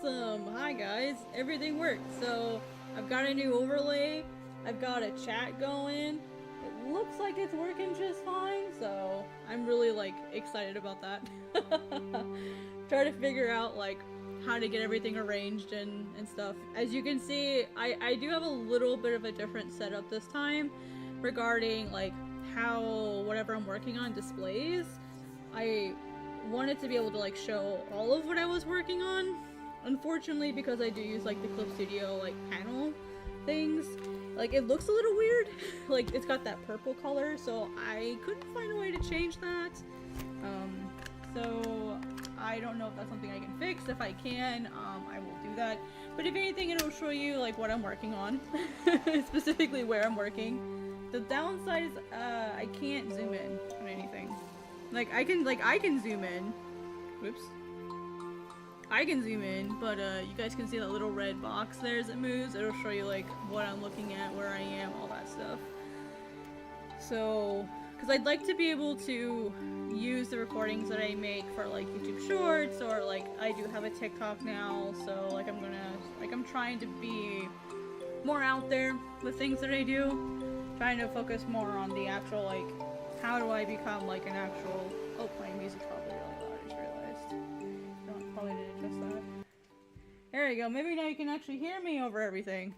Awesome! Hi guys, everything worked. So I've got a new overlay, I've got a chat going. It looks like it's working just fine, so I'm really like excited about that. Try to figure out like how to get everything arranged and stuff. As you can see, I do have a little bit of a different setup this time regarding like how whatever I'm working on displays. I wanted to be able to like show all of what I was working on. Unfortunately, because I do use like the Clip Studio like panel things, like it looks a little weird. Like it's got that purple color, so I couldn't find a way to change that. So I don't know if that's something I can fix. If I can, I will do that. But if anything, it'll show you like what I'm working on, specifically where I'm working. The downside is I can't zoom in on anything. Like I can zoom in. Whoops. I can zoom in, but you guys can see that little red box there as it moves. It'll show you like what I'm looking at, where I am, all that stuff. So, because I'd like to be able to use the recordings that I make for like YouTube Shorts, or like I do have a TikTok now, so like I'm trying to be more out there with things that I do. Trying to focus more on the actual like, how do I become like an actual, oh, my music's probably really loud, I just realized. Probably didn't adjust that. There we go, maybe now you can actually hear me over everything.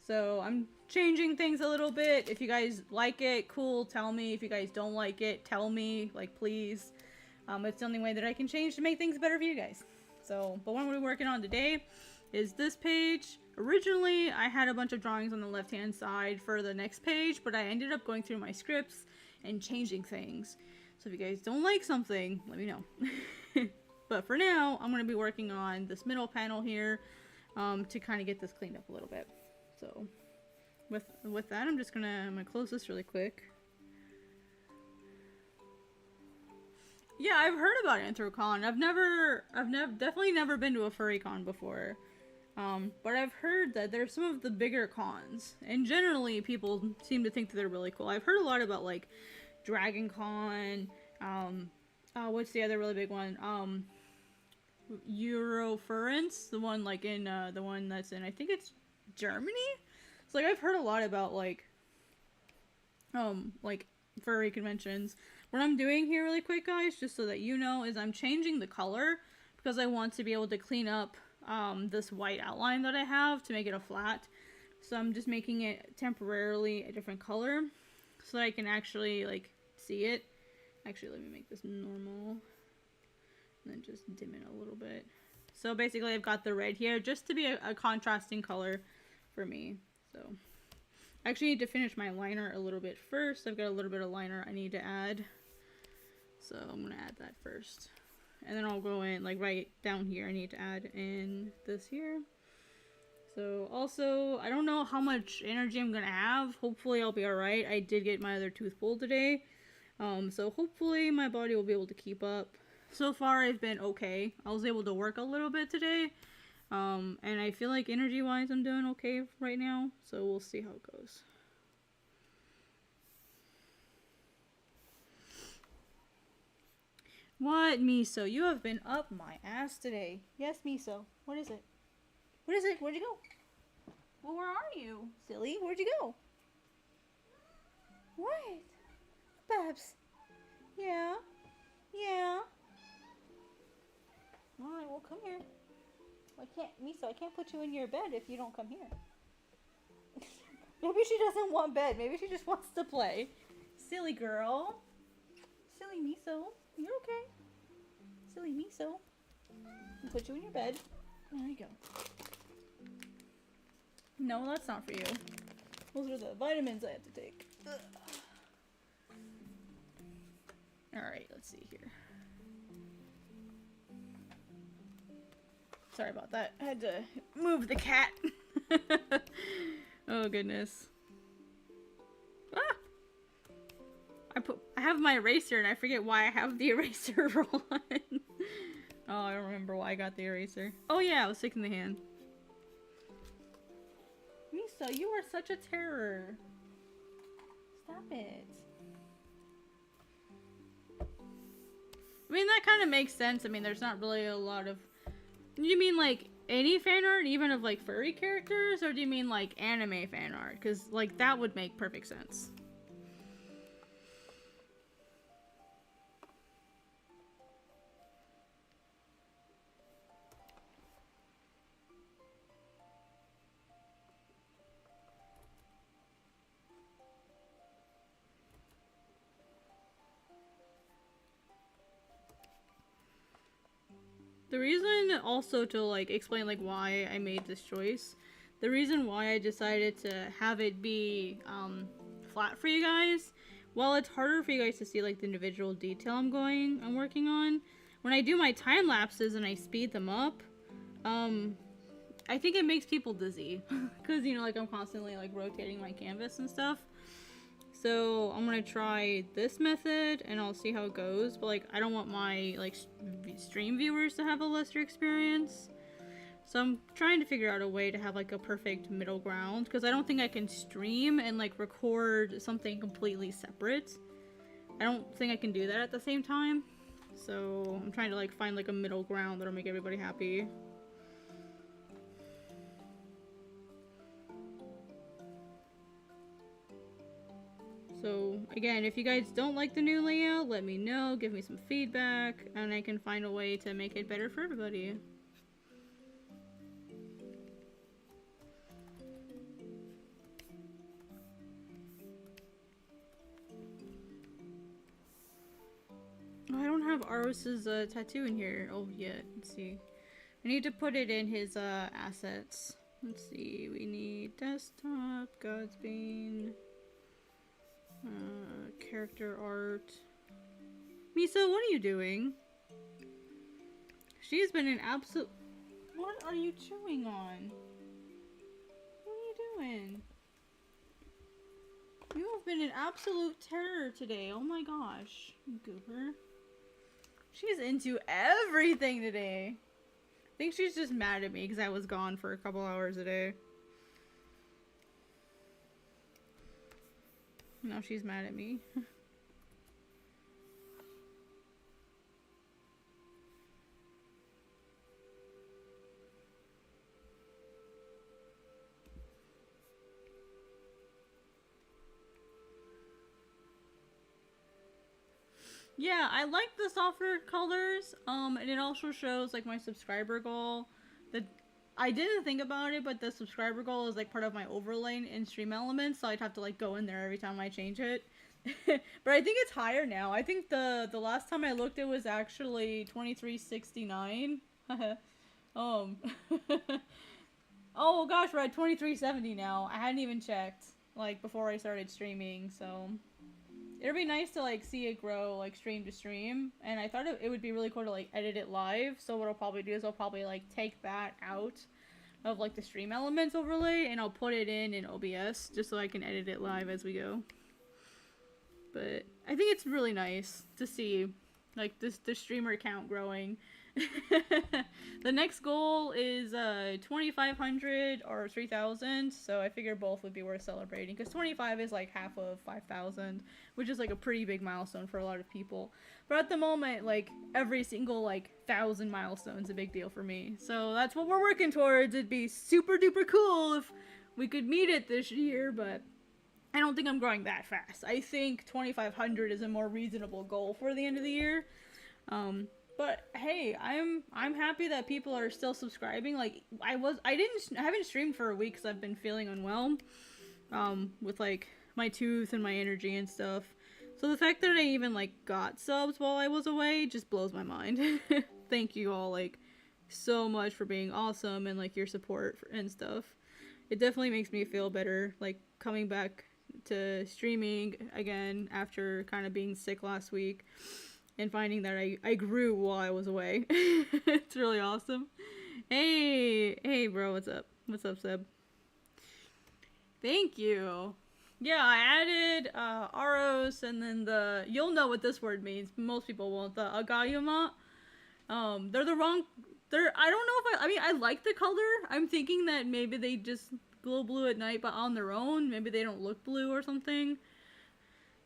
So I'm changing things a little bit. If you guys like it, cool, tell me. If you guys don't like it, tell me, like please. It's the only way that I can change to make things better for you guys. So, but what we're working on today is this page. Originally, I had a bunch of drawings on the left-hand side for the next page, but I ended up going through my scripts and changing things. So if you guys don't like something, let me know. But for now, I'm going to be working on this middle panel here to kind of get this cleaned up a little bit. So with that, I'm gonna close this really quick. Yeah, I've heard about AnthroCon. I've definitely never been to a furry con before. But I've heard that there's some of the bigger cons, and generally people seem to think that they're really cool. I've heard a lot about like Dragon Con, what's the other really big one? Eurofurence, the one like in the one that's in, I think it's Germany. So like I've heard a lot about like furry conventions. What I'm doing here really quick, guys, just so that you know, is I'm changing the color because I want to be able to clean up this white outline that I have to make it a flat. So I'm just making it temporarily a different color so that I can actually like see it. Actually, let me make this normal and then just dim it a little bit. So basically I've got the red here just to be a contrasting color for me. So I actually need to finish my liner a little bit first. I've got a little bit of liner I need to add. So I'm gonna add that first. And then I'll go in, like right down here, I need to add in this here. So also, I don't know how much energy I'm gonna have. Hopefully I'll be alright. I did get my other tooth pulled today. So hopefully my body will be able to keep up. So far I've been okay. I was able to work a little bit today. And I feel like energy-wise I'm doing okay right now. So we'll see how it goes. What, Miso? You have been up my ass today. Yes, Miso. What is it? What is it? Where'd you go? Well, where are you? Silly, where'd you go? What? Babs. Yeah? Yeah? Alright, well, come here. I can't, Miso, I can't put you in your bed if you don't come here. Maybe she doesn't want bed. Maybe she just wants to play. Silly girl. Silly Miso. You're okay. Silly Miso. I'll put you in your bed. There you go. No, that's not for you. Those are the vitamins I have to take. Alright, let's see here. Sorry about that. I had to move the cat. Oh goodness. Ah! I have my eraser and I forget why I have the eraser on. Oh, I don't remember why I got the eraser. Oh yeah, I was sticking the hand. Miso, you are such a terror. Stop it. I mean, that kind of makes sense. I mean, there's not really a lot of... You mean, like, any fan art, even of like furry characters, or do you mean like anime fan art? Because like that would make perfect sense. The reason also to like explain like why I made this choice, the reason why I decided to have it be flat for you guys, while it's harder for you guys to see like the individual detail I'm working on, when I do my time lapses and I speed them up, I think it makes people dizzy because you know like I'm constantly like rotating my canvas and stuff. So I'm gonna try this method and I'll see how it goes, but like I don't want my like stream viewers to have a lesser experience. So I'm trying to figure out a way to have like a perfect middle ground, because I don't think I can stream and like record something completely separate. I don't think I can do that at the same time. So I'm trying to like find like a middle ground that'll make everybody happy. So, again, if you guys don't like the new layout, let me know, give me some feedback, and I can find a way to make it better for everybody. I don't have Aros's tattoo in here. Oh, yet. Let's see. I need to put it in his assets. Let's see. We need desktop, Godsbane. Character art. Misa, what are you doing? She's been an absolute... What are you chewing on? What are you doing? You have been an absolute terror today. Oh my gosh. Goober. She's into everything today. I think she's just mad at me because I was gone for a couple hours a day. Now she's mad at me. Yeah, I like the softer colors, and it also shows like my subscriber goal. That I didn't think about it, but the subscriber goal is like part of my overlay in Stream Elements, so I'd have to like go in there every time I change it. But I think it's higher now. I think the last time I looked, it was actually 2369. Oh gosh, we're at 2370 now. I hadn't even checked like before I started streaming, so. It'd be nice to like see it grow like stream to stream, and I thought it would be really cool to like edit it live. So what I'll probably do is I'll probably like take that out of like the Stream Elements overlay and I'll put it in OBS just so I can edit it live as we go. But I think it's really nice to see like the streamer count growing. The next goal is 2,500 or 3,000, so I figure both would be worth celebrating because 25 is like half of 5,000, which is like a pretty big milestone for a lot of people. But at the moment, like every single like 1,000 milestone is a big deal for me, so that's what we're working towards. It'd be super duper cool if we could meet it this year, but I don't think I'm growing that fast. I think 2,500 is a more reasonable goal for the end of the year. But hey, I'm happy that people are still subscribing. Like I haven't streamed for a week because I've been feeling unwell, with like my tooth and my energy and stuff. So the fact that I even like got subs while I was away just blows my mind. Thank you all like so much for being awesome and like your support and stuff. It definitely makes me feel better like coming back to streaming again after kind of being sick last week. And finding that I grew while I was away. It's really awesome. Hey bro, what's up? What's up, Seb? Thank you. Yeah, I added Aros and then you'll know what this word means. Most people won't. The Agayuma. They're the wrong, I don't know if I like the color. I'm thinking that maybe they just glow blue at night, but on their own, maybe they don't look blue or something.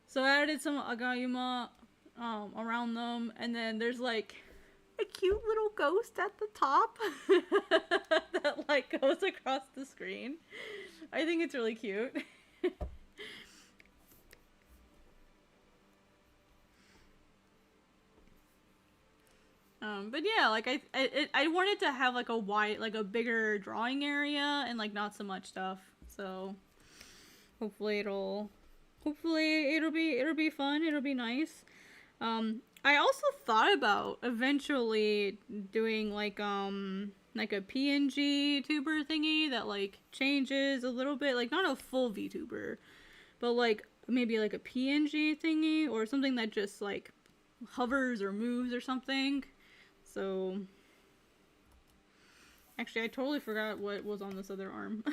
So I added some Agayuma around them, and then there's like a cute little ghost at the top that like goes across the screen. I think it's really cute. But yeah, like I wanted to have like a wide, like a bigger drawing area and like not so much stuff. So hopefully it'll be fun. It'll be nice. I also thought about eventually doing like a PNG tuber thingy that like changes a little bit, like not a full VTuber, but like maybe like a PNG thingy or something that just like hovers or moves or something. So actually I totally forgot what was on this other arm.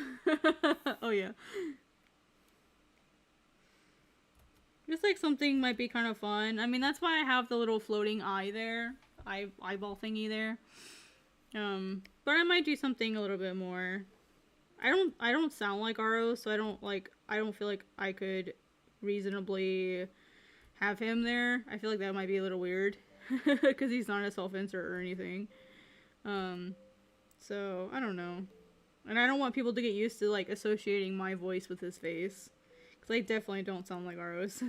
Oh yeah. Just like something might be kind of fun. I mean, that's why I have the little floating eye there. Eyeball thingy there. But I might do something a little bit more. I don't sound like Aros, so I don't feel like I could reasonably have him there. I feel like that might be a little weird. Because he's not a self-insert or anything. So, I don't know. And I don't want people to get used to, like, associating my voice with his face. Because I definitely don't sound like Aros.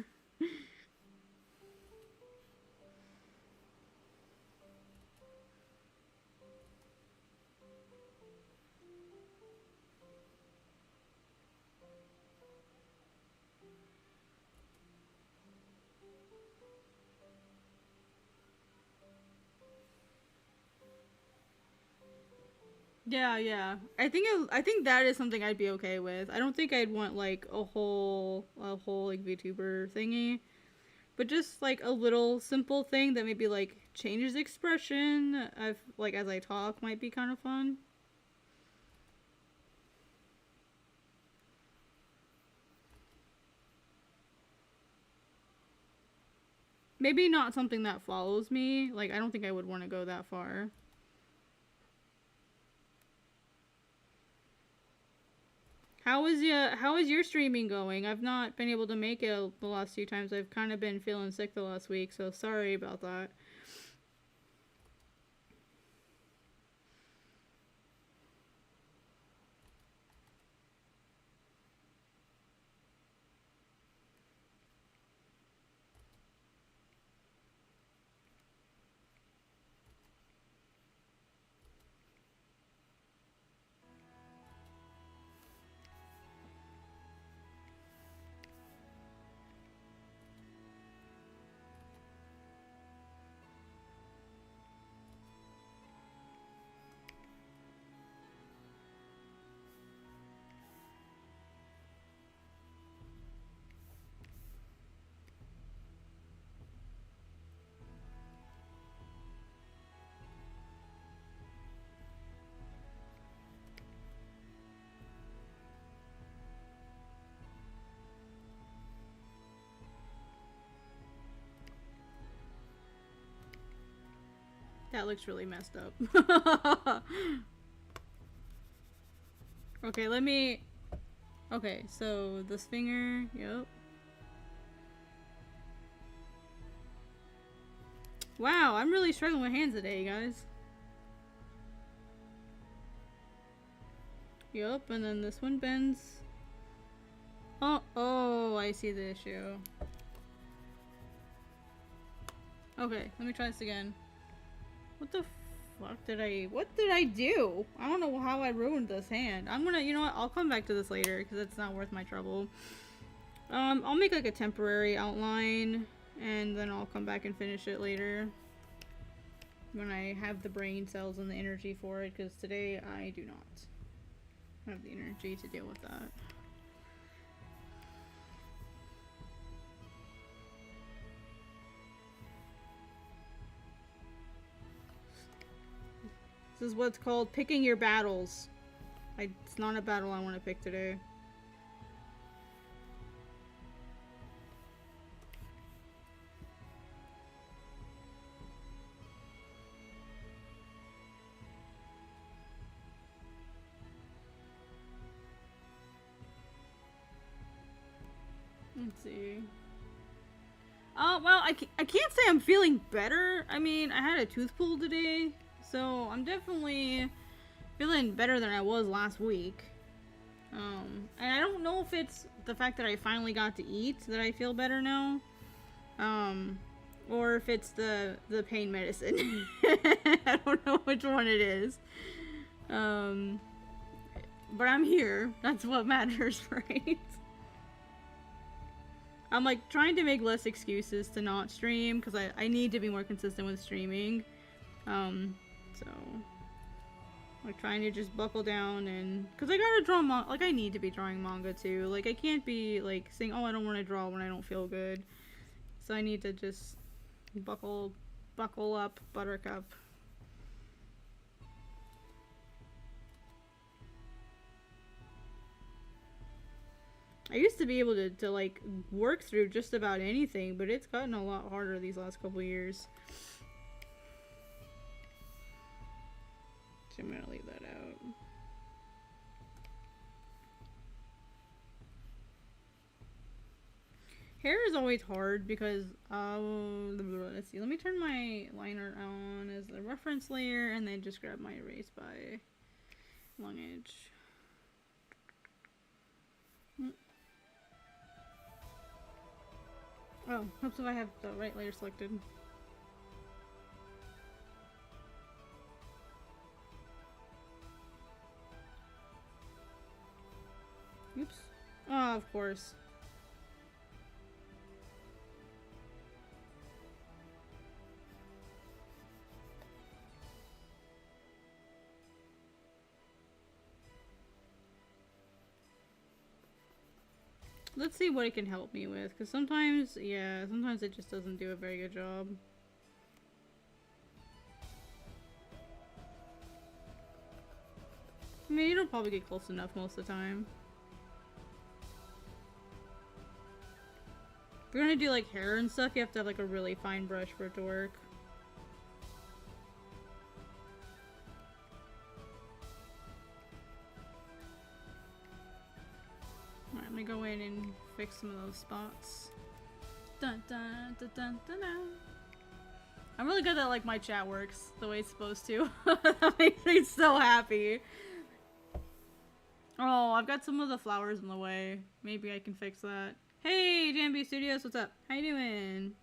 Yeah. I think that is something I'd be okay with. I don't think I'd want like a whole like VTuber thingy, but just like a little simple thing that maybe like changes expression of like as I talk might be kind of fun. Maybe not something that follows me. Like I don't think I would want to go that far. How is your streaming going? I've not been able to make it the last few times. I've kind of been feeling sick the last week, so sorry about that. That looks really messed up. Okay, let me... Okay, so this finger, yep. Wow, I'm really struggling with hands today, guys. Yep, and then this one bends. Oh, I see the issue. Okay, let me try this again. What the fuck what did I do? I don't know how I ruined this hand. I'm gonna, you know what, I'll come back to this later because it's not worth my trouble. I'll make like a temporary outline and then I'll come back and finish it later when I have the brain cells and the energy for it, because today I do not have the energy to deal with that. This is what's called picking your battles. It's not a battle I want to pick today. Let's see. Well, I can't say I'm feeling better. I mean, I had a tooth pull today, so I'm definitely feeling better than I was last week. And I don't know if it's the fact that I finally got to eat that I feel better now. Or if it's the pain medicine. I don't know which one it is. But I'm here. That's what matters, right? I'm like trying to make less excuses to not stream because I need to be more consistent with streaming. So like trying to just buckle down and because I gotta draw like I need to be drawing manga too. Like I can't be like saying, oh, I don't want to draw when I don't feel good. So I need to just buckle up, buttercup. I used to be able to like work through just about anything, but it's gotten a lot harder these last couple years. So I'm gonna leave that out. Hair is always hard because, let's see, let me turn my liner on as the reference layer and then just grab my erase by long edge. Oh, hopes if I have the right layer selected. Oops. Oh, of course. Let's see what it can help me with, because sometimes, yeah, sometimes it just doesn't do a very good job. I mean, it'll probably get close enough most of the time. If you're gonna do like hair and stuff, you have to have like a really fine brush for it to work. Alright, I'm gonna go in and fix some of those spots. Dun dun dun dun dun dun. I'm really good that like my chat works the way it's supposed to. That makes me so happy. Oh, I've got some of the flowers in the way. Maybe I can fix that. Hey, JMB Studios, what's up? How you doing?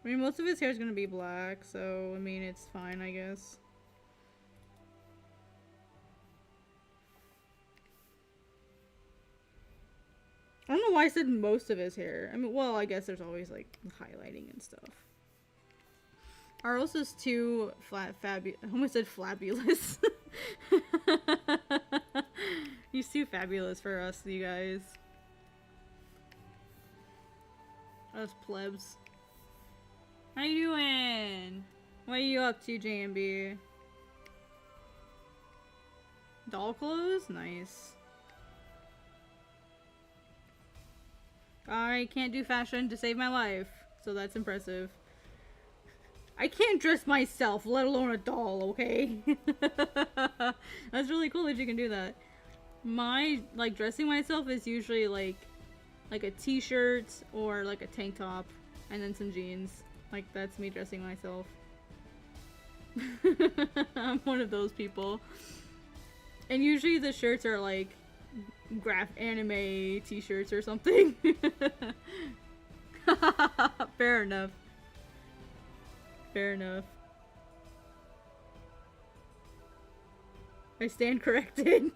I mean, most of his hair is gonna be black, so I mean, it's fine, I guess. I don't know why I said most of his hair. I mean, well, I guess there's always like highlighting and stuff. Aros is too I almost said flabulous. He's too fabulous for us, you guys. Us plebs. How you doing? What are you up to, JMB? Doll clothes? Nice. I can't do fashion to save my life, so that's impressive. I can't dress myself, let alone a doll, okay? That's really cool that you can do that. My, like, dressing myself is usually, like a t-shirt or, like, a tank top and then some jeans. Like, that's me dressing myself. I'm one of those people. And usually the shirts are, like, anime t-shirts or something. Fair enough. Fair enough. I stand corrected.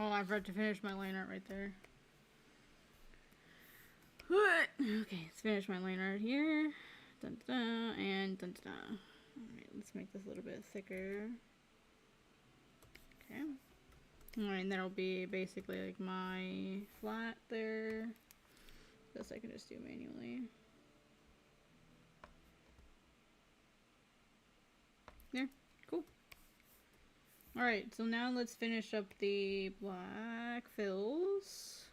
Oh, I forgot to finish my line art right there. Okay, let's finish my line art here. Dun, dun, dun, and dun, dun, dun. Alright, let's make this a little bit thicker. Okay. Alright, and that'll be basically like my flat there. This I can just do manually. There, cool. Alright, so now let's finish up the black fills.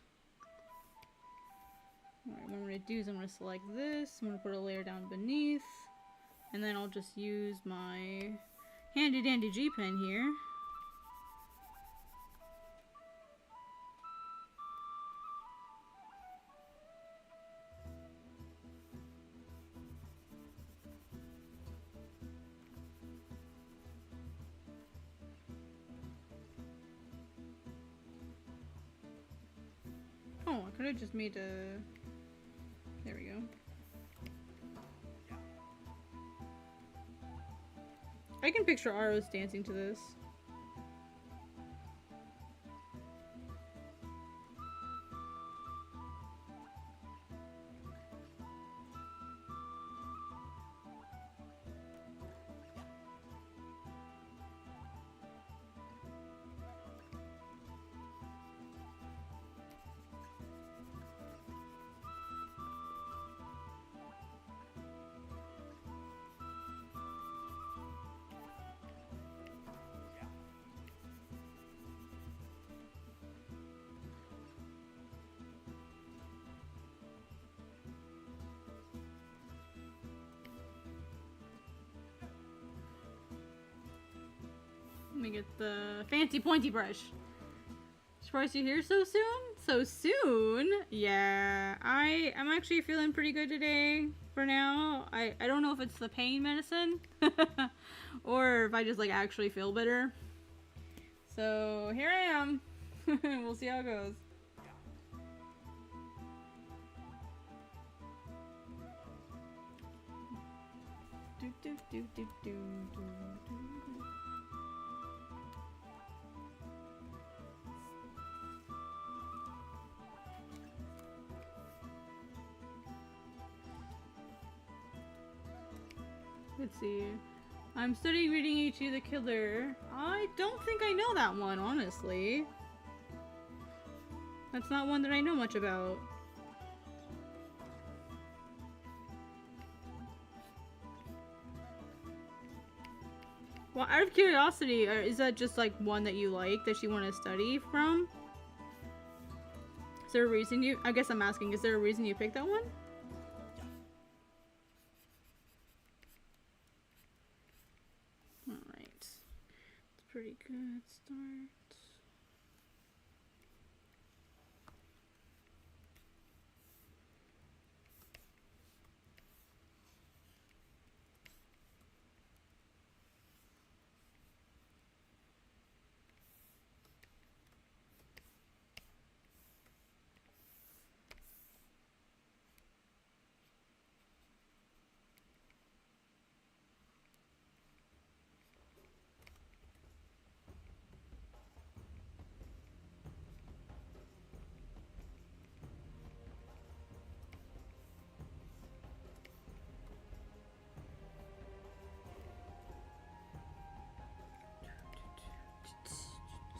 Alright, what I'm going to do is I'm going to select this, I'm going to put a layer down beneath, and then I'll just use my handy dandy G pen here. Oh, I could have just made a... There we go. I can picture Aros dancing to this. Let me get the fancy pointy brush. Surprised you're here so soon? So soon? Yeah, I'm actually feeling pretty good today for now. I don't know if it's the pain medicine or if I just like actually feel better. So here I am. We'll see how it goes. Do, do, do, do, do, do, do. Let's see. I'm studying reading Ichi the Killer. I don't think I know that one, honestly. That's not one that I know much about. Well, out of curiosity, is that just like one that you like that you want to study from? Is there a reason you... I guess I'm asking, is there a reason you picked that one? Alright. It's a pretty good start.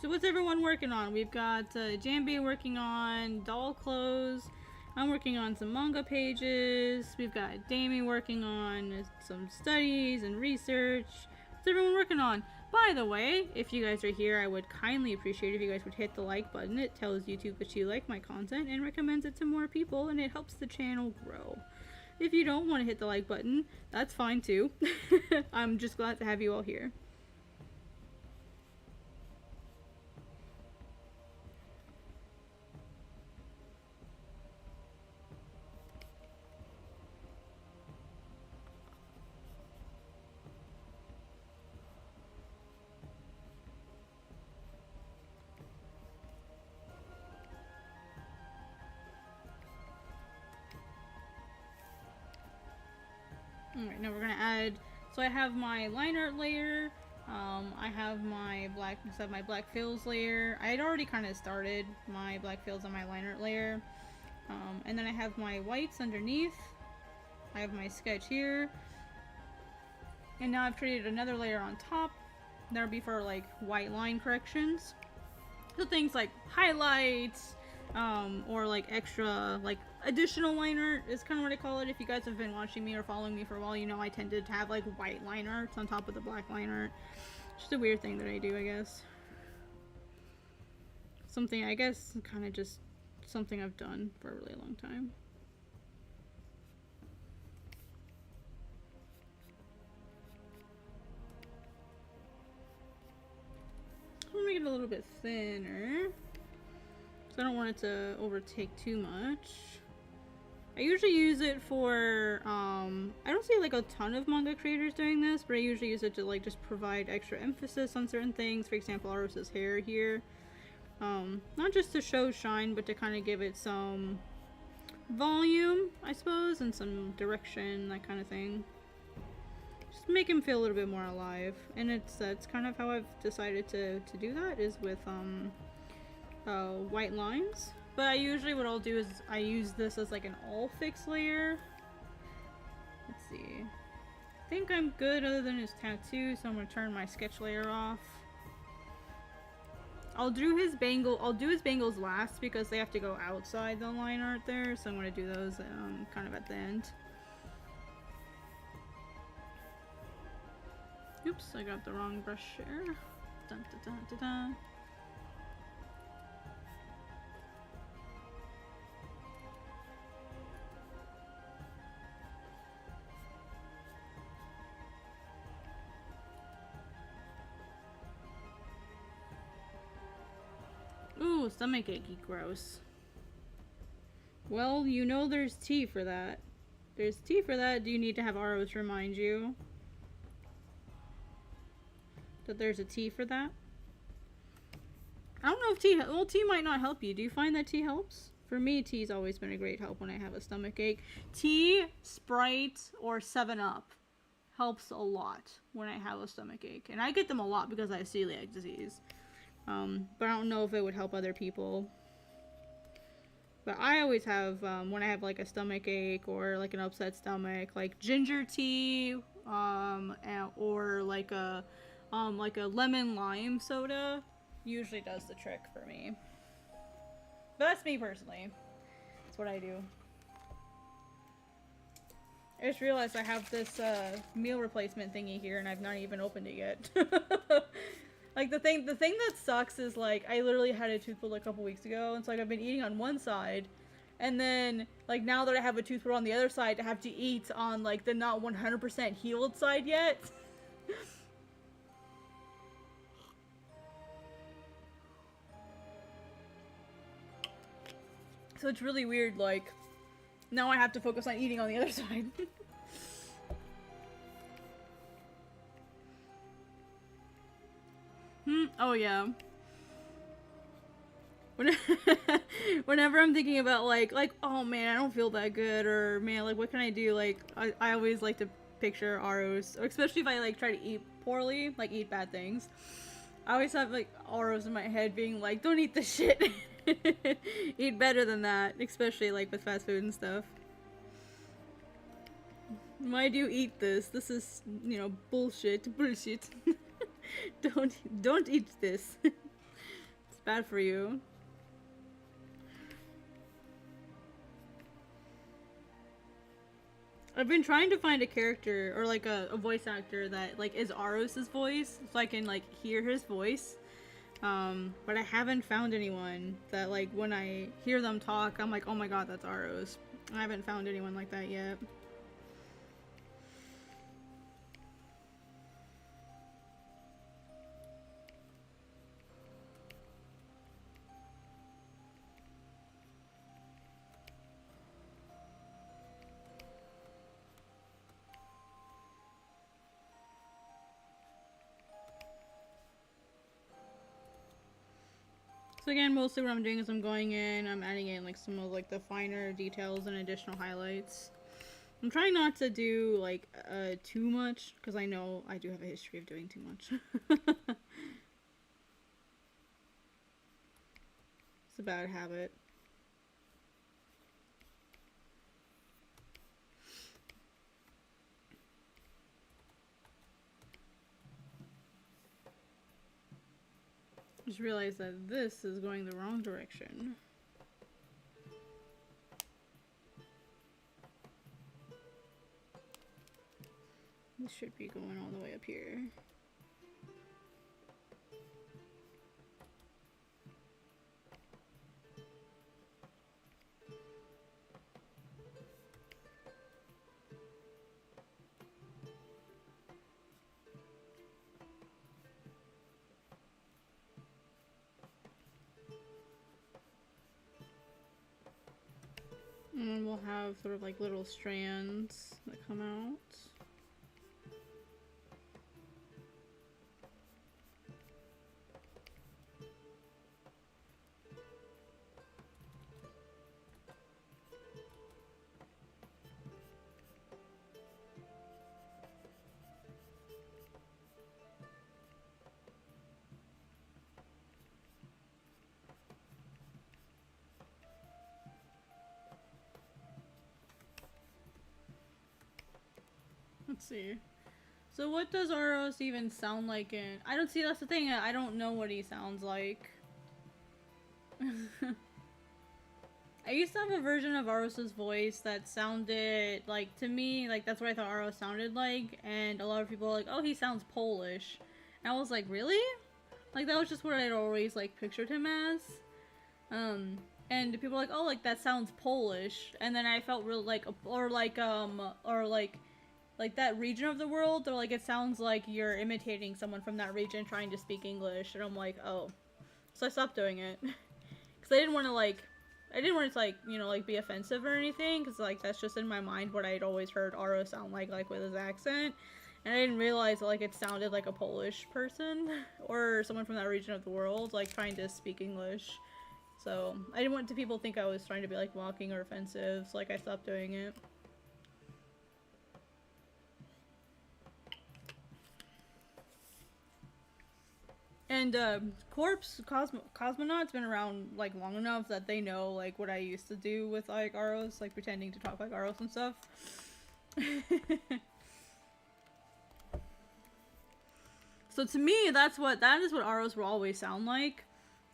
So what's everyone working on? We've got Jambi working on doll clothes. I'm working on some manga pages. We've got Damie working on some studies and research. What's everyone working on? By the way, if you guys are here, I would kindly appreciate if you guys would hit the like button. It tells YouTube that you like my content and recommends it to more people, and it helps the channel grow. If you don't want to hit the like button, that's fine too. I'm just glad to have you all here. Alright, now we're gonna add, so I have my line art layer, I have my black fills layer. I had already kind of started my black fills on my line art layer, And then I have my whites underneath. I have my sketch here. And now I've created another layer on top. That'll be for like white line corrections. So things like highlights, or like extra, like additional line art is kind of what I call it. If you guys have been watching me or following me for a while, you know I tended to have like white line art on top of the black line art. Just a weird thing that I do, I guess. Something, I guess, kind of just something I've done for a really long time. I'm gonna make it a little bit thinner, so I don't want it to overtake too much. I usually use it for, I don't see like a ton of manga creators doing this, but I usually use it to like just provide extra emphasis on certain things. For example, Aros's hair here. Not just to show shine, but to kind of give it some volume, I suppose, and some direction, that kind of thing. Just make him feel a little bit more alive. And that's kind of how I've decided to do that, is with white lines. But I usually, what I'll do is I use this as like an all fix layer. Let's see. I think I'm good other than his tattoo, so I'm gonna turn my sketch layer off. I'll do his bangles last because they have to go outside the line art there, so I'm gonna do those kind of at the end. Oops, I got the wrong brush here. Dun, dun, dun, dun, dun. Ooh, stomach achy, gross. Well, you know there's tea for that. There's tea for that. Do you need to have Aros remind you that there's a tea for that? I don't know if tea, well, tea might not help you. Do you find that tea helps? For me, tea's always been a great help when I have a stomach ache. Tea, Sprite, or 7-Up helps a lot when I have a stomach ache. And I get them a lot because I have celiac disease. But I don't know if it would help other people. But I always have, when I have like a stomach ache or like an upset stomach, like ginger tea, or like a lemon lime soda usually does the trick for me. But that's me personally. That's what I do. I just realized I have this meal replacement thingy here and I've not even opened it yet. Like the thing that sucks is like I literally had a tooth pulled a couple weeks ago, and so like I've been eating on one side, and then like now that I have a tooth pulled on the other side, I have to eat on like the not 100% healed side yet. So it's really weird, like now I have to focus on eating on the other side. Oh yeah. Whenever I'm thinking about like, oh man, I don't feel that good, or man, like what can I do? Like I always like to picture Aros, especially if I like try to eat poorly, like eat bad things. I always have like Aros in my head being like, don't eat this shit. Eat better than that, especially like with fast food and stuff. Why do you eat this? This is, you know, bullshit. Don't eat this. It's bad for you. I've been trying to find a character or like a voice actor that like is Aros's voice, so I can like hear his voice. But I haven't found anyone that like when I hear them talk, I'm like, oh my god, that's Aros. I haven't found anyone like that yet. So again, mostly what I'm doing is I'm going in, I'm adding in like some of like the finer details and additional highlights. I'm trying not to do like too much because I know I do have a history of doing too much. It's a bad habit. Just realized that this is going the wrong direction. This should be going all the way up here. And then we'll have sort of like little strands that come out. Let's see. So what does Aros even sound like in... I don't see, that's the thing, I don't know what he sounds like. I used to have a version of Aros's voice that sounded, like, to me, like, that's what I thought Aros sounded like, and a lot of people were like, oh, he sounds Polish. And I was like, really? Like, that was just what I'd always, like, pictured him as. And people were like, oh, like, that sounds Polish. And then I felt real, like, like that region of the world, they're like, it sounds like you're imitating someone from that region trying to speak English, and I'm like, oh. So I stopped doing it. Because I didn't want to, like, you know, like, be offensive or anything, because, like, that's just in my mind what I'd always heard Aro sound like with his accent. And I didn't realize that, like, it sounded like a Polish person, or someone from that region of the world, like, trying to speak English. So, I didn't want people to think I was trying to be, like, mocking or offensive, so, like, I stopped doing it. And, Cosmonaut's been around, like, long enough that they know, like, what I used to do with, like, Aros, like, pretending to talk like Aros and stuff. So to me, that is what Aros will always sound like.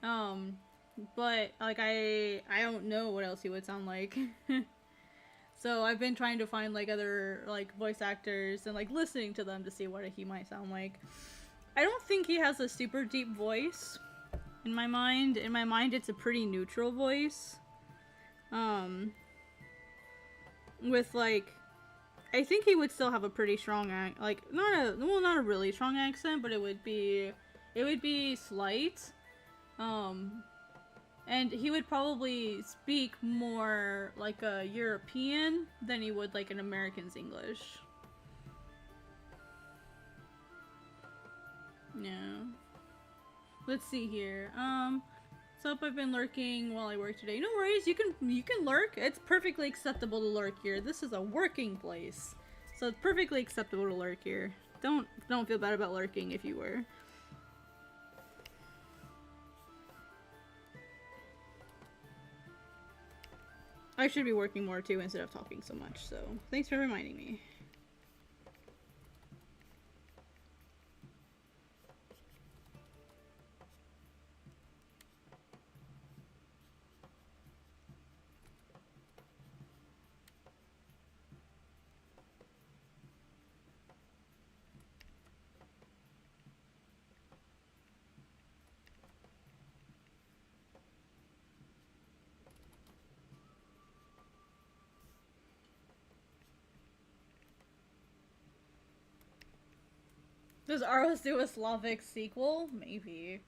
But, like, I don't know what else he would sound like. So I've been trying to find, like, other, like, voice actors and, like, listening to them to see what he might sound like. I don't think he has a super deep voice in my mind. In my mind, it's a pretty neutral voice. With, like, I think he would still have a pretty strong not a really strong accent, but it would be slight. And he would probably speak more like a European than he would like an American's English. Yeah. Let's see here. So I've been lurking while I work today. No worries, you can lurk. It's perfectly acceptable to lurk here. This is a working place. So it's perfectly acceptable to lurk here. Don't feel bad about lurking if you were. I should be working more too instead of talking so much, so thanks for reminding me. Does Aros do a Slavic sequel? Maybe.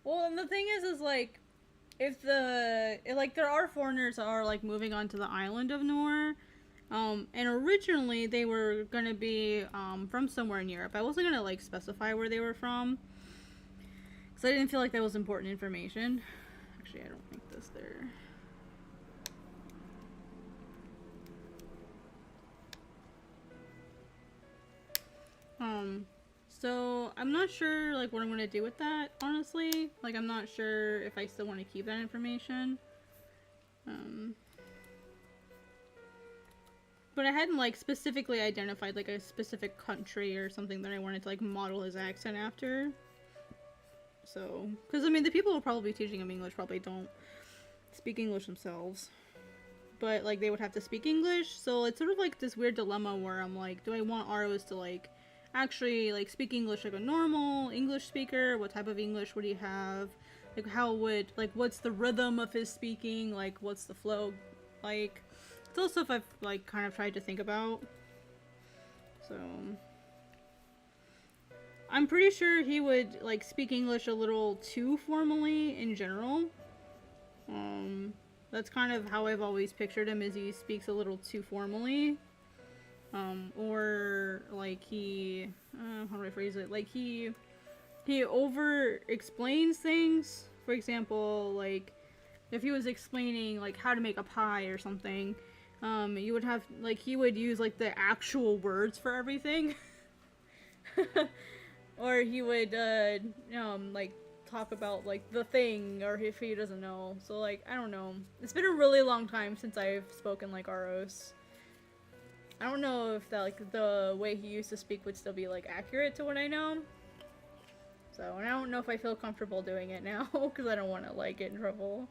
Well, and the thing is like, if there are foreigners that are like moving onto the island of Noor, and originally they were gonna be from somewhere in Europe. I wasn't gonna like specify where they were from, because I didn't feel like that was important information. Actually, I don't think this there. So I'm not sure like what I'm gonna do with that, honestly. Like, I'm not sure if I still want to keep that information. But I hadn't like specifically identified like a specific country or something that I wanted to like model his accent after. So, because I mean, the people who are probably teaching him English probably don't speak English themselves, but like they would have to speak English. So it's sort of like this weird dilemma where I'm like, do I want Aros to like actually like speak English like a normal English speaker? What type of English would he have? Like how would, like, what's the rhythm of his speaking? Like what's the flow like? It's all stuff I've like kind of tried to think about. So I'm pretty sure he would like speak English a little too formally in general. That's kind of how I've always pictured him, is he speaks a little too formally. Or like he, how do I phrase it? Like he over explains things. For example, like if he was explaining like how to make a pie or something, you would have like, he would use like the actual words for everything. Or he would like talk about like the thing, or if he doesn't know. So like, I don't know, it's been a really long time since I've spoken like Aros. I don't know if that like the way he used to speak would still be like accurate to what I know. So, and I don't know if I feel comfortable doing it now, because I don't want to like get in trouble.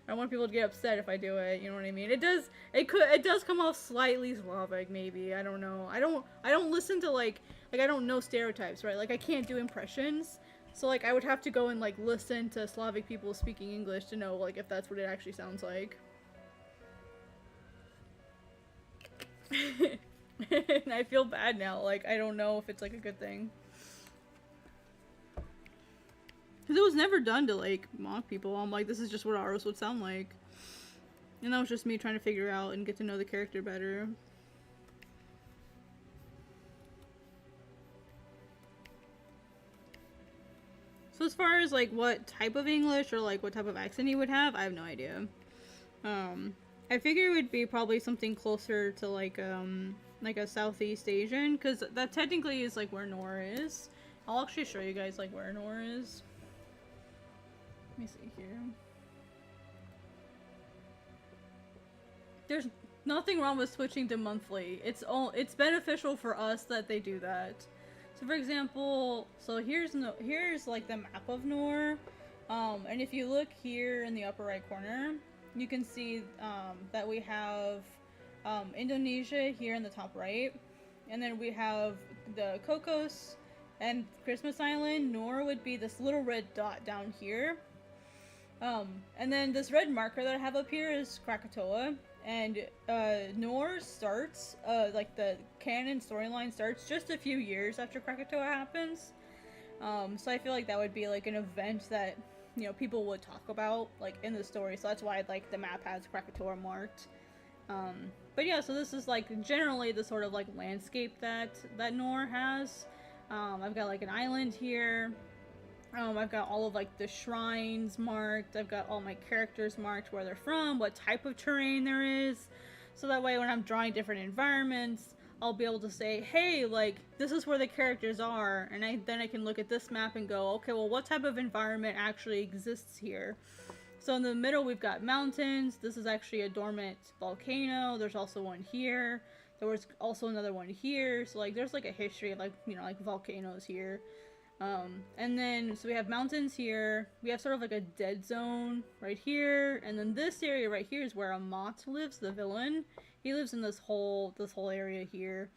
I don't want people to get upset if I do it, you know what I mean? It does come off slightly Slavic, maybe. I don't know. I don't listen to like I don't know stereotypes, right? Like I can't do impressions. So like I would have to go and like listen to Slavic people speaking English to know like if that's what it actually sounds like. And I feel bad now, like I don't know if it's like a good thing. Because it was never done to like mock people. I'm like, this is just what Aros would sound like. And that was just me trying to figure out and get to know the character better. So as far as like what type of English or like what type of accent he would have, I have no idea. I figure it would be probably something closer to like a Southeast Asian, because that technically is like where Nor is. I'll actually show you guys like where Nor is. Let me see here. There's nothing wrong with switching to monthly. It's beneficial for us that they do that. So for example, so here's like the map of Nor, and if you look here in the upper right corner, you can see that we have Indonesia here in the top right, and then we have the Cocos and Christmas Island. Nor would be this little red dot down here, and then this red marker that I have up here is Krakatoa. And Nor starts, like the canon storyline starts just a few years after Krakatoa happens. So I feel like that would be like an event that, you know, people would talk about like in the story. So that's why like the map has Krakatoa marked. But yeah, so this is like generally the sort of like landscape that Nor has. I've got like an island here. I've got all of like the shrines marked. I've got all my characters marked, where they're from, what type of terrain there is. So that way when I'm drawing different environments, I'll be able to say, hey, like, this is where the characters are. And then I can look at this map and go, okay, well, what type of environment actually exists here? So in the middle, we've got mountains. This is actually a dormant volcano. There's also one here. There was also another one here. So like, there's like a history of like, you know, like volcanoes here. And then, so we have mountains here, we have sort of like a dead zone right here, and then this area right here is where Amat lives, the villain. He lives in this whole area here.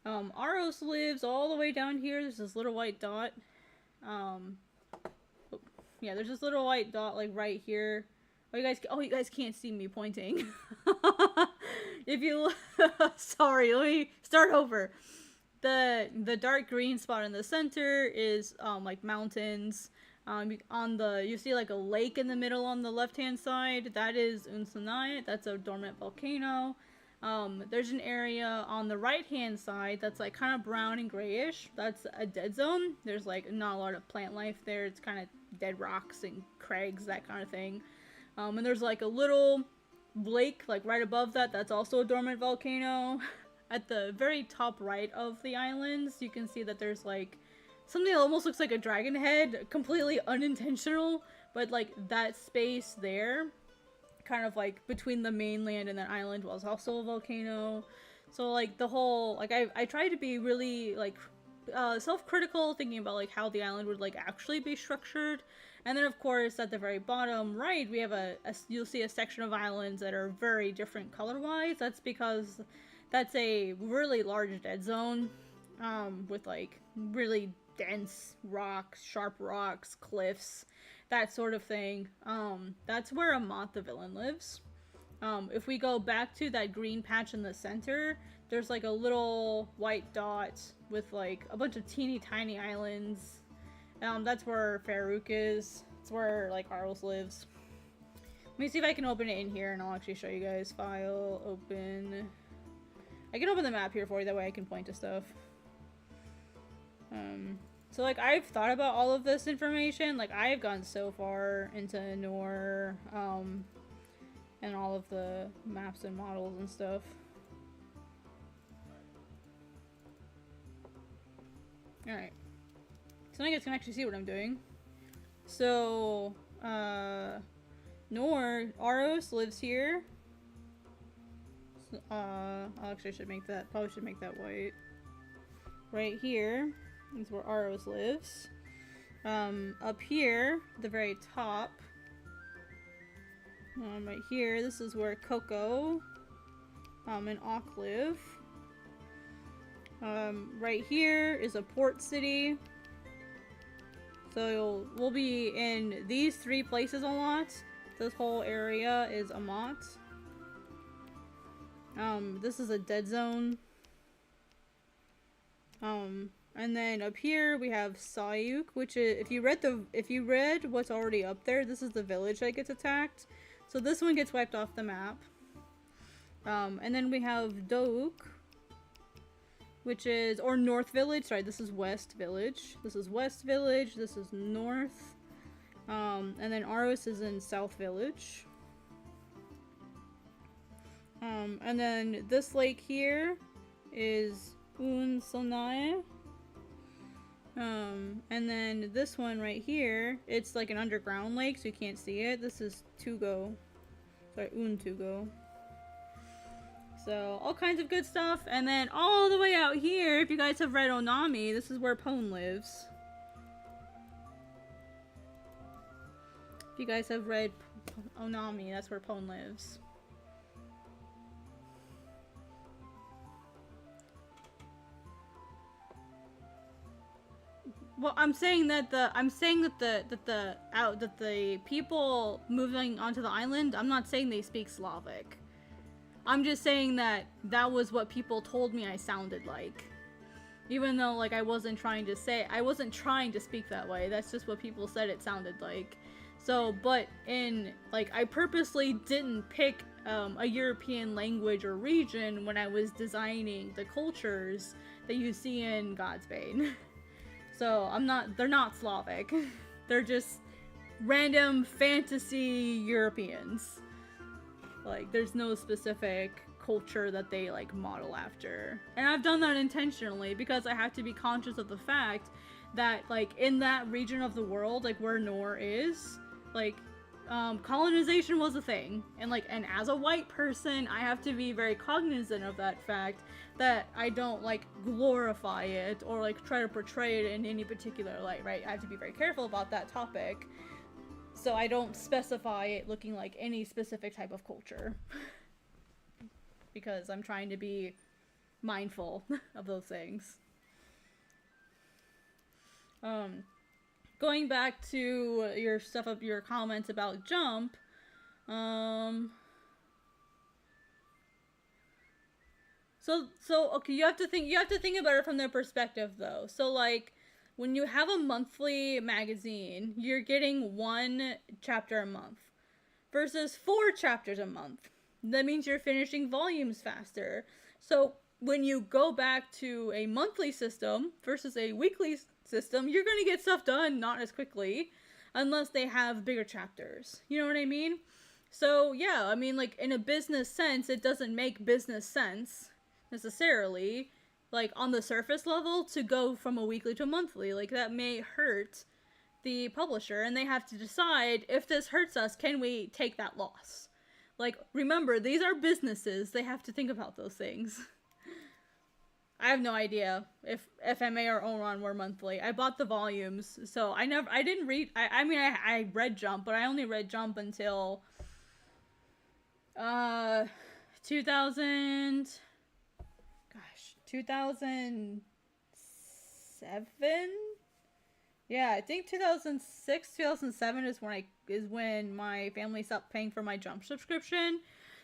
Aros lives all the way down here. There's this little white dot. Yeah, there's this little white dot like right here. Oh, you guys can't see me pointing. If you sorry, let me start over. The dark green spot in the center is like mountains. You see like a lake in the middle on the left hand side. That is Unsanai. That's a dormant volcano. There's an area on the right hand side that's like kind of brown and grayish. That's a dead zone. There's like not a lot of plant life there. It's kind of dead rocks and crags, that kind of thing. And there's like a little lake like right above that. That's also a dormant volcano. At the very top right of the islands, you can see that there's like something that almost looks like a dragon head, completely unintentional, but like that space there, kind of like between the mainland and that island, was also a volcano. So like the whole, like I try to be really like self-critical, thinking about like how the island would like actually be structured. And then of course at the very bottom right we have you'll see a section of islands that are very different color-wise. That's because that's a really large dead zone, with like really dense rocks, sharp rocks, cliffs, that sort of thing. That's where Amat the villain lives. If we go back to that green patch in the center, there's like a little white dot with like a bunch of teeny tiny islands. That's where Farouk is. It's where like Aros lives. Let me see if I can open it in here and I'll actually show you guys. File, open. I can open the map here for you, that way I can point to stuff. So like I've thought about all of this information. Like I've gone so far into Noor, and all of the maps and models and stuff. Alright. So now you guys can actually see what I'm doing. So, Noor, Aros lives here. So, actually I should make that, probably should make that white. Right here is where Aros lives. Up here, the very top, right here, this is where Coco, and Auk live. Right here is a port city. So we'll be in these three places a lot. This whole area is Amat. This is a dead zone. And then up here we have Sayuk, which is, if you read what's already up there, this is the village that gets attacked. So this one gets wiped off the map. And then we have Douk, which is, or North Village, sorry, this is West Village. This is West Village, this is North. And then Aros is in South Village. And then this lake here is Un Sonae. And then this one right here, it's like an underground lake, so you can't see it. This is Tugo. Sorry, Un Tugo. So, all kinds of good stuff. And then all the way out here, if you guys have read Onami, this is where Pone lives. If you guys have read Onami, that's where Pone lives. Well, I'm saying that the people moving onto the island, I'm not saying they speak Slavic. I'm just saying that that was what people told me I sounded like. Even though, like, I wasn't trying to speak that way. That's just what people said it sounded like. So, but like, I purposely didn't pick a European language or region when I was designing the cultures that you see in Godsbane. So, they're not Slavic. They're just random fantasy Europeans. Like, there's no specific culture that they, like, model after. And I've done that intentionally because I have to be conscious of the fact that, like, in that region of the world, like, where Noor is, like, colonization was a thing. And, like, and as a white person, I have to be very cognizant of that fact that I don't, like, glorify it or, like, try to portray it in any particular light, right? I have to be very careful about that topic. So I don't specify it looking like any specific type of culture. Because I'm trying to be mindful of those things. Going back to your stuff up, your comments about Jump, so okay, you have to think about it from their perspective though. So like, when you have a monthly magazine, you're getting 1 chapter a month versus 4 chapters a month. That means you're finishing volumes faster. So when you go back to a monthly system versus a weekly system, you're going to get stuff done not as quickly unless they have bigger chapters. You know what I mean? So yeah, I mean, like, in a business sense, it doesn't make business sense necessarily, like, on the surface level, to go from a weekly to a monthly. Like, that may hurt the publisher, and they have to decide, if this hurts us, can we take that loss? Like, remember, these are businesses. They have to think about those things. I have no idea if FMA or Oran were monthly. I bought the volumes, so I didn't read. I mean, I read Jump, but I only read Jump until 2000. Gosh, 2007. Yeah, I think 2006, 2007 is when my family stopped paying for my Jump subscription.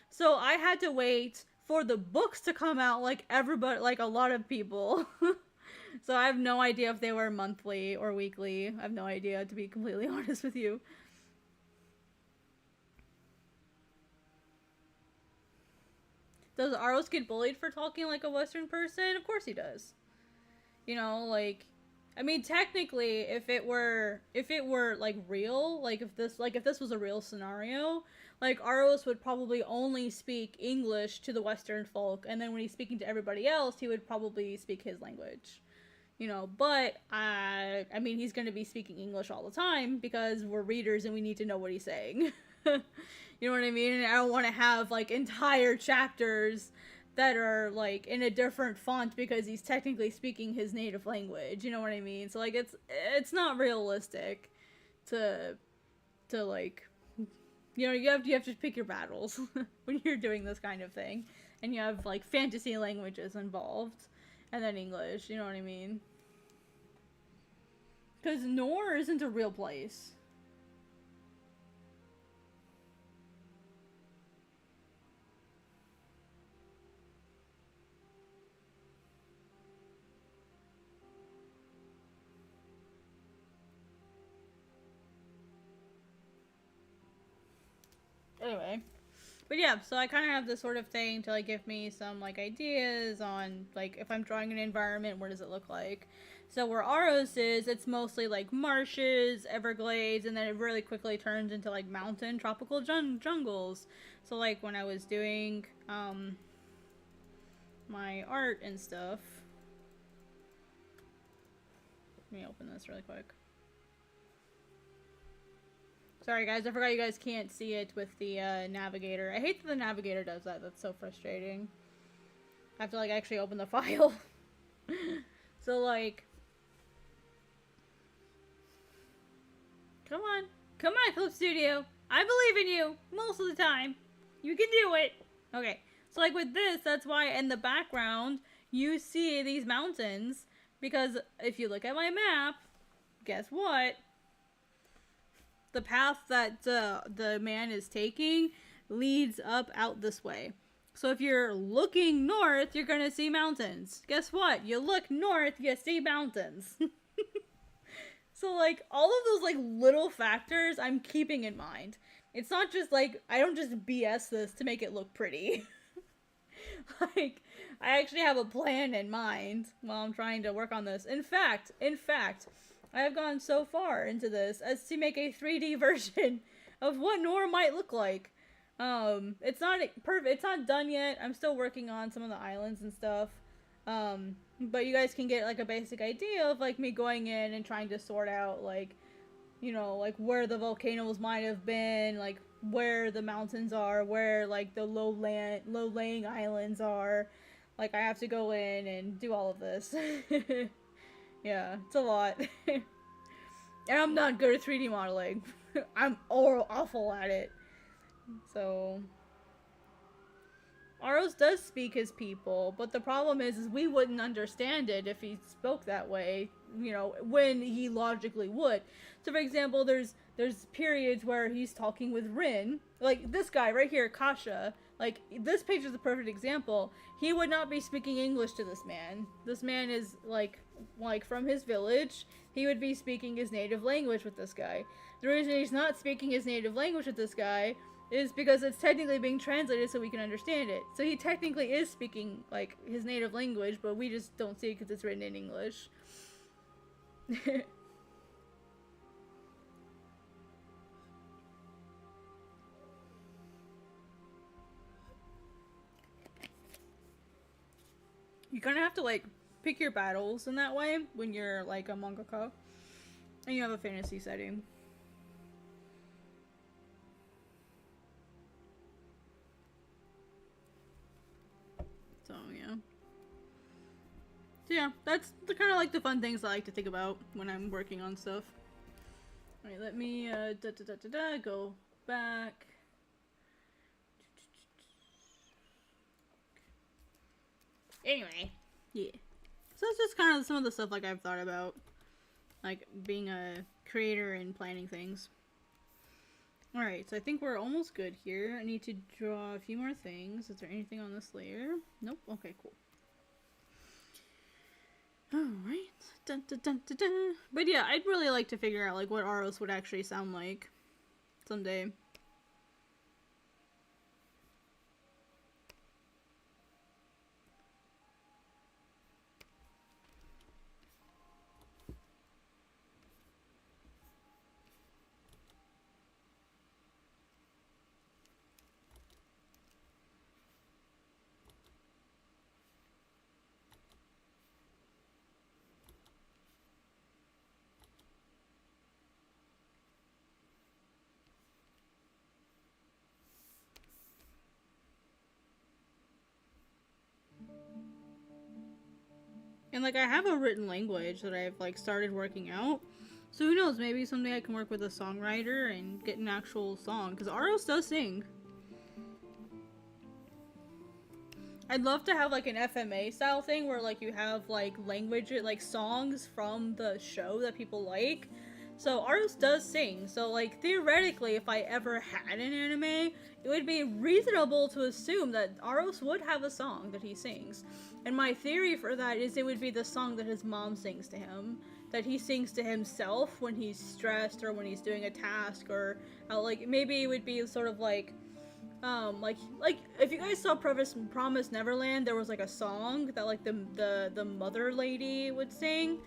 So I had to wait for the books to come out like everybody, like a lot of people. So I have no idea if they were monthly or weekly. I have no idea, to be completely honest with you. Does Aros get bullied for talking like a Western person? Of course he does. You know, like, I mean, technically, if it were like real, like if this was a real scenario, like Aros would probably only speak English to the Western folk, and then when he's speaking to everybody else, he would probably speak his language. You know, but I mean, he's going to be speaking English all the time because we're readers and we need to know what he's saying. You know what I mean? And I don't want to have like entire chapters that are like in a different font because he's technically speaking his native language. You know what I mean? So like it's not realistic to like, you know, you have to pick your battles when you're doing this kind of thing, and you have like fantasy languages involved, and then English. You know what I mean? Because Nor isn't a real place. Anyway, but yeah, so I kind of have this sort of thing to like give me some like ideas on like if I'm drawing an environment, what does it look like? So where Aros is, it's mostly like marshes, Everglades, and then it really quickly turns into like mountain, tropical jungles. So like when I was doing my art and stuff. Let me open this really quick. Sorry guys, I forgot you guys can't see it with the navigator. I hate that the navigator does that. That's so frustrating. I have to like actually open the file. So like, come on Clip Studio. I believe in you most of the time. You can do it. Okay, so like with this, that's why in the background you see these mountains, because if you look at my map, guess what? The path that the man is taking leads up out this way. So if you're looking north, you're gonna see mountains. Guess what? You look north, you see mountains. So like all of those like little factors I'm keeping in mind. It's not just like, I don't just BS this to make it look pretty. Like, I actually have a plan in mind while I'm trying to work on this. In fact, I have gone so far into this as to make a 3D version of what Nor might look like. It's not perfect. It's not done yet. I'm still working on some of the islands and stuff. But you guys can get like a basic idea of like me going in and trying to sort out like, you know, like where the volcanoes might have been, like where the mountains are, where like the low-laying islands are. Like I have to go in and do all of this. Yeah, it's a lot. And I'm not good at 3D modeling. I'm awful at it. So Aros does speak his people, but the problem is we wouldn't understand it if he spoke that way, you know, when he logically would. So for example, there's periods where he's talking with Rin, like this guy right here, Kasha. Like, this page is a perfect example. He would not be speaking English to this man. This man is, like from his village. He would be speaking his native language with this guy. The reason he's not speaking his native language with this guy is because it's technically being translated so we can understand it. So he technically is speaking, like, his native language, but we just don't see it because it's written in English. You kind of have to, like, pick your battles in that way when you're, like, a mangaka. And you have a fantasy setting. So, yeah. So yeah, that's the kind of like the fun things I like to think about when I'm working on stuff. Alright, let me go back. Anyway, yeah. So it's just kind of some of the stuff like I've thought about, like being a creator and planning things. Alright, so I think we're almost good here. I need to draw a few more things. Is there anything on this layer? Nope. Okay, cool. Alright. Dun, dun, dun, dun, dun. But yeah, I'd really like to figure out like what Aros would actually sound like someday. And like I have a written language that I've like started working out. So who knows, maybe someday I can work with a songwriter and get an actual song. Because Aros does sing. I'd love to have like an FMA style thing where like you have like language, like songs from the show that people like. So Aros does sing. So like theoretically, if I ever had an anime, it would be reasonable to assume that Aros would have a song that he sings. And my theory for that is it would be the song that his mom sings to him. That he sings to himself when he's stressed or when he's doing a task, or like maybe it would be sort of like like if you guys saw Promise Neverland, there was like a song that like the mother lady would sing.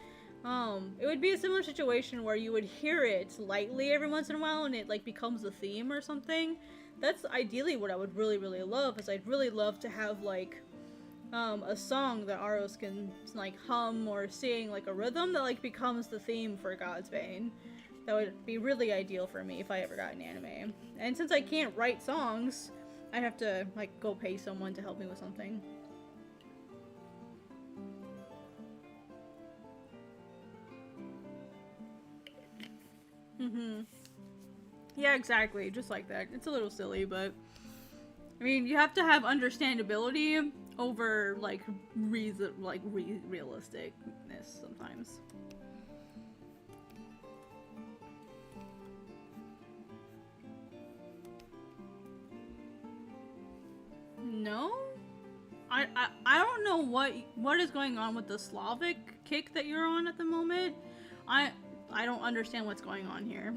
It would be a similar situation where you would hear it lightly every once in a while and it like becomes a theme or something. That's ideally what I would really love, is I'd really love to have like a song that Aros can like hum or sing, like a rhythm that like becomes the theme for Godsbane. That would be really ideal for me if I ever got an anime. And since I can't write songs, I'd have to like go pay someone to help me with something. Yeah, exactly. Just like that. It's a little silly, but I mean, you have to have understandability over like realisticness sometimes. No? I don't know what is going on with the Slavic kick that you're on at the moment. I don't understand what's going on here.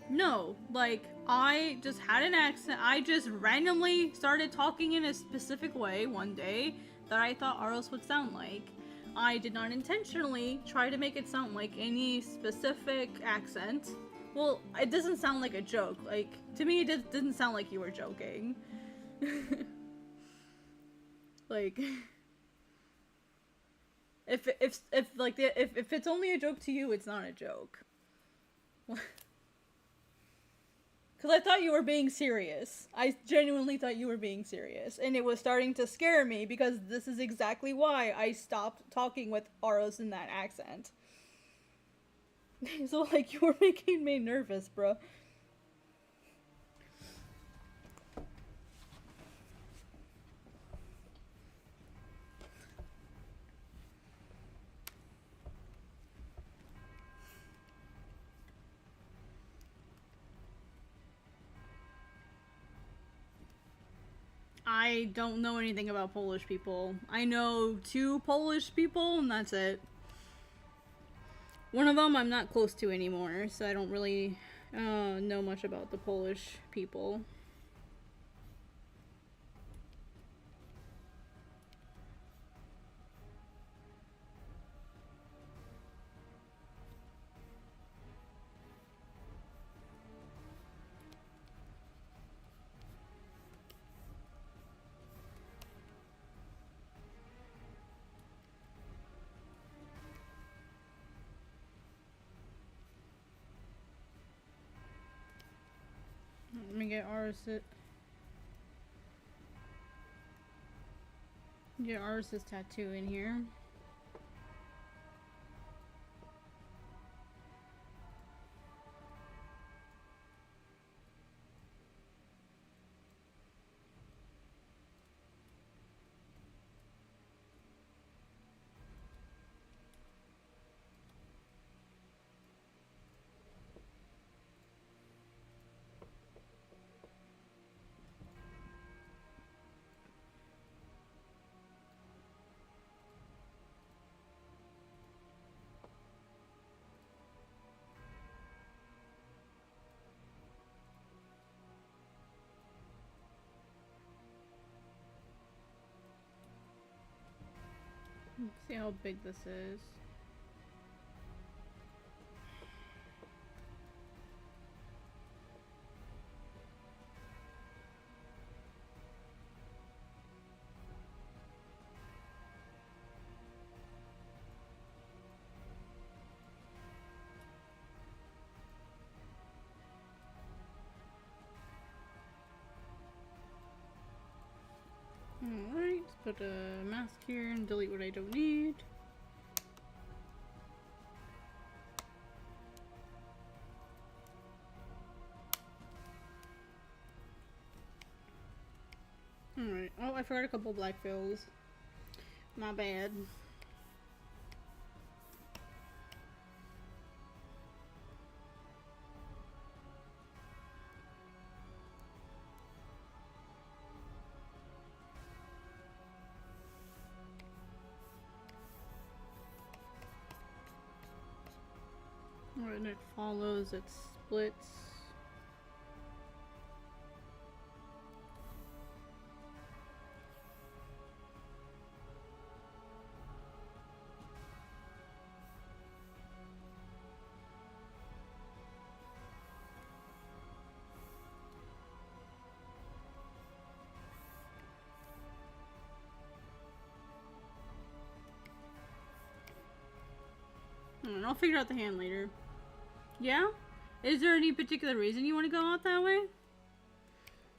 No, like, I just had an accent. I just randomly started talking in a specific way one day that I thought Aros would sound like. I did not intentionally try to make it sound like any specific accent. Well, it doesn't sound like a joke. Like, to me, it didn't sound like you were joking. Like, if it's only a joke to you, it's not a joke. Because I thought you were being serious. I genuinely thought you were being serious. And it was starting to scare me because this is exactly why I stopped talking with Aros in that accent. So, like, you were making me nervous, bro. I don't know anything about Polish people. I know 2 Polish people, and that's it. One of them I'm not close to anymore, so I don't really know much about the Polish people. Let me get Aros it. Get Aros' tattoo in here. Let's see how big this is. Alright, let's put a mask here and delete what I don't need. Alright, oh, I forgot a couple black fills. My bad. Alright, and it follows, it splits. I'll figure out the hand later. Yeah? Is there any particular reason you want to go out that way?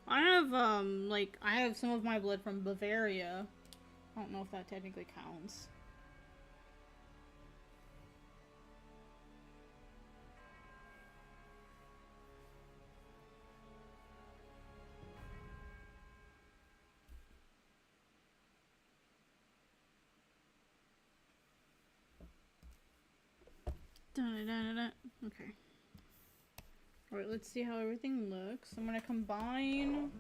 I have, I have some of my blood from Bavaria. I don't know if that technically counts. Okay. Alright, let's see how everything looks. I'm gonna combine.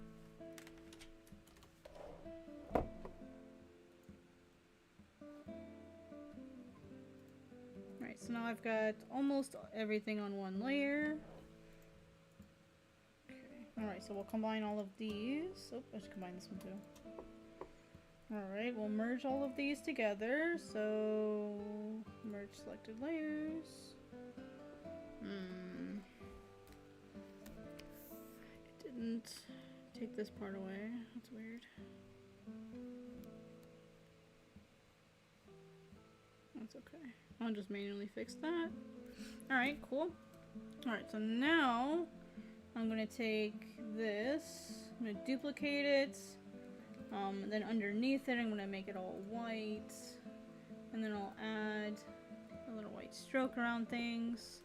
Alright, so now I've got almost everything on one layer. Okay. Alright, so we'll combine all of these. Oh, I should combine this one too. Alright, we'll merge all of these together. So, merge selected layers. It didn't take this part away. That's weird. That's okay. I'll just manually fix that. Alright, cool. Alright, so now I'm gonna take this, I'm gonna duplicate it, and then underneath it I'm gonna make it all white, and then I'll add a little white stroke around things.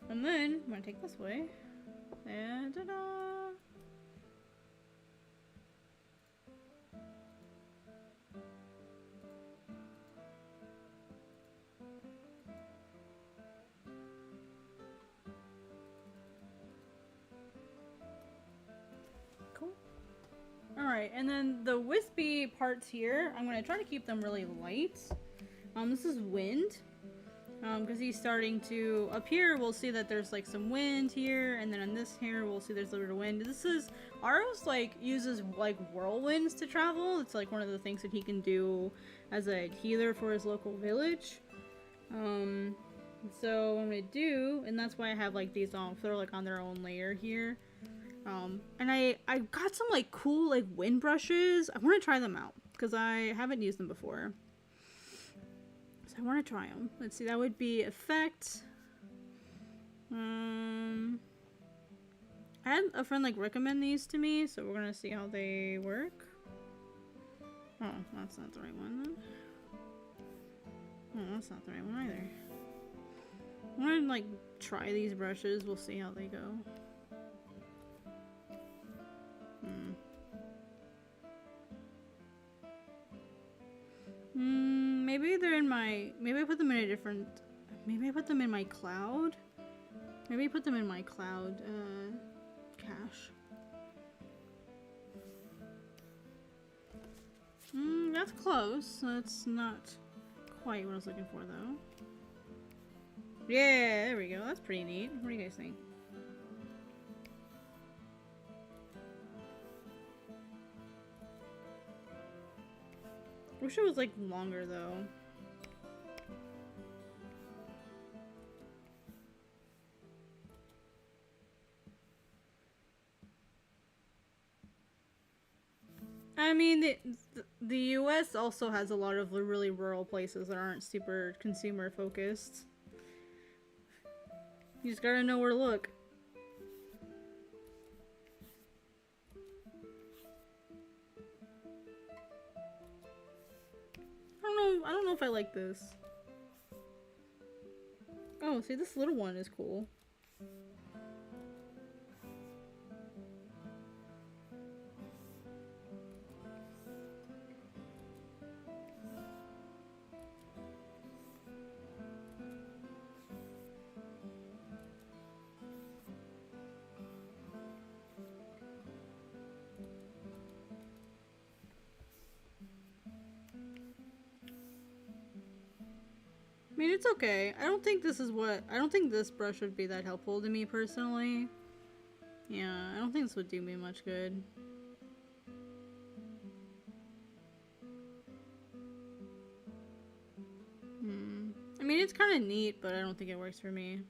And then I'm gonna take this way, and ta-da! Cool. Alright, and then the wispy parts here, I'm gonna try to keep them really light. This is wind. Because he's starting to, up here we'll see that there's like some wind here, and then on this here we'll see there's a little bit of wind. This is, Aros like uses like whirlwinds to travel. It's like one of the things that he can do as a healer for his local village. So what I'm gonna do, and that's why I have like these on, they're like on their own layer here. And I got some like cool like wind brushes. I want to try them out because I haven't used them before. I want to try them. Let's see, that would be effect. I had a friend like recommend these to me, so we're gonna see how they work. Oh, that's not the right one then. Oh, that's not the right one either. I'm gonna like try these brushes, we'll see how they go. Maybe they're in my, maybe I put them in a different, maybe I put them in my cloud? Maybe I put them in my cloud, cache. That's close. That's not quite what I was looking for though. Yeah, there we go. That's pretty neat. What do you guys think? Wish it was like longer though. I mean, the US also has a lot of really rural places that aren't super consumer focused. You just gotta know where to look. I don't know if I like this. Oh, see, this little one is cool. I mean, it's okay. I don't think this brush would be that helpful to me personally. Yeah, I don't think this would do me much good. I mean, it's kind of neat, but I don't think it works for me.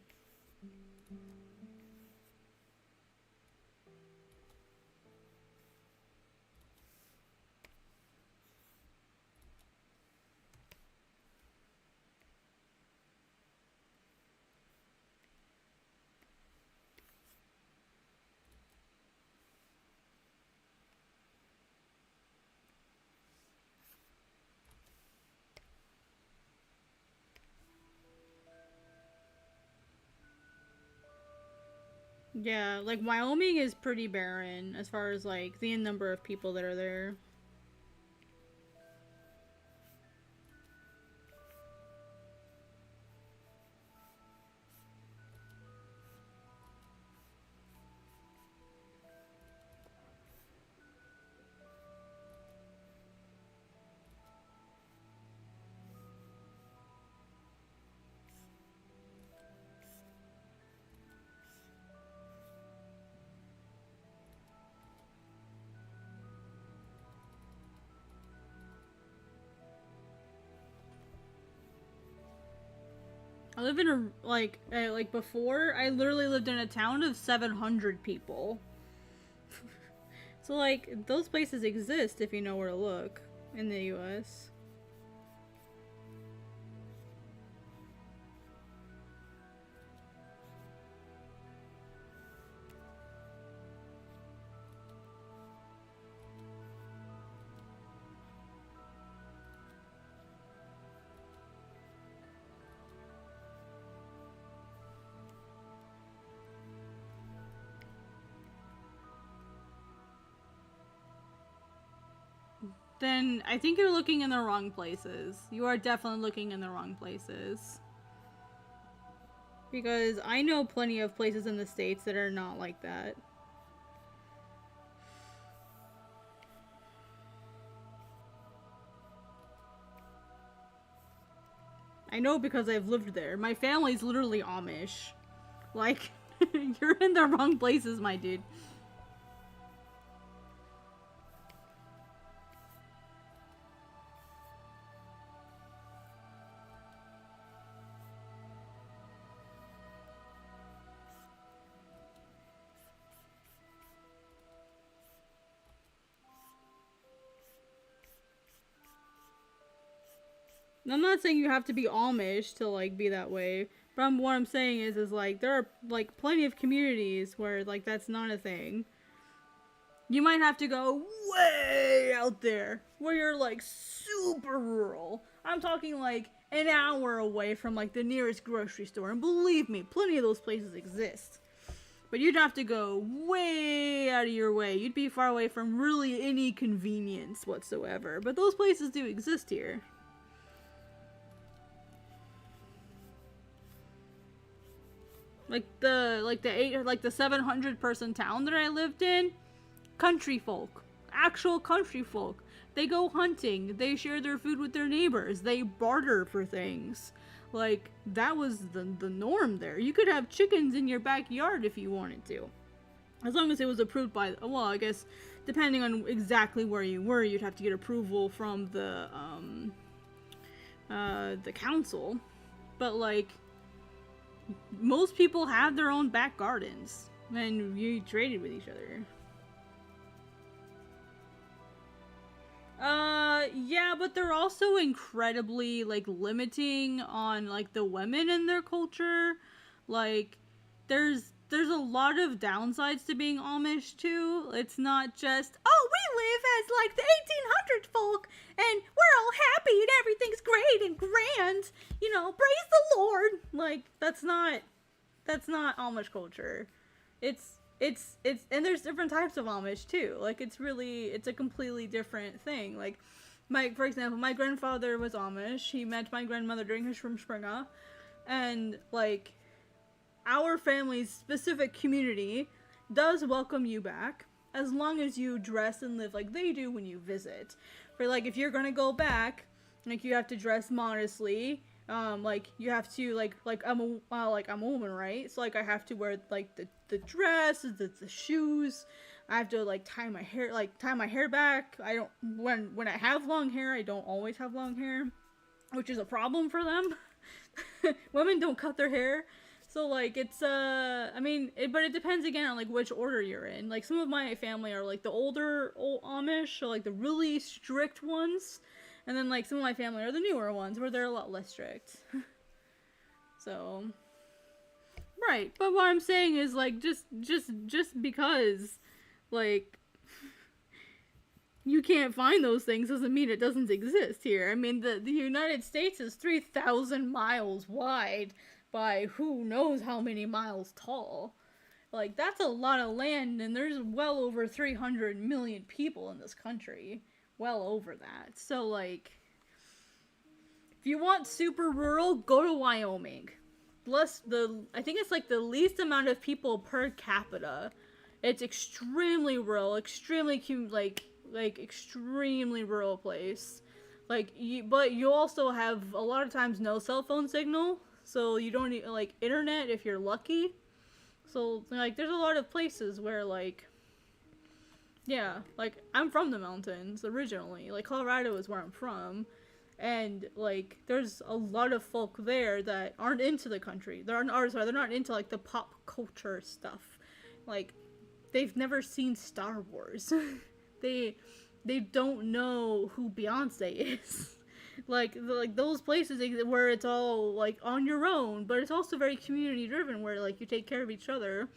Yeah, like Wyoming is pretty barren as far as like the number of people that are there. I live in a, like before, I literally lived in a town of 700 people. So, like, those places exist if you know where to look in the US. Then I think you're looking in the wrong places. You are definitely looking in the wrong places. Because I know plenty of places in the States that are not like that. I know because I've lived there. My family's literally Amish. Like, you're in the wrong places, my dude. I'm not saying you have to be Amish to, like, be that way. But what I'm saying is like, there are, like, plenty of communities where, like, that's not a thing. You might have to go way out there where you're like super rural. I'm talking like an hour away from like the nearest grocery store. And believe me, plenty of those places exist. But you'd have to go way out of your way. You'd be far away from really any convenience whatsoever. But those places do exist here. Like the 700 person town that I lived in, country folk, actual country folk. They go hunting, they share their food with their neighbors, they barter for things. Like, that was the norm there. You could have chickens in your backyard if you wanted to. As long as it was approved by, well, I guess, depending on exactly where you were, you'd have to get approval from the council. But, like, most people have their own back gardens, and you traded with each other. Yeah, but they're also incredibly, like, limiting on, like, the women in their culture. Like, there's a lot of downsides to being Amish, too. It's not just, oh, we live as, like, the 1800s folk, and we're all happy, and everything's great and grand. You know, praise the Lord. Like, that's not Amish culture. It's, and there's different types of Amish, too. Like, it's a completely different thing. Like, for example, my grandfather was Amish. He met my grandmother during his Rumspringa. And, like, our family's specific community does welcome you back, as long as you dress and live like they do when you visit. For, like, if you're gonna go back, like, you have to dress modestly. Like, you have to, like I'm a woman, right? So, like, I have to wear, like, the dress, the shoes. I have to, like, tie my hair back. I don't, when I have long hair, I don't always have long hair, which is a problem for them. Women don't cut their hair. So, like, it's, I mean, but it depends again on, like, which order you're in. Like, some of my family are, like, the older Amish, or, like, the really strict ones. And then, like, some of my family are the newer ones, where they're a lot less strict. So, right. But what I'm saying is, like, just because, like, you can't find those things doesn't mean it doesn't exist here. I mean, the United States is 3,000 miles wide by who knows how many miles tall. Like, that's a lot of land, and there's well over 300 million people in this country. Well over that. So, like, if you want super rural, go to Wyoming. I think it's, like, the least amount of people per capita. It's extremely rural, extremely cute, like, extremely rural place. Like, but you also have, a lot of times, no cell phone signal. So you don't need, like, internet if you're lucky. So, like, there's a lot of places where, like, yeah, like, I'm from the mountains originally. Like, Colorado is where I'm from. And, like, there's a lot of folk there that aren't into the country. They're not into, like, the pop culture stuff. Like, they've never seen Star Wars. They don't know who Beyonce is. Like those places where it's all, like, on your own, but it's also very community driven, where, like, you take care of each other.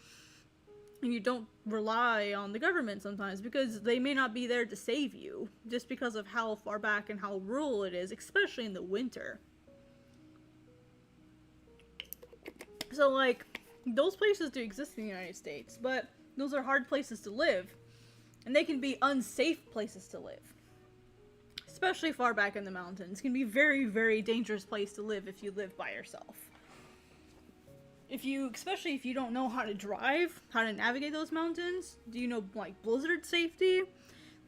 And you don't rely on the government sometimes, because they may not be there to save you, just because of how far back and how rural it is, especially in the winter. So, like, those places do exist in the United States, but those are hard places to live. And they can be unsafe places to live. Especially far back in the mountains. It can be a very, very dangerous place to live if you live by yourself. Especially if you don't know how to drive, how to navigate those mountains. Do you know, like, blizzard safety?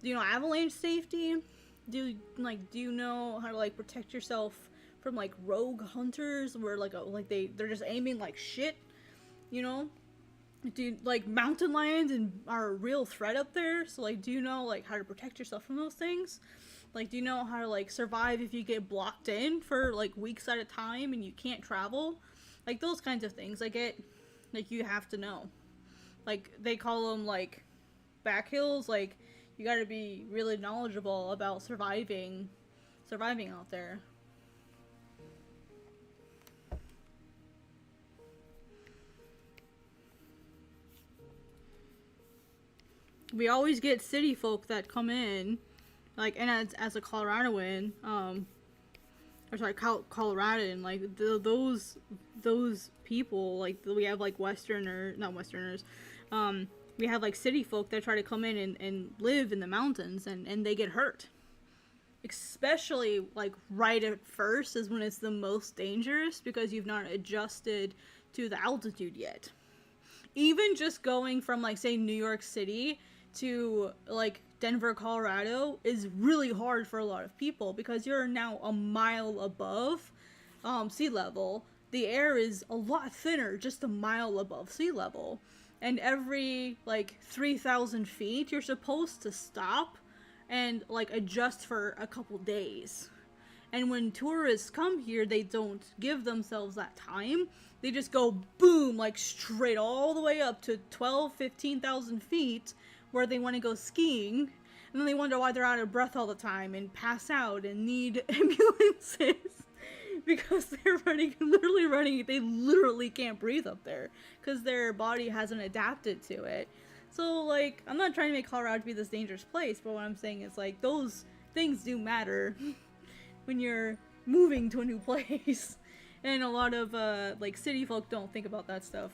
Do you know avalanche safety? Do you know how to, like, protect yourself from, like, rogue hunters where, like, they're just aiming like shit, you know? Like, mountain lions are a real threat up there? So, like, do you know, like, how to protect yourself from those things? Like, do you know how to, like, survive if you get blocked in for, like, weeks at a time and you can't travel? Like, those kinds of things, like, you have to know. Like, they call them, like, back hills. Like, you gotta be really knowledgeable about surviving out there. we always get city folk that come in, like, and as a Coloradoan, or sorry, Coloradan, like, those people, like, we have, like, not Westerners, we have, like, city folk that try to come in and live in the mountains, and they get hurt. Especially, like, right at first is when it's the most dangerous, because you've not adjusted to the altitude yet. Even just going from, like, say, New York City to, like, Denver, Colorado is really hard for a lot of people, because you're now a mile above sea level. The air is a lot thinner just a mile above sea level. And every, like, 3,000 feet, you're supposed to stop and, like, adjust for a couple days. And when tourists come here, they don't give themselves that time. They just go boom, like, straight all the way up to 15,000 feet where they want to go skiing. And then they wonder why they're out of breath all the time and pass out and need ambulances. Because they're literally running, they literally can't breathe up there. Because their body hasn't adapted to it. So, like, I'm not trying to make Colorado be this dangerous place, but what I'm saying is, like, those things do matter when you're moving to a new place. And a lot of, like, city folk don't think about that stuff.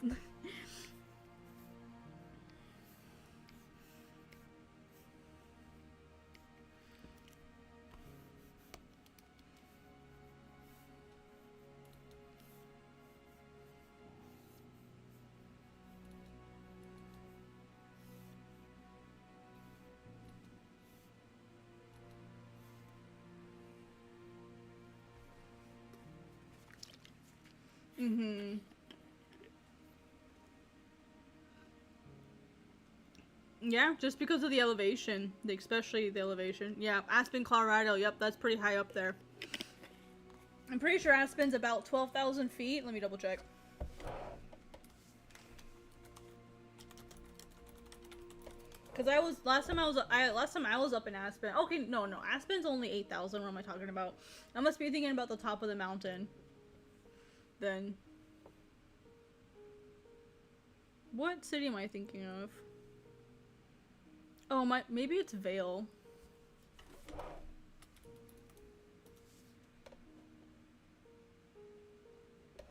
Mm-hmm. Yeah, just because of the elevation. Especially the elevation. Yeah, Aspen, Colorado. Yep, that's pretty high up there. I'm pretty sure Aspen's about 12,000 feet. Let me double check. Cause last time I was up in Aspen. Okay, no, Aspen's only 8,000. What am I talking about? I must be thinking about the top of the mountain. Then, what city am I thinking of? Oh, maybe it's Vail.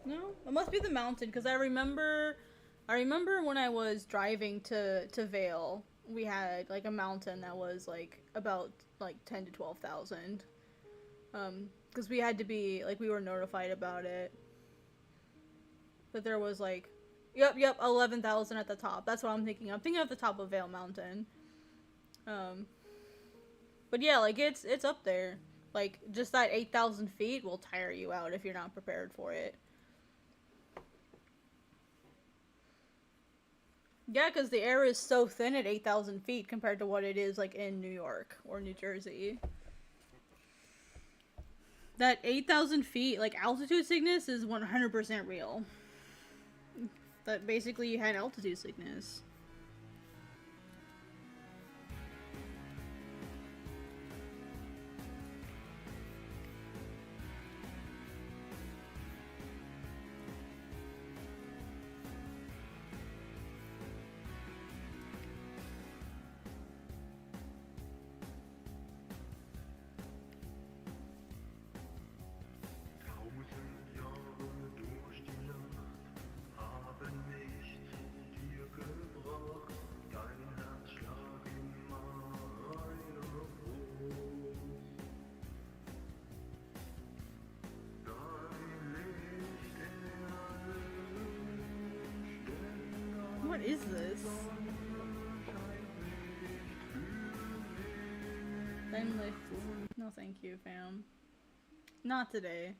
No, it must be the mountain, because I remember when I was driving to Vail, we had, like, a mountain that was, like, about, like, 10 to 12,000. Because we had to be, like, we were notified about it. But there was, like, yep, 11,000 at the top. That's what I'm thinking. I'm thinking of the top of Vail Mountain. But yeah, like, it's up there. Like, just that 8,000 feet will tire you out if you're not prepared for it. Yeah, because the air is so thin at 8,000 feet compared to what it is, like, in New York or New Jersey. That 8,000 feet, like, altitude sickness is 100% real. That basically you had altitude sickness. What is this? Then lift. No thank you, fam. Not today.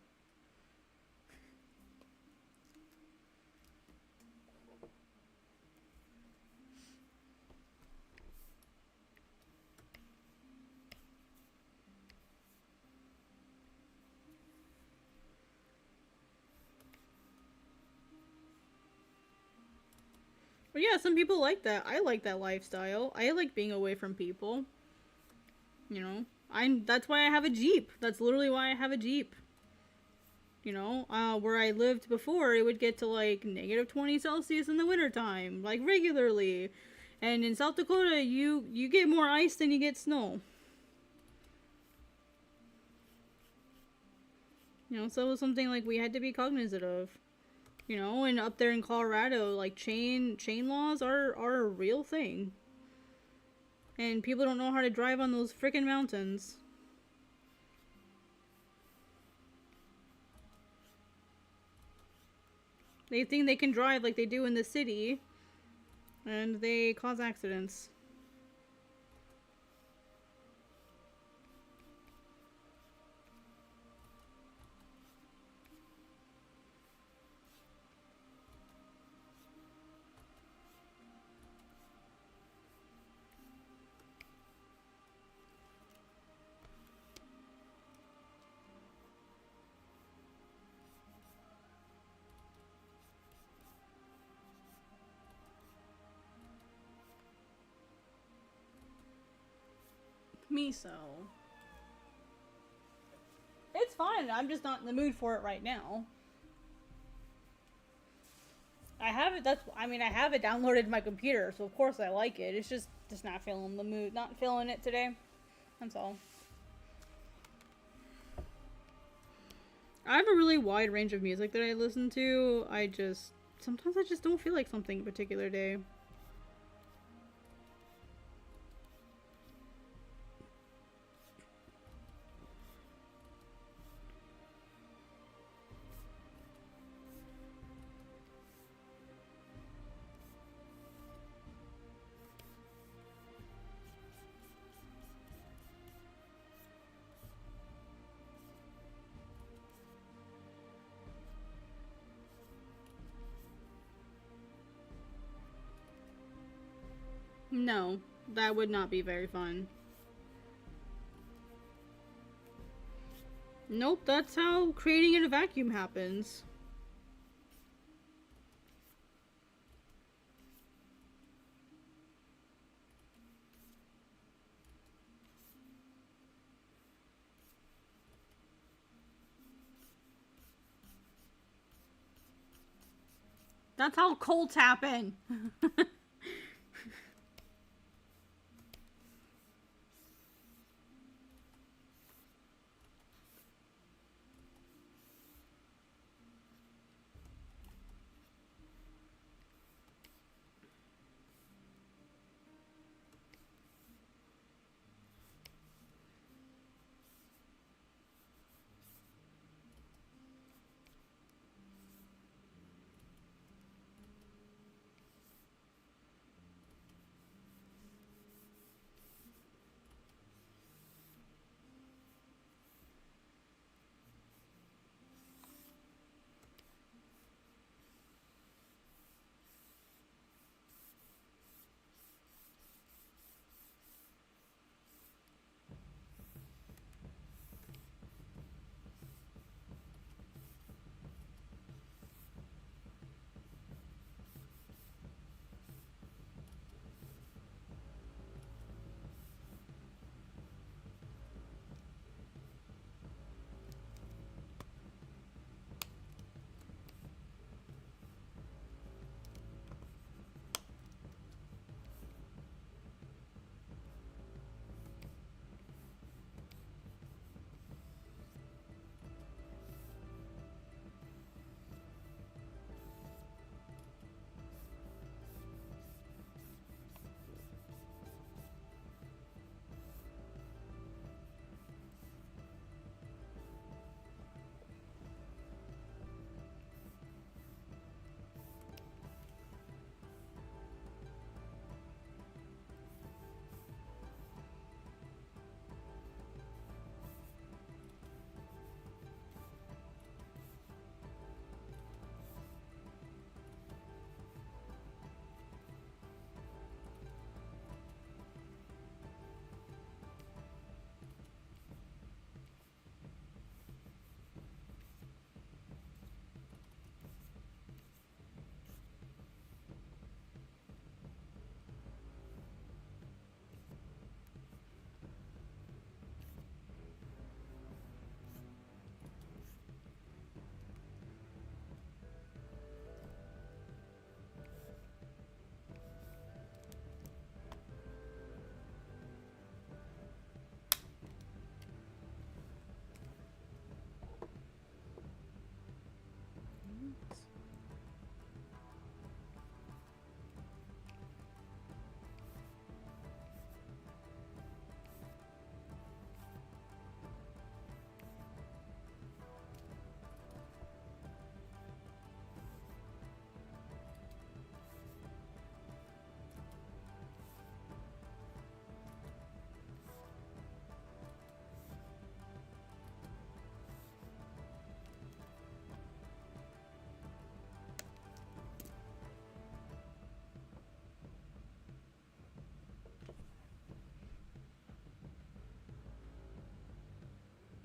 But yeah, some people like that. I like that lifestyle. I like being away from people. You know, that's why I have a Jeep. That's literally why I have a Jeep. You know, where I lived before, it would get to like -20 Celsius in the wintertime, like regularly. And in South Dakota, you get more ice than you get snow. You know, so it was something like we had to be cognizant of. You know, and up there in Colorado, like chain laws are a real thing. And people don't know how to drive on those frickin' mountains. They think they can drive like they do in the city, and they cause accidents. Miso. It's fine, I'm just not in the mood for it right now. I have it, I have it downloaded to my computer, so of course I like it. It's just not feeling the mood, not feeling it today. That's all. I have a really wide range of music that I listen to. Sometimes I just don't feel like something a particular day. No, that would not be very fun. Nope, that's how creating in a vacuum happens. That's how cults happen.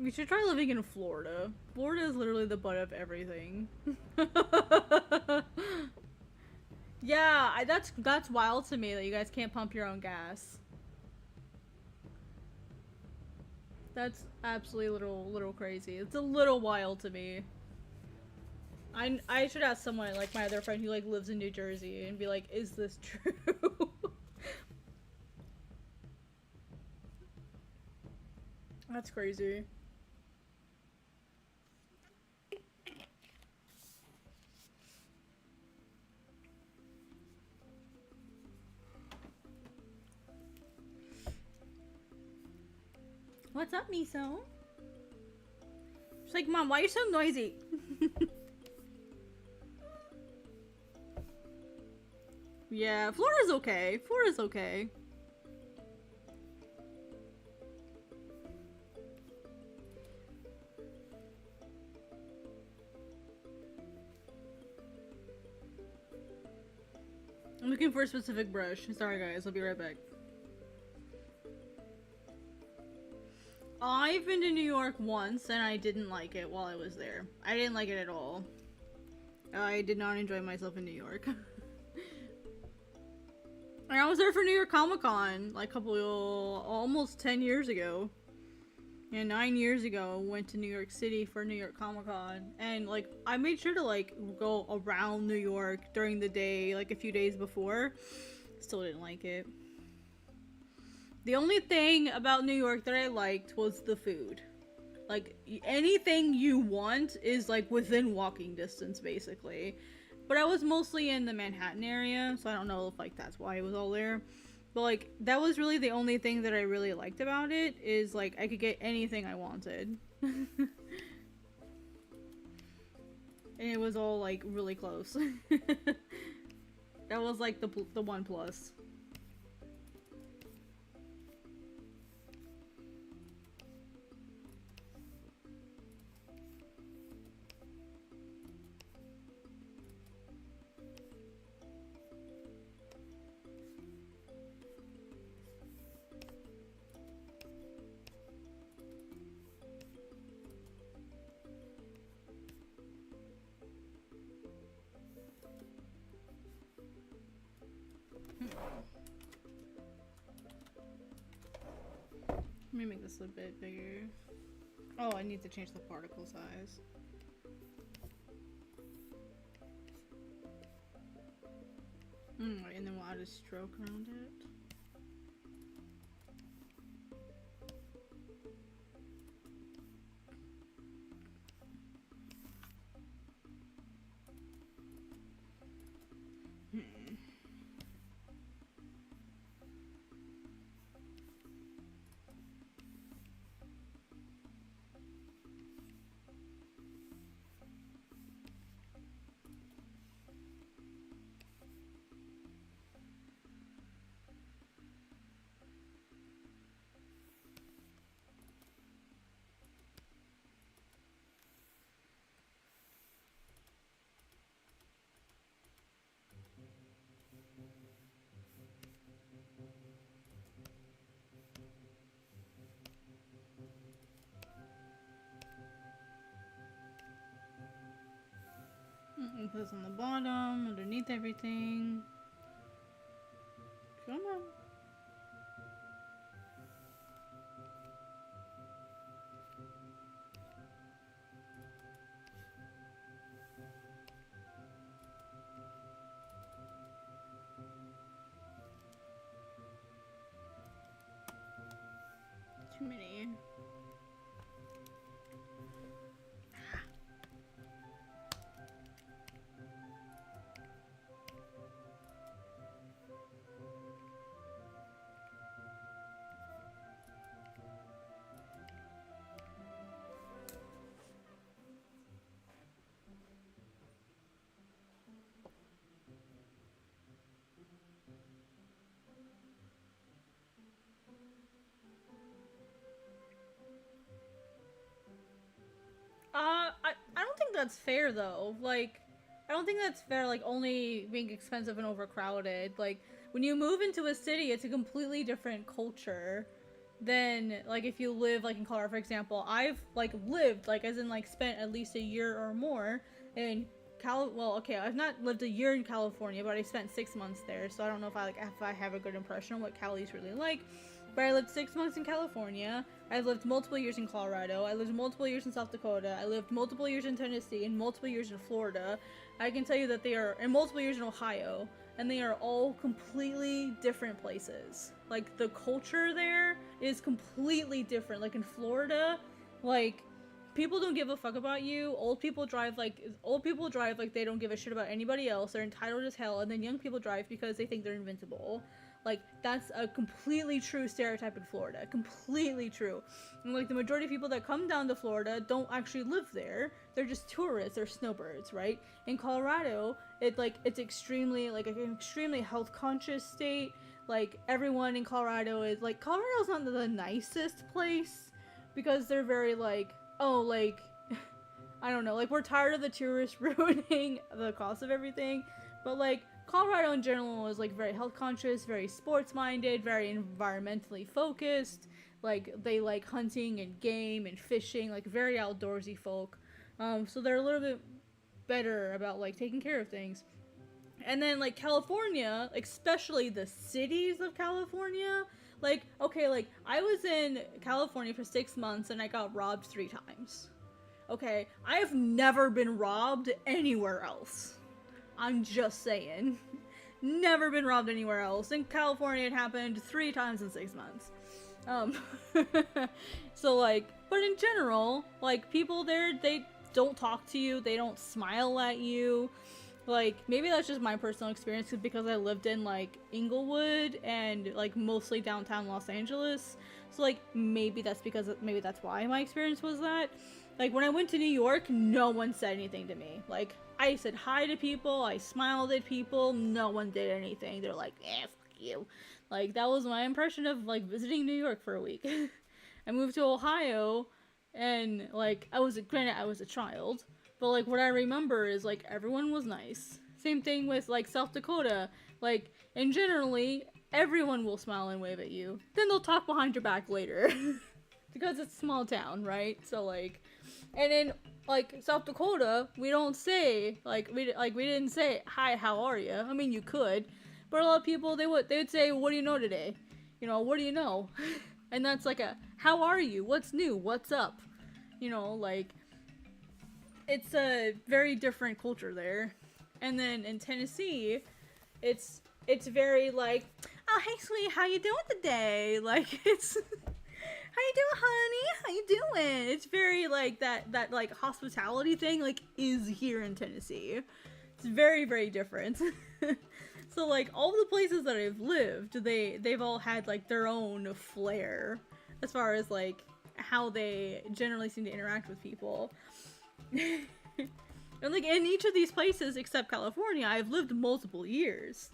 You should try living in Florida. Florida is literally the butt of everything. Yeah, that's wild to me that you guys can't pump your own gas. That's absolutely little crazy. It's a little wild to me. I should ask someone, like my other friend who like lives in New Jersey, and be like, is this true? That's crazy. What's up, Miso? She's like, Mom, why are you so noisy? Yeah, Florida's okay. Florida's okay. I'm looking for a specific brush. Sorry guys, I'll be right back. I've been to New York once and I didn't like it while I was there. I didn't like it at all. I did not enjoy myself in New York. And I was there for New York Comic Con like almost 10 years ago. Yeah, 9 years ago, went to New York City for New York Comic Con, and like I made sure to like go around New York during the day, like a few days before. Still didn't like it. The only thing about New York that I liked was the food. Like anything you want is like within walking distance, basically. But I was mostly in the Manhattan area, so I don't know if like that's why it was all there. But like that was really the only thing that I really liked about it, is like I could get anything I wanted. And it was all like really close. That was like the one plus. Let me make this a bit bigger. Oh, I need to change the particle size. And then we'll add a stroke around it. And put this on the bottom, underneath everything. Come on. Too many. I don't think that's fair though. Like, I don't think that's fair, like, only being expensive and overcrowded. Like, when you move into a city, it's a completely different culture. than like if you live like in Colorado, for example. I've like lived like as in like spent at least a year or more in well, okay, I've not lived a year in California, but I spent 6 months there, so I don't know if I have a good impression of what Cali's really like. But I lived 6 months in California. I lived multiple years in Colorado. I lived multiple years in South Dakota. I lived multiple years in Tennessee and multiple years in Florida. I can tell you that they are, and multiple years in Ohio, and they are all completely different places. Like, the culture there is completely different. Like, in Florida, like, people don't give a fuck about you. Old people drive like they don't give a shit about anybody else. They're entitled as hell. And then young people drive because they think they're invincible. Like, that's a completely true stereotype in Florida. Completely true. And, like, the majority of people that come down to Florida don't actually live there. They're just tourists. They're snowbirds, right? In Colorado, it's extremely, like, an extremely health-conscious state. Like, everyone in Colorado is, like, Colorado's not the nicest place because they're very, like, oh, like, I don't know, like, we're tired of the tourists ruining the cost of everything, but, like, Colorado in general is, like, very health conscious, very sports minded, very environmentally focused, like, they like hunting and game and fishing, like, very outdoorsy folk, so they're a little bit better about, like, taking care of things. And then, like, California, especially the cities of California, like, okay, like, I was in California for 6 months and I got robbed 3 times. Okay, I have never been robbed anywhere else. I'm just saying. Never been robbed anywhere else. In California, it happened 3 times in 6 months. So, like, but in general, like, people there, they don't talk to you, they don't smile at you. Like, maybe that's just my personal experience because I lived in, like, Inglewood and, like, mostly downtown Los Angeles. So, like, maybe that's why my experience was that. Like, when I went to New York, no one said anything to me. Like, I said hi to people, I smiled at people, no one did anything. They're like, fuck you. Like, that was my impression of, like, visiting New York for a week. I moved to Ohio, and, like, I was a child. But, like, what I remember is, like, everyone was nice. Same thing with, like, South Dakota. Like, and generally, everyone will smile and wave at you. Then they'll talk behind your back later. Because it's a small town, right? So, like, and in, like, South Dakota, we don't say, we didn't say, hi, how are you? I mean, you could. But a lot of people, they would say, what do you know today? You know, what do you know? And that's like how are you? What's new? What's up? You know, like, it's a very different culture there. And then in Tennessee, it's very like, oh, hey, sweetie, how you doing today? Like, it's, how you doing, honey? How you doing? It's very like that like hospitality thing, like, is here in Tennessee. It's very, very different. So, like, all the places that I've lived, they've all had, like, their own flair as far as, like, how they generally seem to interact with people. And, like, in each of these places except California, I've lived multiple years.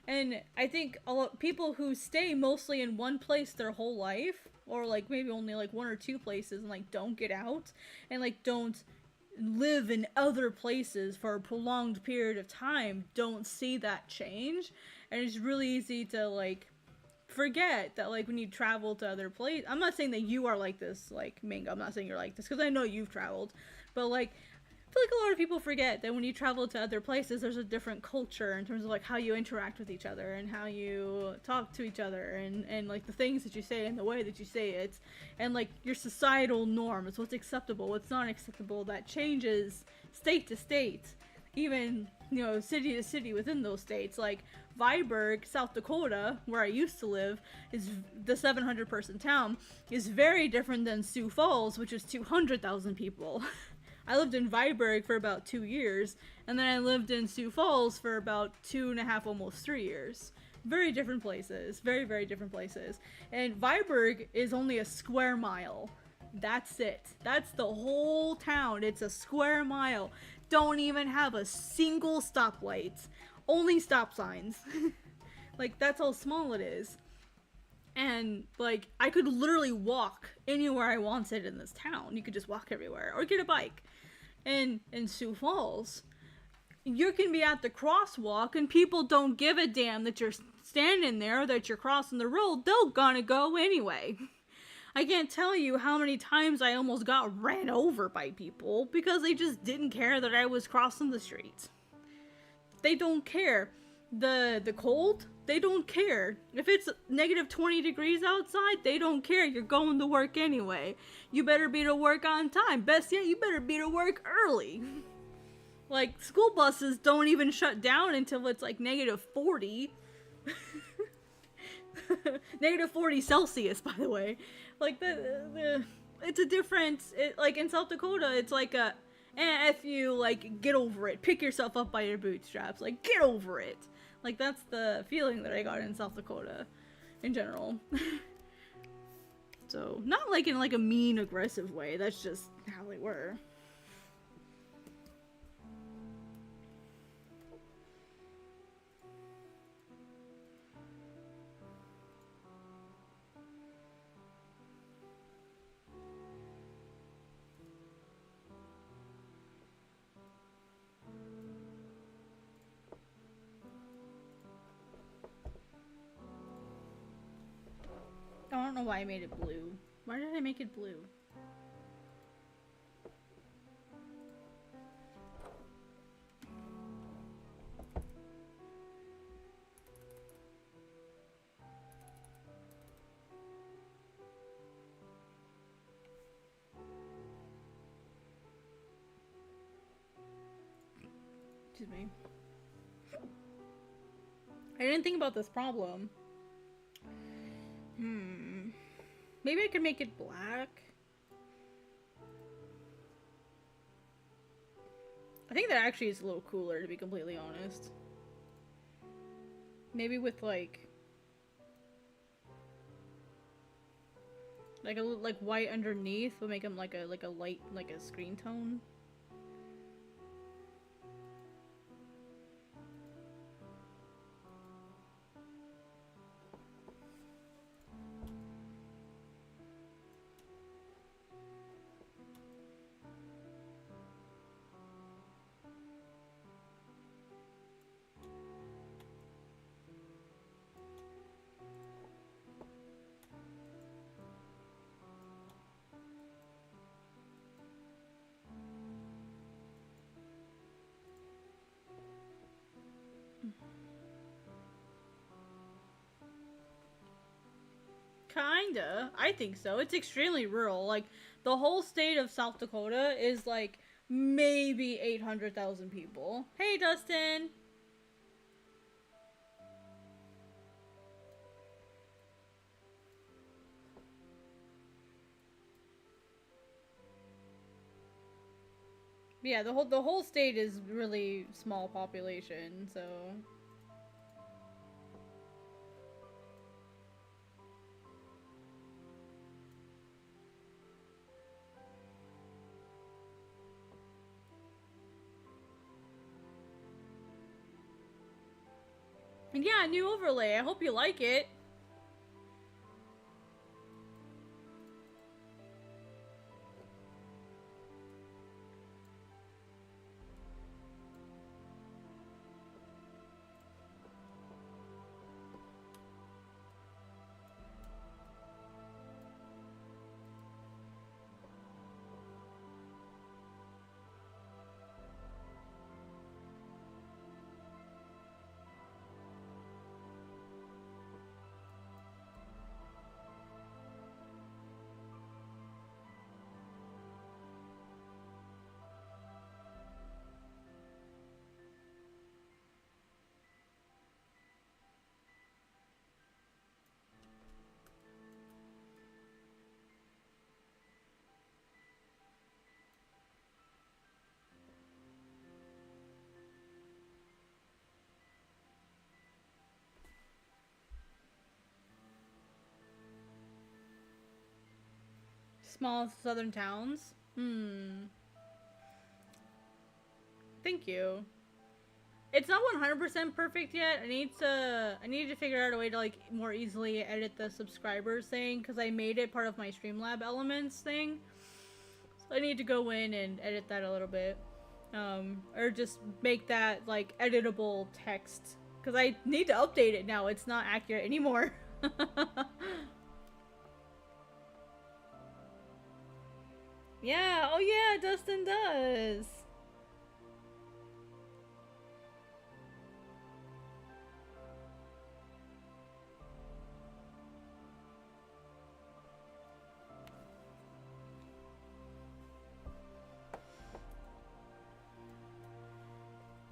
And I think a lot people who stay mostly in one place their whole life, or, like, maybe only, like, 1 or 2 places and, like, don't get out and, like, don't live in other places for a prolonged period of time, don't see that change. And it's really easy to, like, forget that, like, when you travel to other places, I'm not saying that you are like this, like, Manga, I'm not saying you're like this, because I know you've traveled, but, like, I feel like a lot of people forget that when you travel to other places, there's a different culture in terms of, like, how you interact with each other and how you talk to each other and like, the things that you say and the way that you say it, and, like, your societal norms, what's acceptable, what's not acceptable, that changes state to state, even, you know, city to city within those states. Like, Viborg, South Dakota, where I used to live, is the 700-person town, is very different than Sioux Falls, which is 200,000 people. I lived in Viborg for about 2 years, and then I lived in Sioux Falls for about 2.5, almost 3 years. Very different places. Very, very different places. And Viborg is only a square mile. That's it. That's the whole town. It's a square mile. Don't even have a single stoplight. Only stop signs. Like, that's how small it is. And, like, I could literally walk anywhere I wanted in this town. You could just walk everywhere. Or get a bike. And in Sioux Falls, you can be at the crosswalk and people don't give a damn that you're standing there, that you're crossing the road. They're gonna go anyway. I can't tell you how many times I almost got ran over by people because they just didn't care that I was crossing the street. They don't care. The cold, they don't care. If it's negative 20 degrees outside, they don't care. You're going to work anyway. You better be to work on time. Best yet, you better be to work early. Like, school buses don't even shut down until it's like negative 40. Negative 40 Celsius, by the way. Like, it's a difference. Like, in South Dakota, it's like a, F you, like, get over it. Pick yourself up by your bootstraps. Like, get over it. Like, that's the feeling that I got in South Dakota, in general. So, not like in, like, a mean, aggressive way. That's just how they were. I don't know why I made it blue. Why did I make it blue? Excuse me. I didn't think about this problem. Maybe I could make it black. I think that actually is a little cooler, to be completely honest. Maybe with like a like white underneath will make them like a light, like a screen tone. Kinda. I think so. It's extremely rural. Like, the whole state of South Dakota is like maybe 800,000 people. Hey, Dustin! Yeah, the whole state is really small population, so... And yeah, new overlay. I hope you like it. Small southern towns? Thank you. It's not 100% perfect yet. I need to figure out a way to like more easily edit the subscribers thing because I made it part of my Streamlab Elements thing. So I need to go in and edit that a little bit. Or just make that like editable text because I need to update it now. It's not accurate anymore. Yeah, oh yeah, Dustin does.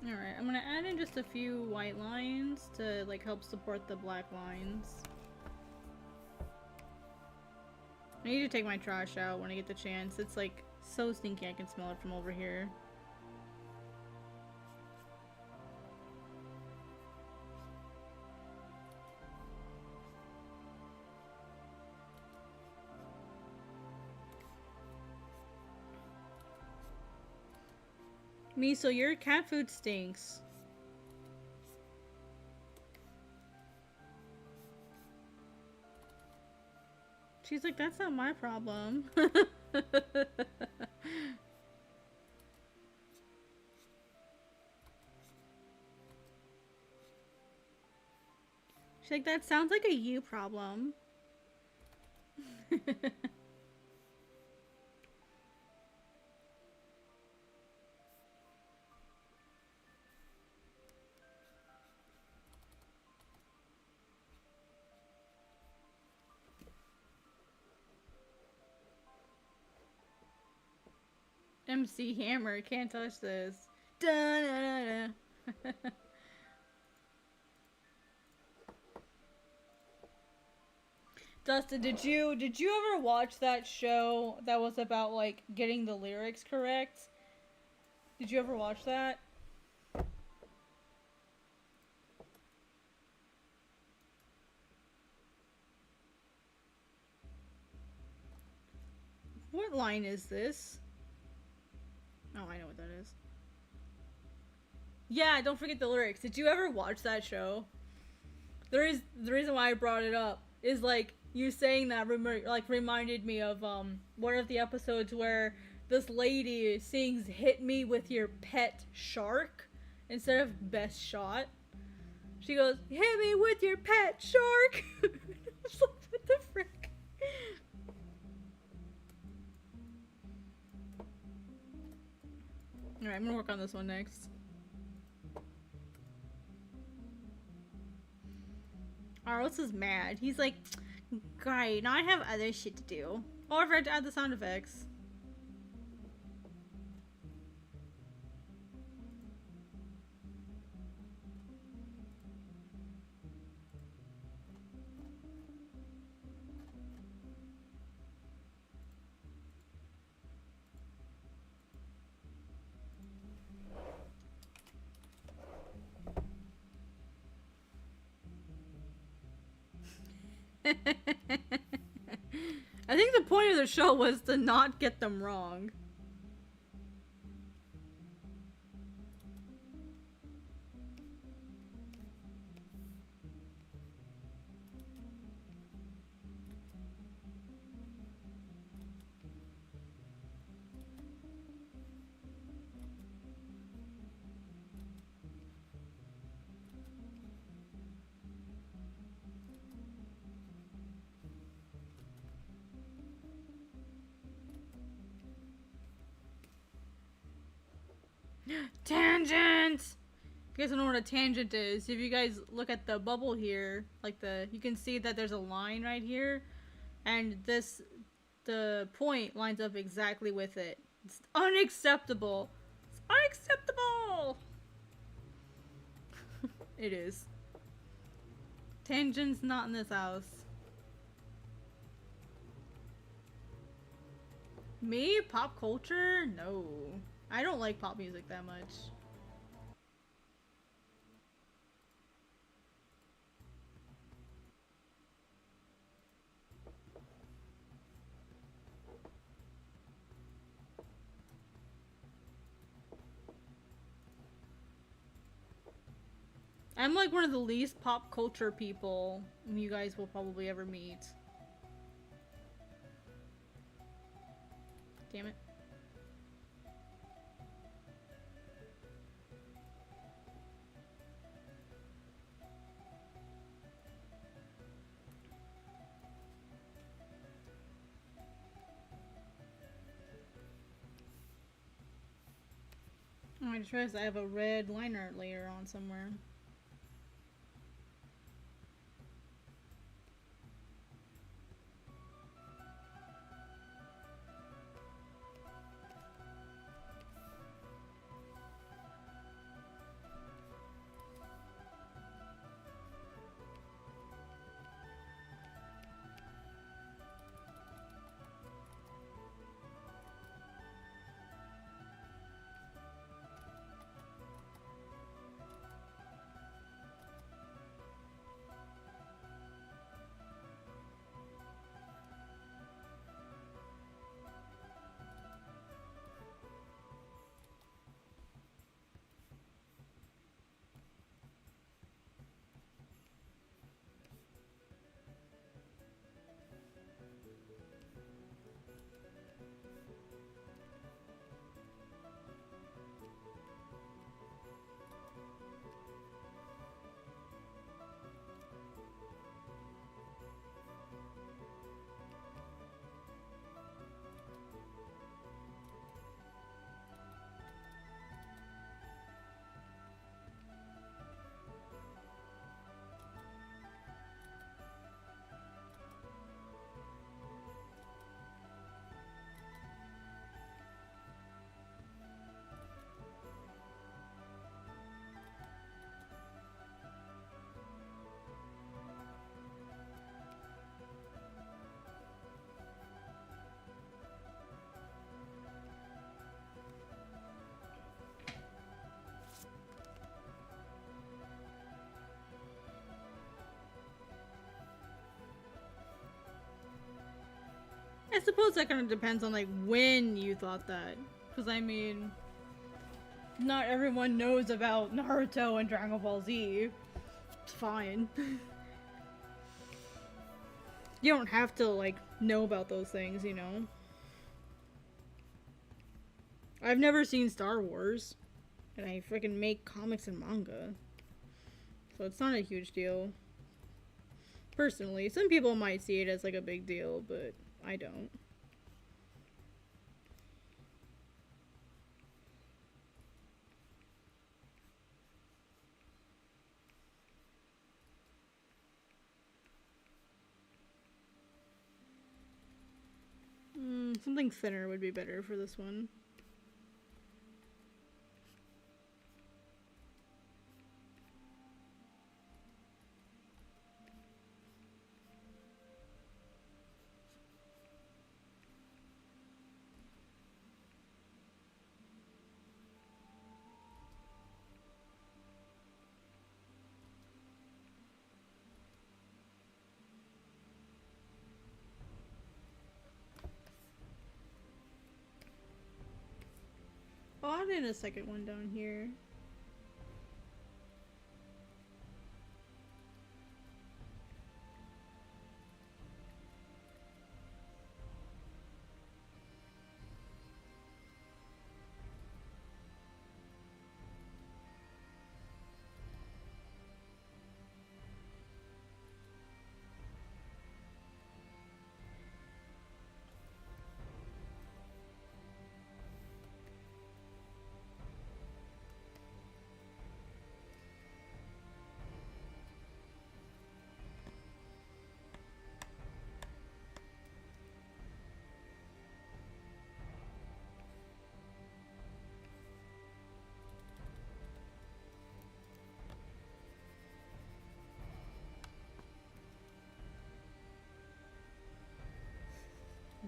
Alright, I'm gonna add in just a few white lines to like help support the black lines. I need to take my trash out when I get the chance. It's like so stinky I can smell it from over here. Miso, your cat food stinks. She's like, that's not my problem. She's like, that sounds like a you problem. MC Hammer, can't touch this. Da -da -da -da. Dustin, did you ever watch that show that was about like getting the lyrics correct? Did you ever watch that? What line is this? Oh, I know what that is. Yeah, don't forget the lyrics. Did you ever watch that show? The reason why I brought it up is like you saying that reminded me of one of the episodes where this lady sings "Hit me with your pet shark" instead of "best shot." She goes, "Hit me with your pet shark." I was like, what the frick? Alright, I'm gonna work on this one next. Aros is mad. He's like, great, now I have other shit to do. Or if I had to add the sound effects. I think the point of the show was to not get them wrong. Tangent! If you guys don't know what a tangent is, if you guys look at the bubble here, like you can see that there's a line right here, and the point lines up exactly with it. It's unacceptable. It's unacceptable! It is. Tangent's not in this house. Me? Pop culture? No. I don't like pop music that much. I'm like one of the least pop culture people you guys will probably ever meet. Damn it. just realized I have a red line art layer on somewhere. I suppose that kind of depends on like when you thought that, because I mean, not everyone knows about Naruto and Dragon Ball Z. It's fine. You don't have to like know about those things, you know. I've never seen Star Wars, and I freaking make comics and manga, so it's not a huge deal. Personally, some people might see it as like a big deal, but I don't. Something thinner would be better for this one. I'll add in a second one down here.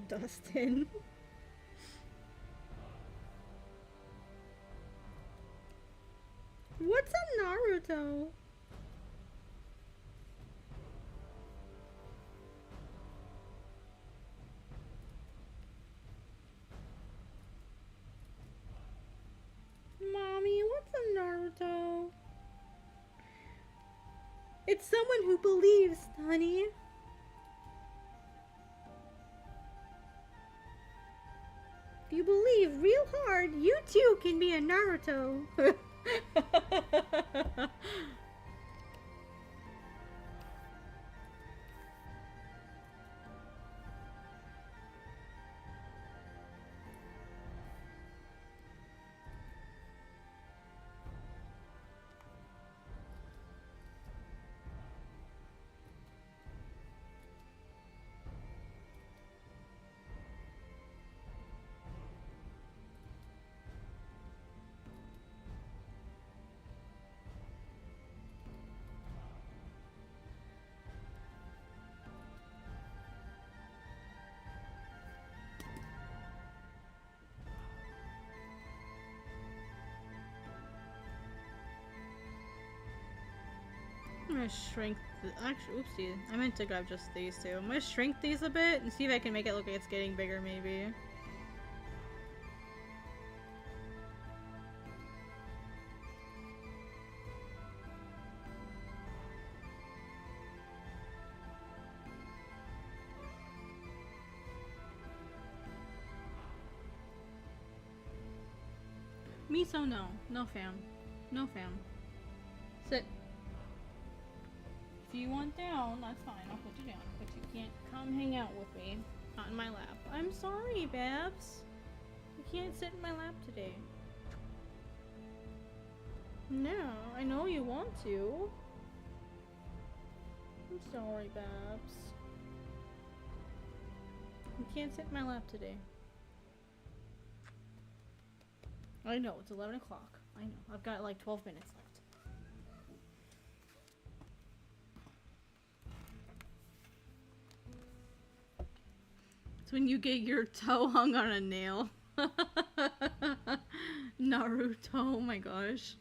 Dustin. What's a Naruto? Mommy, what's a Naruto? It's someone who believes, honey. If you believe real hard, you too can be a Naruto. gonna shrink the, actually, oopsie, I meant to grab just these two. I'm gonna shrink these a bit and see if I can make it look like it's getting bigger maybe. Miso, no. No fam. No fam. Sit. If you want down, that's fine. I'll put you down. But you can't come hang out with me. Not in my lap. I'm sorry, Babs. You can't sit in my lap today. No, I know you want to. I'm sorry, Babs. You can't sit in my lap today. I know, it's 11 o'clock. I know. I've got like 12 minutes left. It's when you get your toe hung on a nail. Naruto, oh my gosh.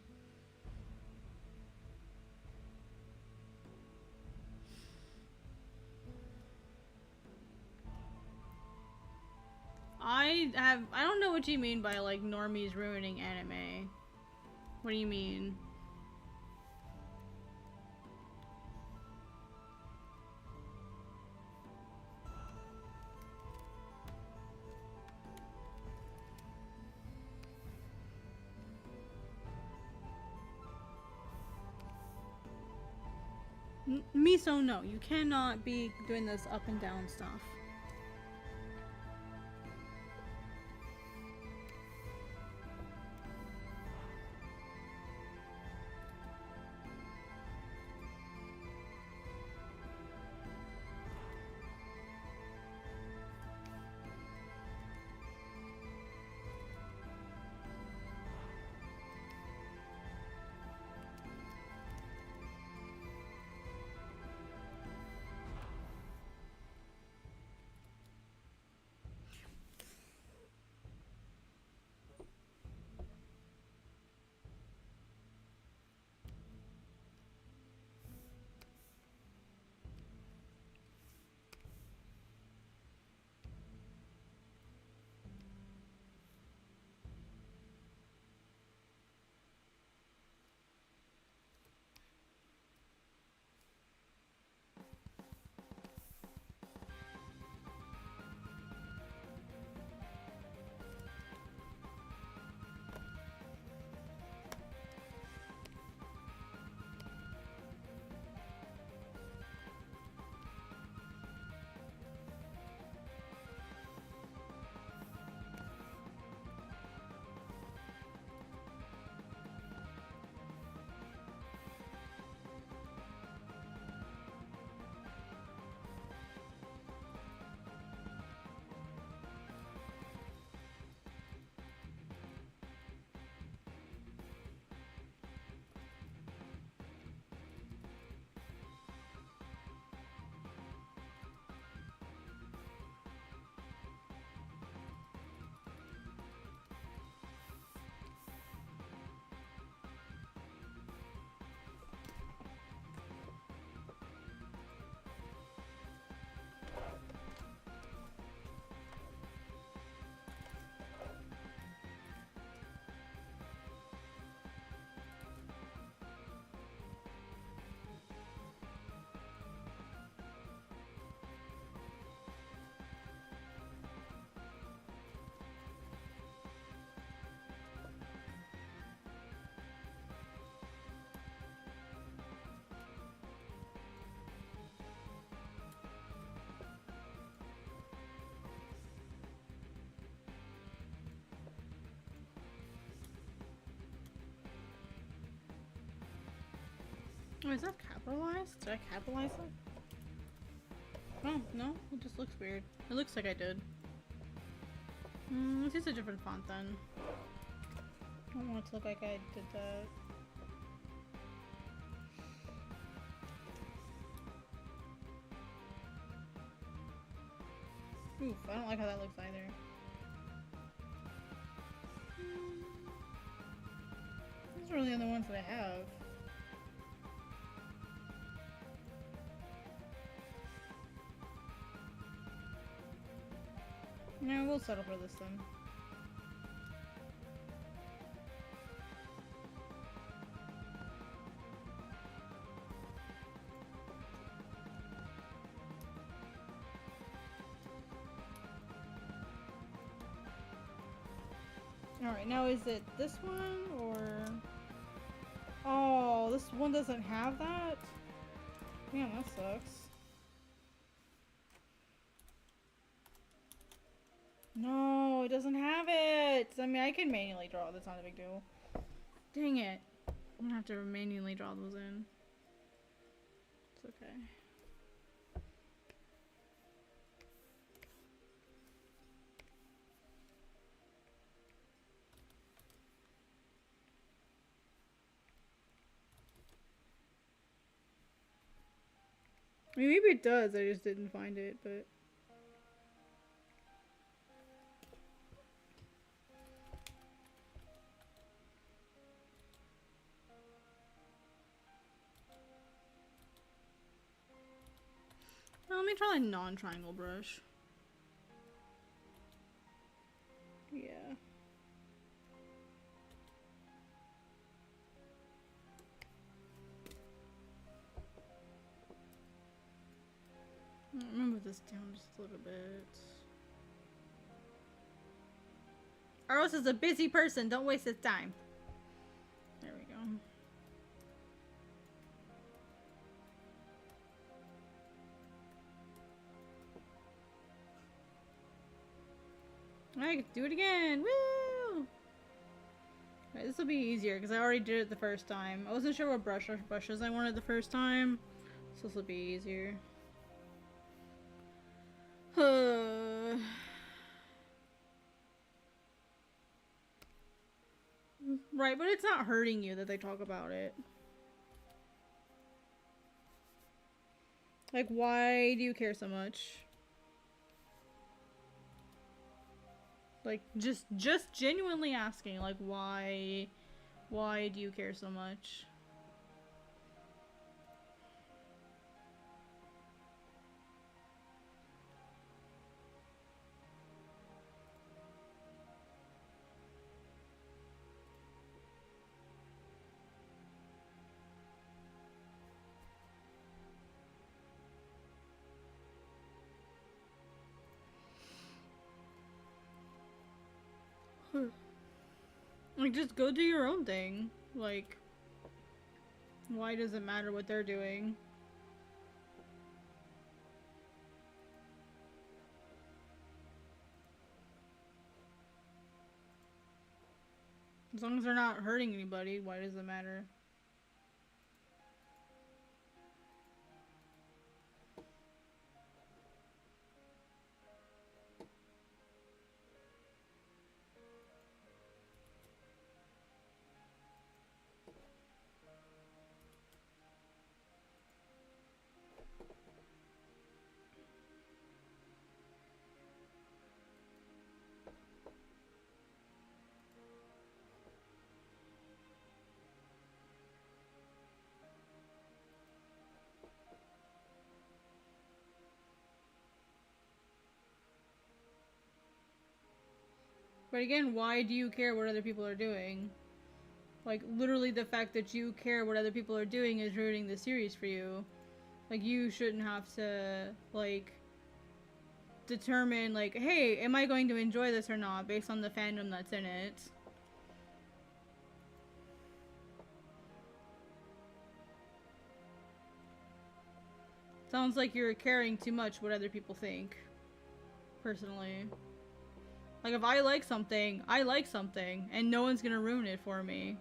I don't know what you mean by like normies ruining anime. What do you mean? Miso, no, you cannot be doing this up and down stuff. Oh, is that capitalized? Did I capitalize it? Oh, no. It just looks weird. It looks like I did. Let's use a different font then. I don't want it to look like I did that. Oof, I don't like how that looks either. Those are really the only ones that I have. No, we'll settle for this then. Alright, now is it this one, or... Oh, this one doesn't have that? Damn, that sucks. No, it doesn't have it! I mean, I can manually draw, that's not a big deal. Dang it. I'm gonna have to manually draw those in. It's okay. I mean, maybe it does, I just didn't find it, but... Well, let me try a non-triangle brush. Yeah. I'm gonna move this down just a little bit. Aros is a busy person, don't waste his time. There we go. I can do it again! Woo! Right, this will be easier because I already did it the first time. I wasn't sure what brushes I wanted the first time, so this will be easier. Right, but it's not hurting you that they talk about it. Like, why do you care so much? Like, just genuinely asking, like, why do you care so much? Like, just go do your own thing. Like, why does it matter what they're doing? As long as they're not hurting anybody, why does it matter? But again, why do you care what other people are doing? Like, literally the fact that you care what other people are doing is ruining the series for you. Like, you shouldn't have to, like, determine, like, hey, am I going to enjoy this or not based on the fandom that's in it? Sounds like you're caring too much what other people think. Personally. Like, if I like something, and no one's gonna ruin it for me.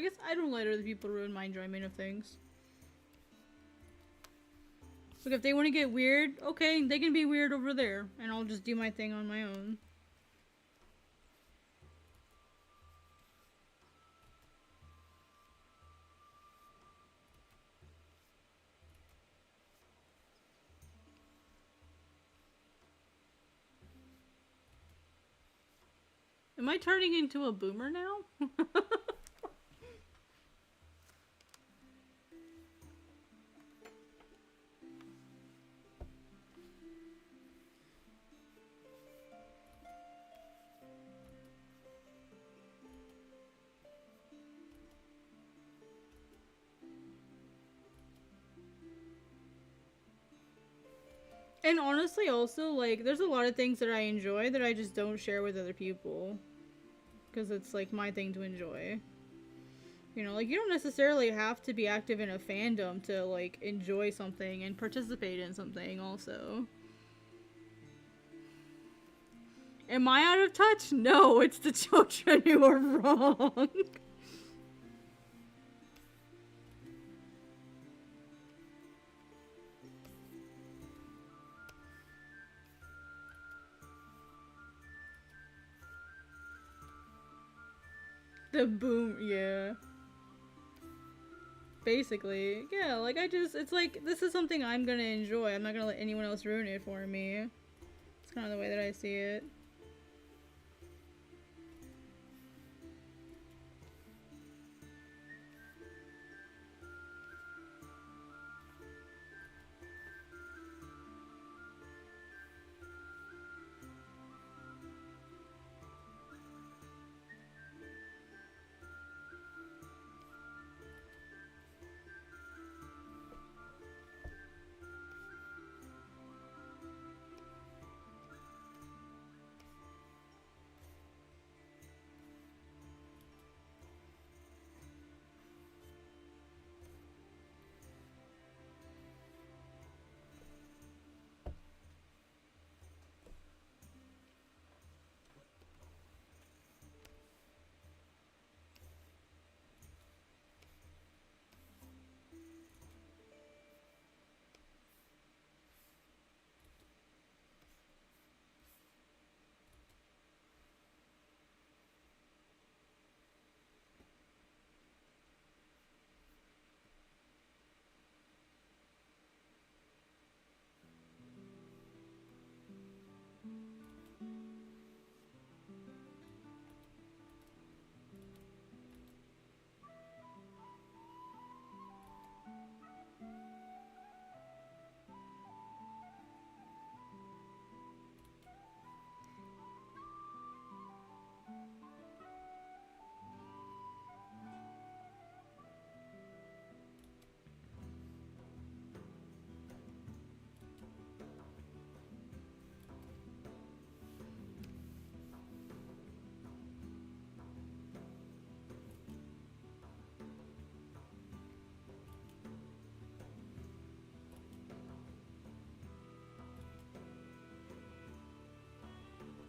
guess I don't let other people ruin my enjoyment of things. Look, if they want to get weird, okay, they can be weird over there, and I'll just do my thing on my own. Am I turning into a boomer now? And honestly, also, like, there's a lot of things that I enjoy that I just don't share with other people. Because it's, like, my thing to enjoy. You know, like, you don't necessarily have to be active in a fandom to, like, enjoy something and participate in something, also. Am I out of touch? No, it's the children who are wrong. The boom, yeah. Basically, yeah, like it's like, this is something I'm gonna enjoy. I'm not gonna let anyone else ruin it for me. It's kind of the way that I see it.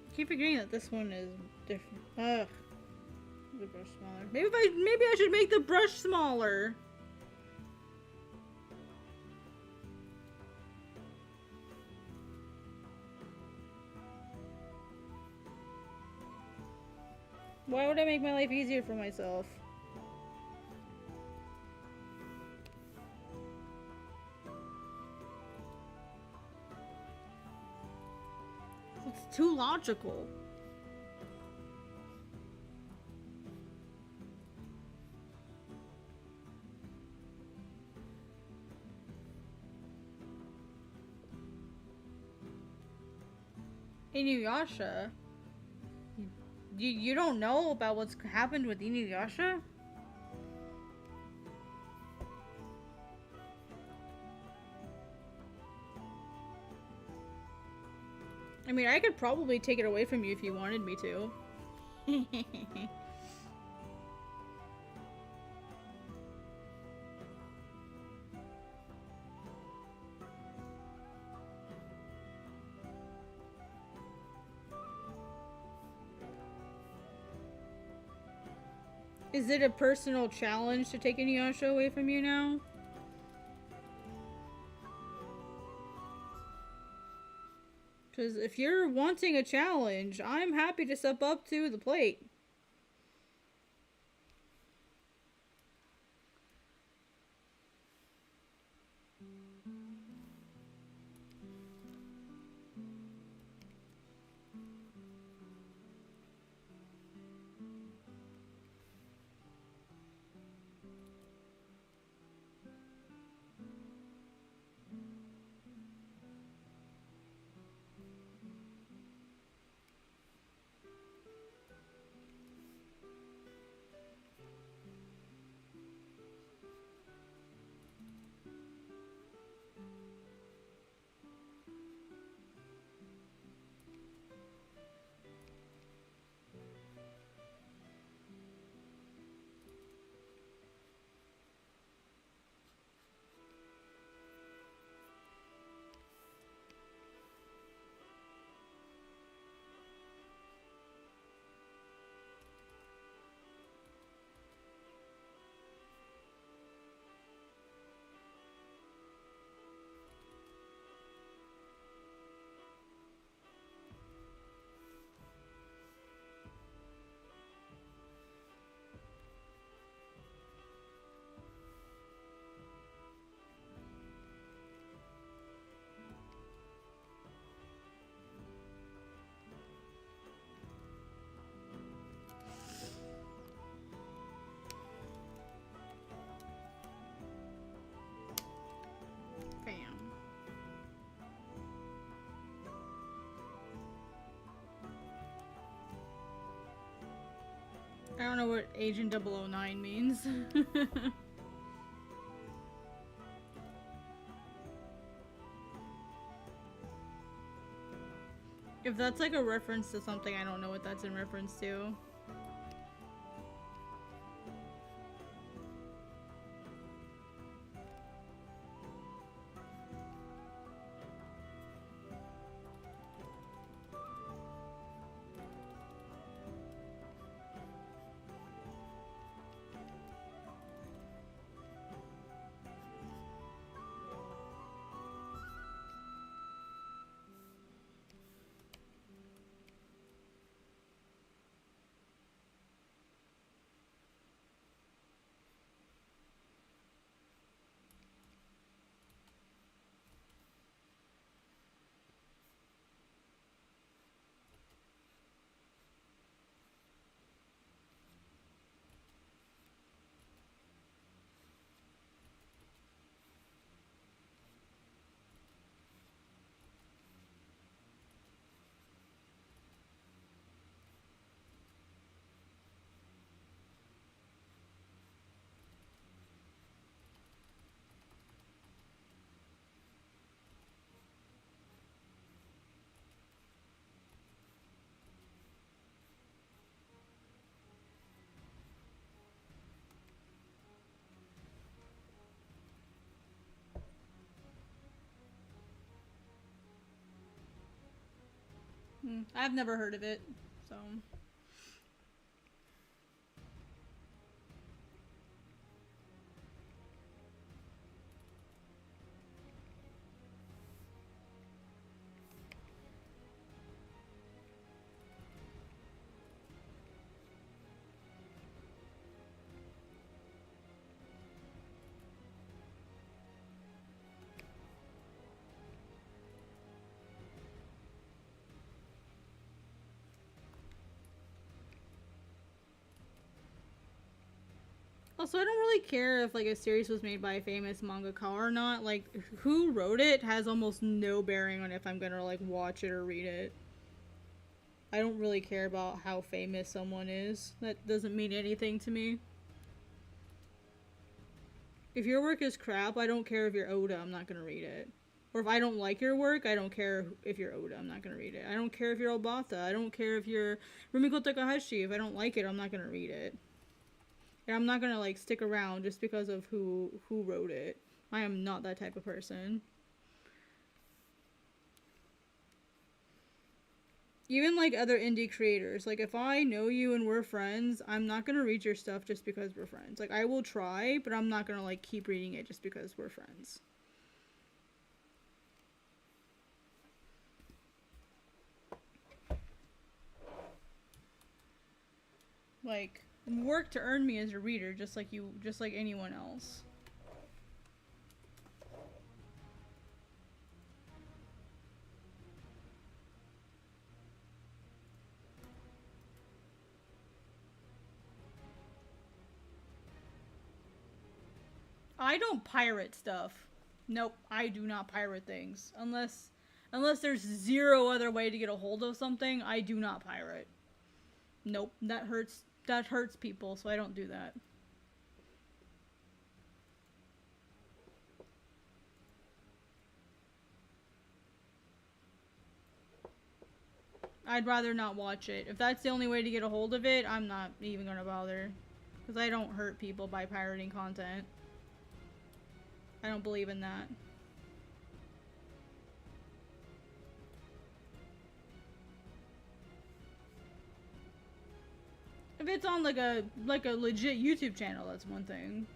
I keep forgetting that this one is different. Ugh. The brush smaller. Maybe I should make the brush smaller. Why would I make my life easier for myself? It's too logical. Inuyasha? You don't know about what's happened with Inuyasha? I mean, I could probably take it away from you if you wanted me to. Is it a personal challenge to take Inuyasha away from you now? Because if you're wanting a challenge, I'm happy to step up to the plate. I don't know what Agent 009 means. If that's like a reference to something, I don't know what that's in reference to. I've never heard of it, so. Also, I don't really care if like a series was made by a famous mangaka or not. Like, who wrote it has almost no bearing on if I'm gonna like watch it or read it. I don't really care about how famous someone is. That doesn't mean anything to me. If your work is crap, I don't care if you're Oda, I'm not gonna read it. Or if I don't like your work, I don't care if you're Oda, I'm not gonna read it. I don't care if you're Obata, I don't care if you're Rumiko Takahashi. If I don't like it, I'm not gonna read it. And I'm not gonna like stick around just because of who wrote it. I am not that type of person. Even like other indie creators, like if I know you and we're friends, I'm not gonna read your stuff just because we're friends. Like I will try, but I'm not gonna like keep reading it just because we're friends. Like work to earn me as a reader, just like anyone else. I don't pirate stuff. Nope, I do not pirate things. Unless there's zero other way to get a hold of something, I do not pirate. Nope, that hurts people, so I don't do that. I'd rather not watch it. If that's the only way to get a hold of it, I'm not even gonna bother. Because I don't hurt people by pirating content. I don't believe in that. If it's on like a legit YouTube channel, that's one thing.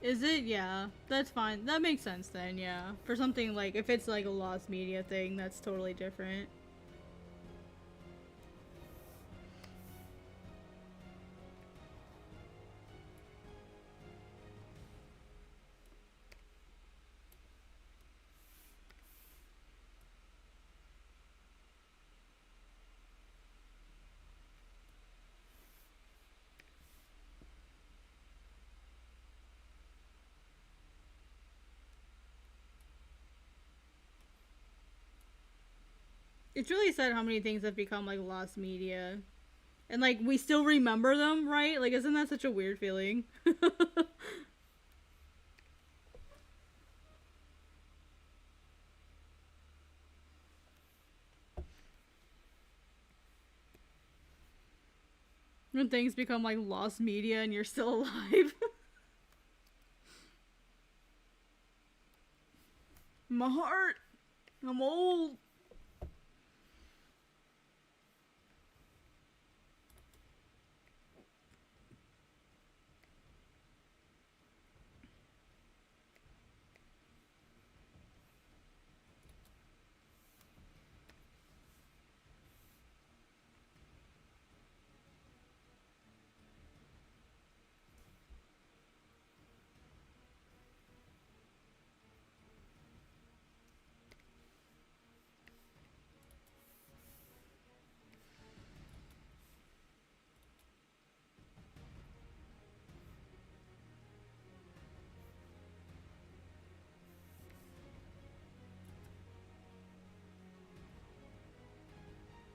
Is it? Yeah. That's fine. That makes sense then, yeah. For something like, if it's like a lost media thing, that's totally different. It's really sad how many things have become like lost media. And like we still remember them, right? Like isn't that such a weird feeling? When things become like lost media and you're still alive. My heart. I'm old.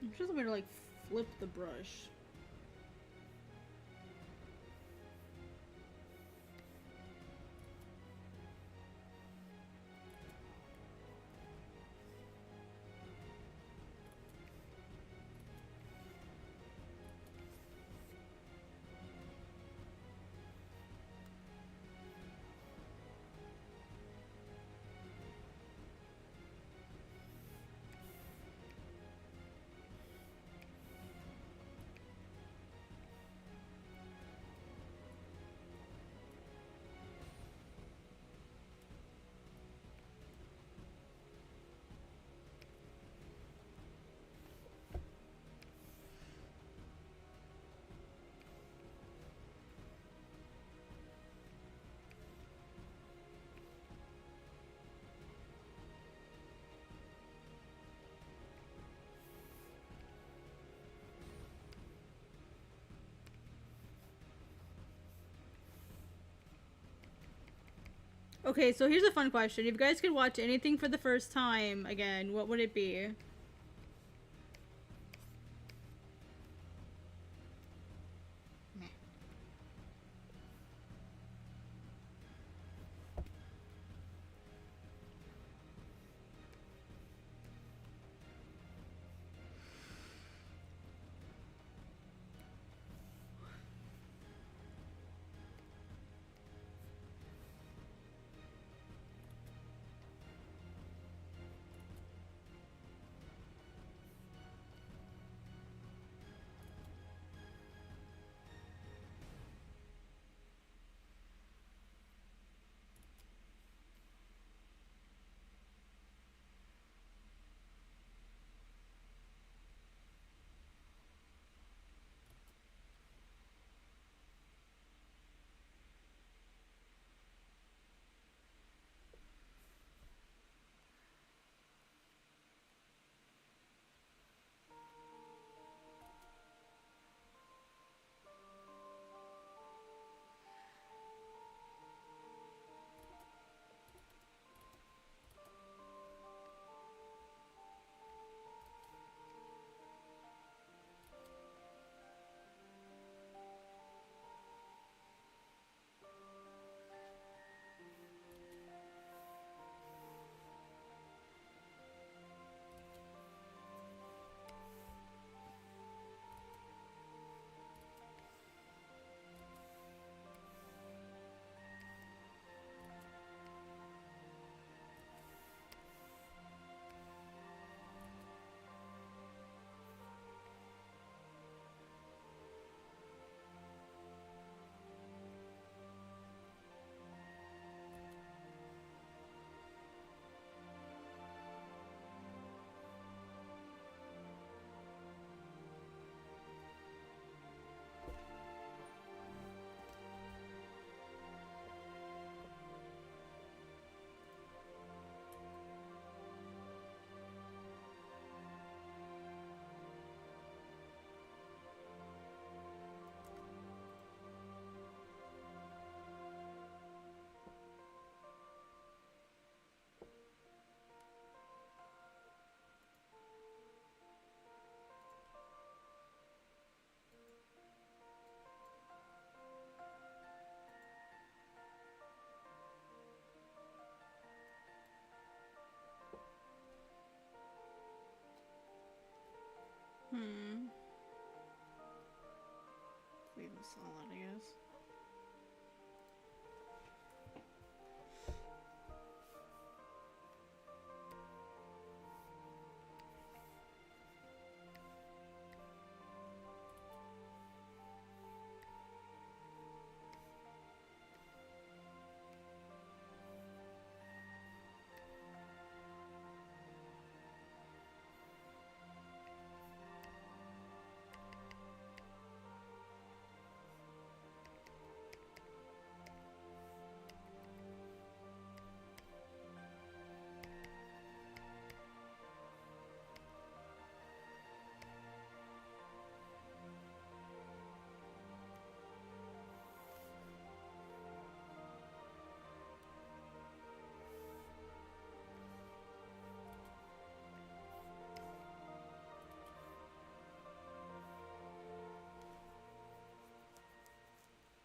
I'm just going to like flip the brush. Okay, so here's a fun question. If you guys could watch anything for the first time again, what would it be? Leave this solid, I guess.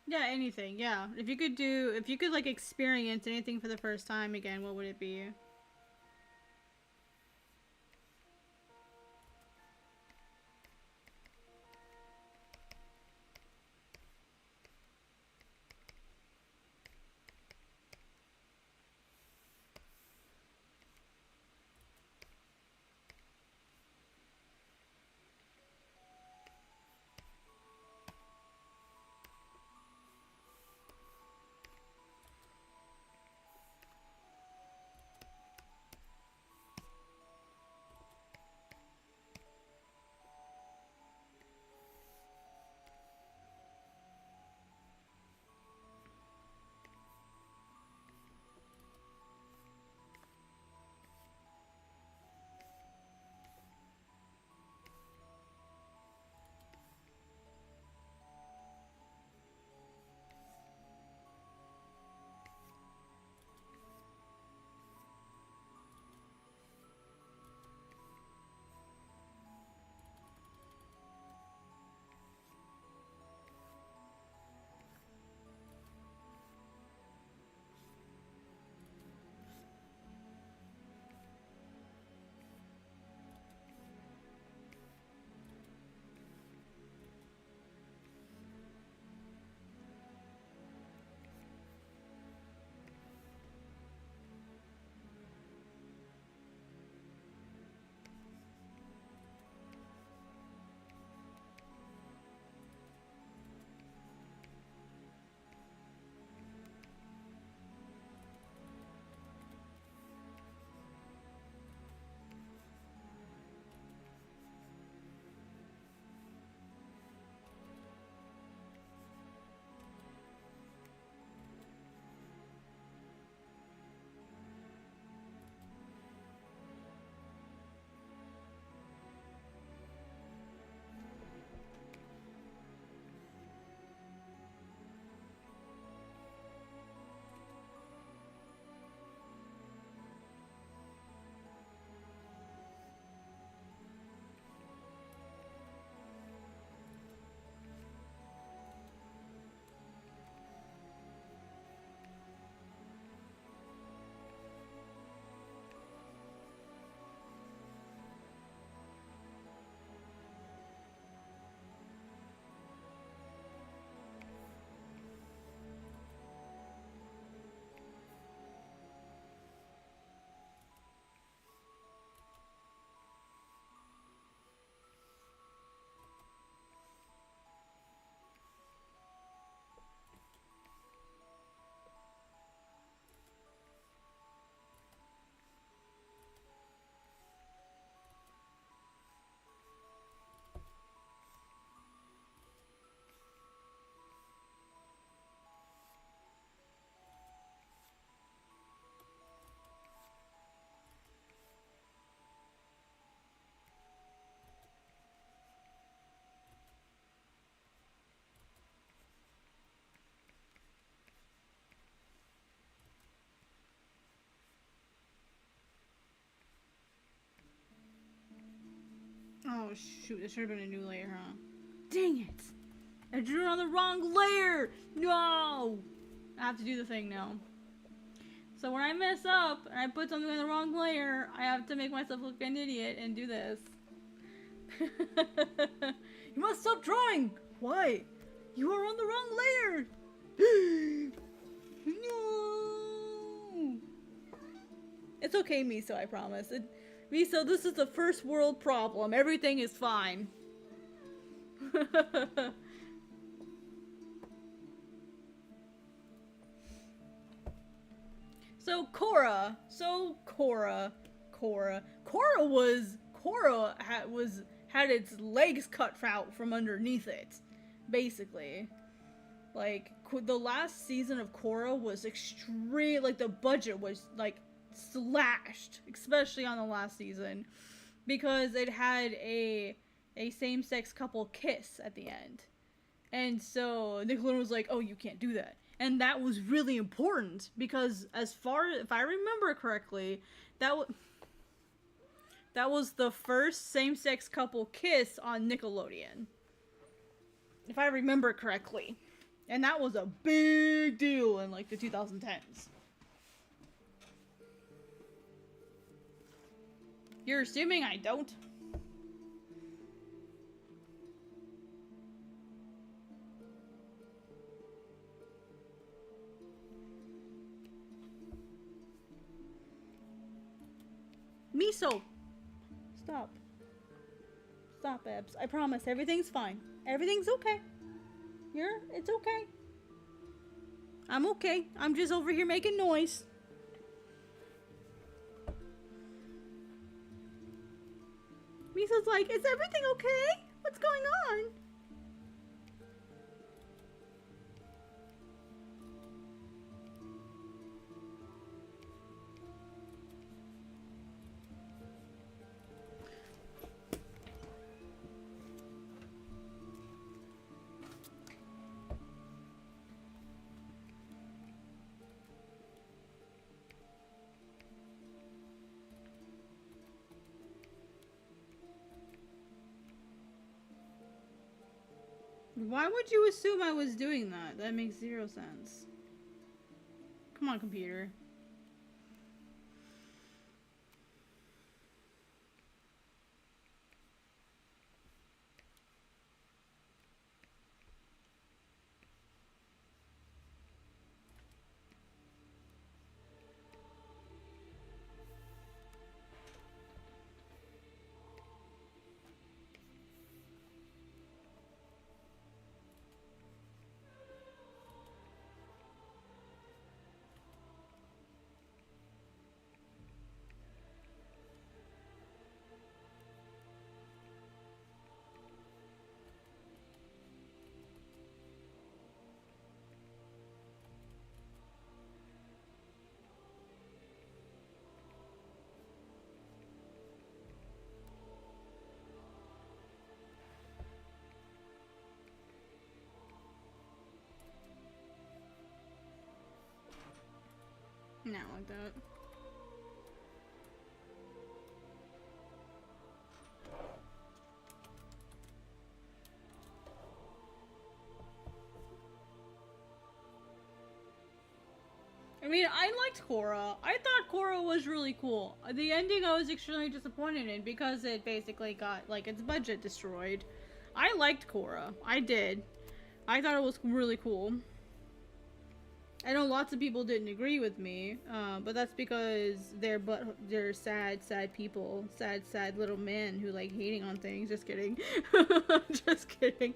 Yeah, anything. Yeah. If you could like experience anything for the first time again, what would it be? Oh shoot, this should have been a new layer, huh? Dang it! I drew it on the wrong layer! No! I have to do the thing now. So when I mess up and I put something on the wrong layer, I have to make myself look like an idiot and do this. You must stop drawing! Why? You are on the wrong layer! No! It's okay, Miso, I promise. Miso, this is a first world problem. Everything is fine. So Korra had its legs cut out from underneath it, basically. Like the last season of Korra was extreme. Like the budget was like slashed, especially on the last season, because it had a same-sex couple kiss at the end, and so Nickelodeon was like, "Oh, you can't do that." And that was really important because, if I remember correctly, that was the first same-sex couple kiss on Nickelodeon. If I remember correctly. And that was a big deal in, like, the 2010s. You're assuming I don't? Miso! Stop. Stop, Ebs. I promise, everything's fine. Everything's okay. It's okay. I'm okay. I'm just over here making noise. Miso's like, is everything okay? What's going on? Why would you assume I was doing that? That makes zero sense. Come on, computer. Not like that. I mean, I liked Korra. I thought Korra was really cool. The ending I was extremely disappointed in because it basically got, like, its budget destroyed. I liked Korra. I did. I thought it was really cool. I know lots of people didn't agree with me, but that's because they're sad people. Sad little men who like hating on things. Just kidding. Just kidding.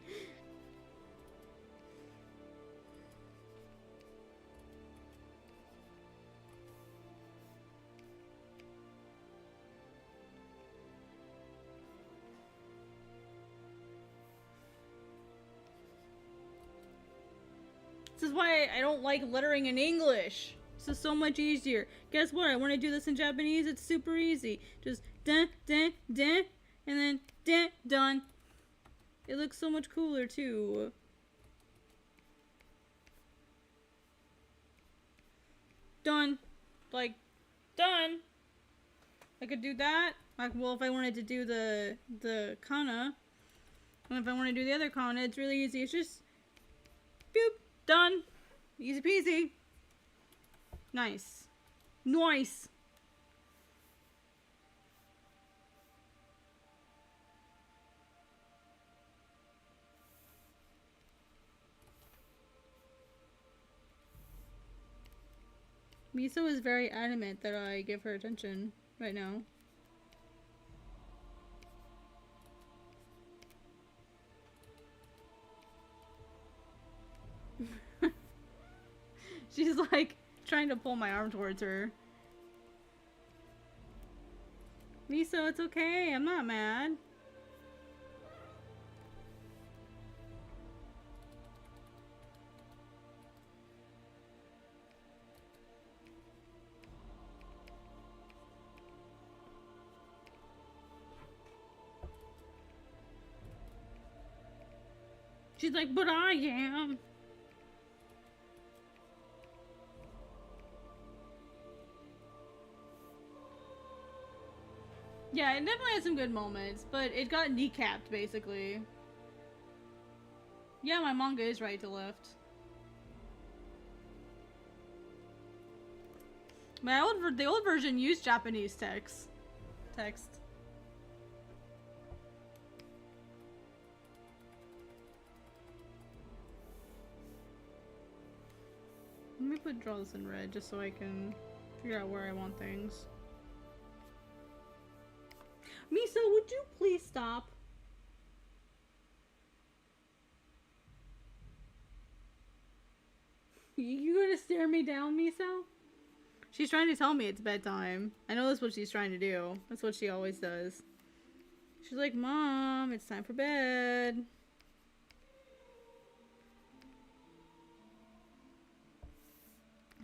This is why I don't like lettering in English. This is so much easier. Guess what? I want to do this in Japanese. It's super easy. Just dun, dun, dun, and then dun, done. It looks so much cooler too. Done. Like, done. I could do that. Like, well, if I wanted to do the kana, and if I want to do the other kana, it's really easy. It's just, boop, done. Easy peasy. Nice. Nice. Miso is very adamant that I give her attention right now. She's like trying to pull my arm towards her. Miso, it's okay. I'm not mad. She's like, but I am. Yeah, it definitely had some good moments, but it got kneecapped, basically. Yeah, my manga is right to left. The old version used Japanese text. Let me draw this in red just so I can figure out where I want things. Miso, would you please stop? You gonna stare me down, Miso? She's trying to tell me it's bedtime. I know that's what she's trying to do. That's what she always does. She's like, Mom, it's time for bed.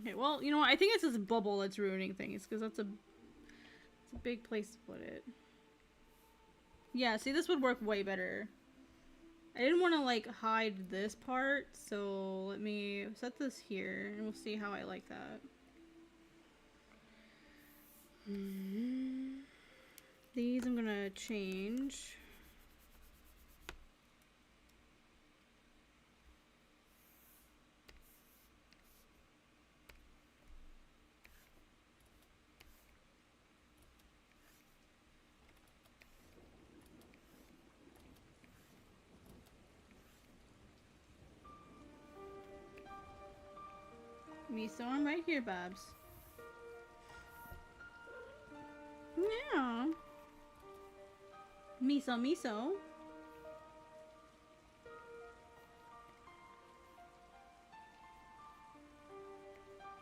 Okay, well, you know what? I think it's this bubble that's ruining things, because it's a big place to put it. Yeah, see, this would work way better. I didn't want to, like, hide this part, so let me set this here, and we'll see how I like that. These I'm gonna change. Miso, I'm right here, Babs. Yeah. Miso, Miso.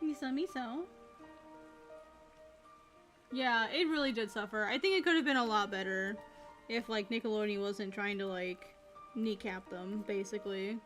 Miso, Miso. Yeah, it really did suffer. I think it could have been a lot better if, like, Nickelodeon wasn't trying to, like, kneecap them, basically.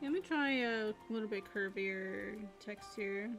Let me try a little bit curvier text here.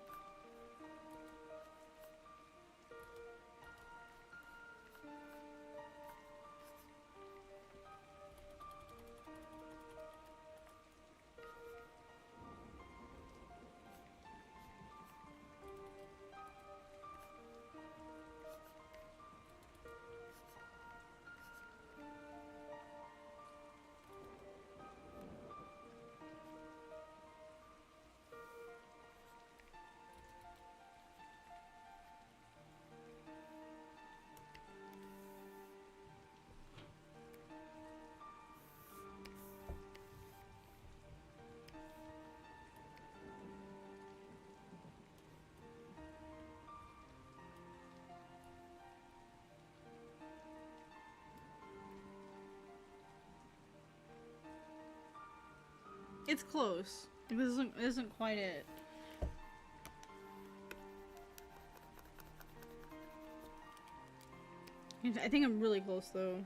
It's close. It isn't quite it. I think I'm really close though.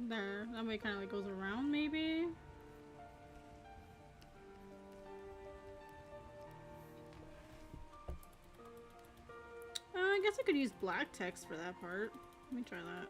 There, that way it kind of like goes around maybe. I guess I could use black text for that part. Let me try that.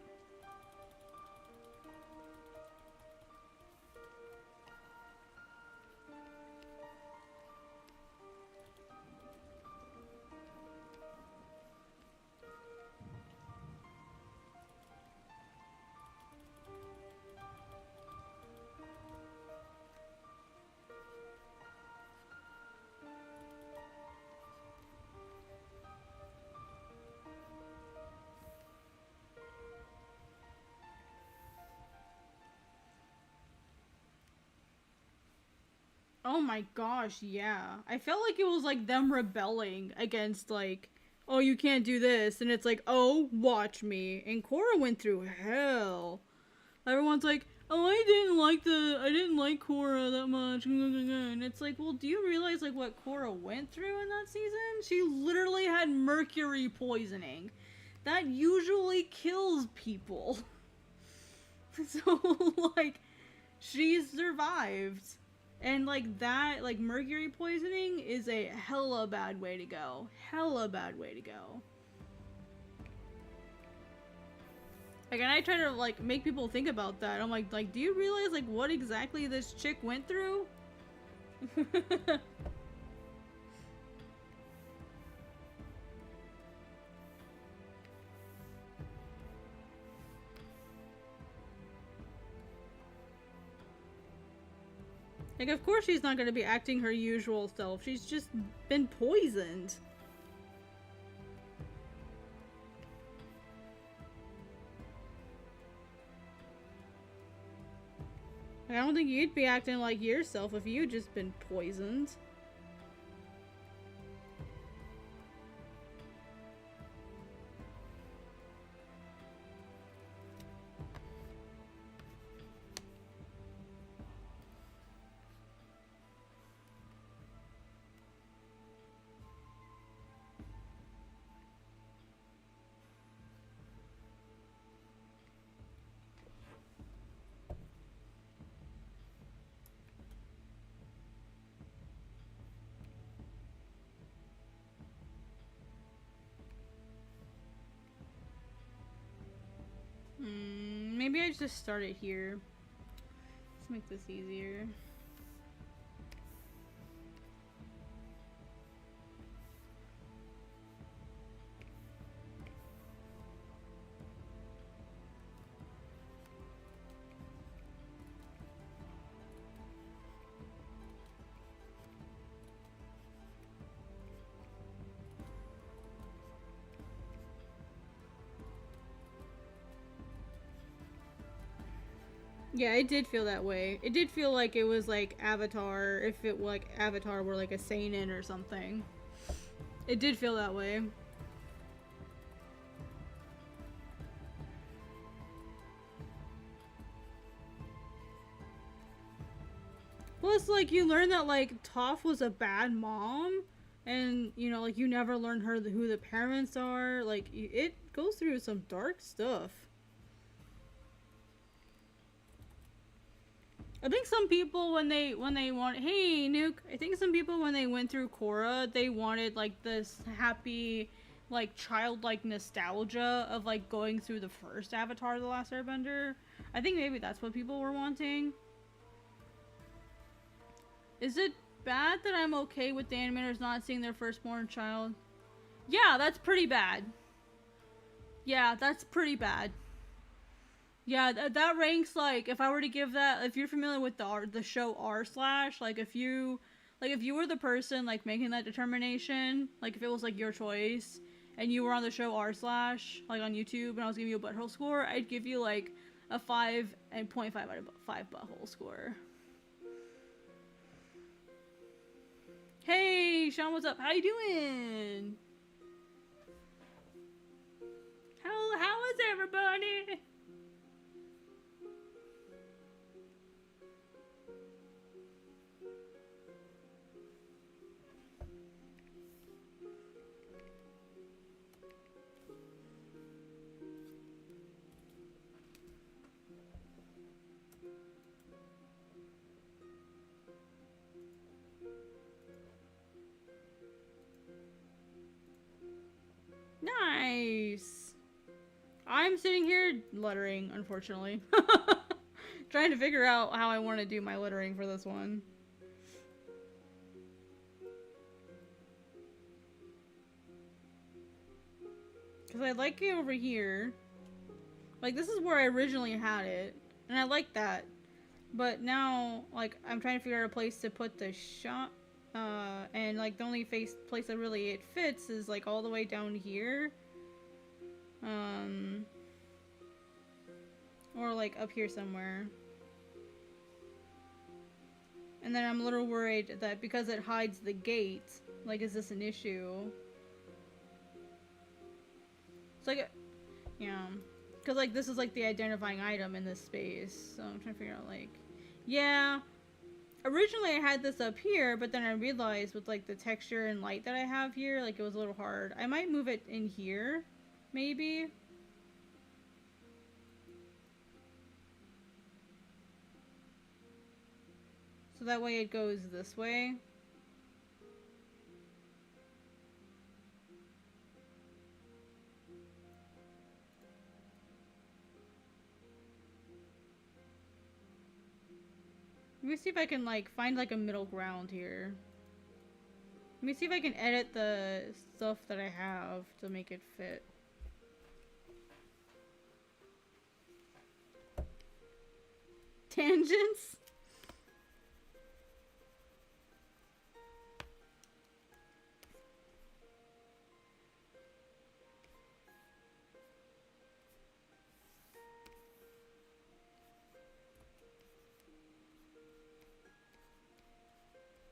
Oh my gosh, yeah. I felt like it was like them rebelling against like, oh, you can't do this, and it's like, oh, watch me. And Korra went through hell. Everyone's like, oh, I didn't like Korra that much, and it's like, well, do you realize like what Korra went through in that season? She literally had mercury poisoning. That usually kills people. So like, she survived. And, like, that, like, mercury poisoning is a hella bad way to go. Hella bad way to go. Like, and I try to, like, make people think about that. I'm like, do you realize, like, what exactly this chick went through? Like, of course she's not going to be acting her usual self. She's just been poisoned. Like, I don't think you'd be acting like yourself if you'd just been poisoned. Maybe I just start it here. Let's make this easier. Yeah, it did feel that way. It did feel like it was like Avatar, if it like Avatar were like a seinen or something. It did feel that way. Plus, like, you learn that like Toph was a bad mom, and you know, like, you never learn who the parents are. Like, it goes through some dark stuff. I think some people when they want, hey Nuke, I think some people when they went through Korra, they wanted like this happy, like, childlike nostalgia of like going through the first Avatar: The Last Airbender. I think maybe that's what people were wanting. Is it bad that I'm okay with the animators not seeing their firstborn child? Yeah, that's pretty bad. Yeah, that's pretty bad. Yeah, that ranks, like, if I were to give that, if you're familiar with the show r/, like, if you were the person, like, making that determination, like, if it was, like, your choice, and you were on the show r/, like, on YouTube, and I was giving you a butthole score, I'd give you, like, a 5.5 out of 5 butthole score. Hey, Sean, what's up? How you doing? How is everybody? Nice. I'm sitting here lettering, unfortunately. Trying to figure out how I want to do my lettering for this one. Because I like it over here. Like, this is where I originally had it. And I like that. But now, like, I'm trying to figure out a place to put the shop. And, like, the only place that really it fits is, like, all the way down here. Or, like, up here somewhere. And then I'm a little worried that because it hides the gate, like, is this an issue? It's like, yeah. Because, like, this is, like, the identifying item in this space. So I'm trying to figure out, like, yeah. Originally I had this up here, but then I realized with, like, the texture and light that I have here, like, it was a little hard. I might move it in here, maybe. So that way it goes this way. Let me see if I can, like, find, like, a middle ground here. Let me see if I can edit the stuff that I have to make it fit. Tangents?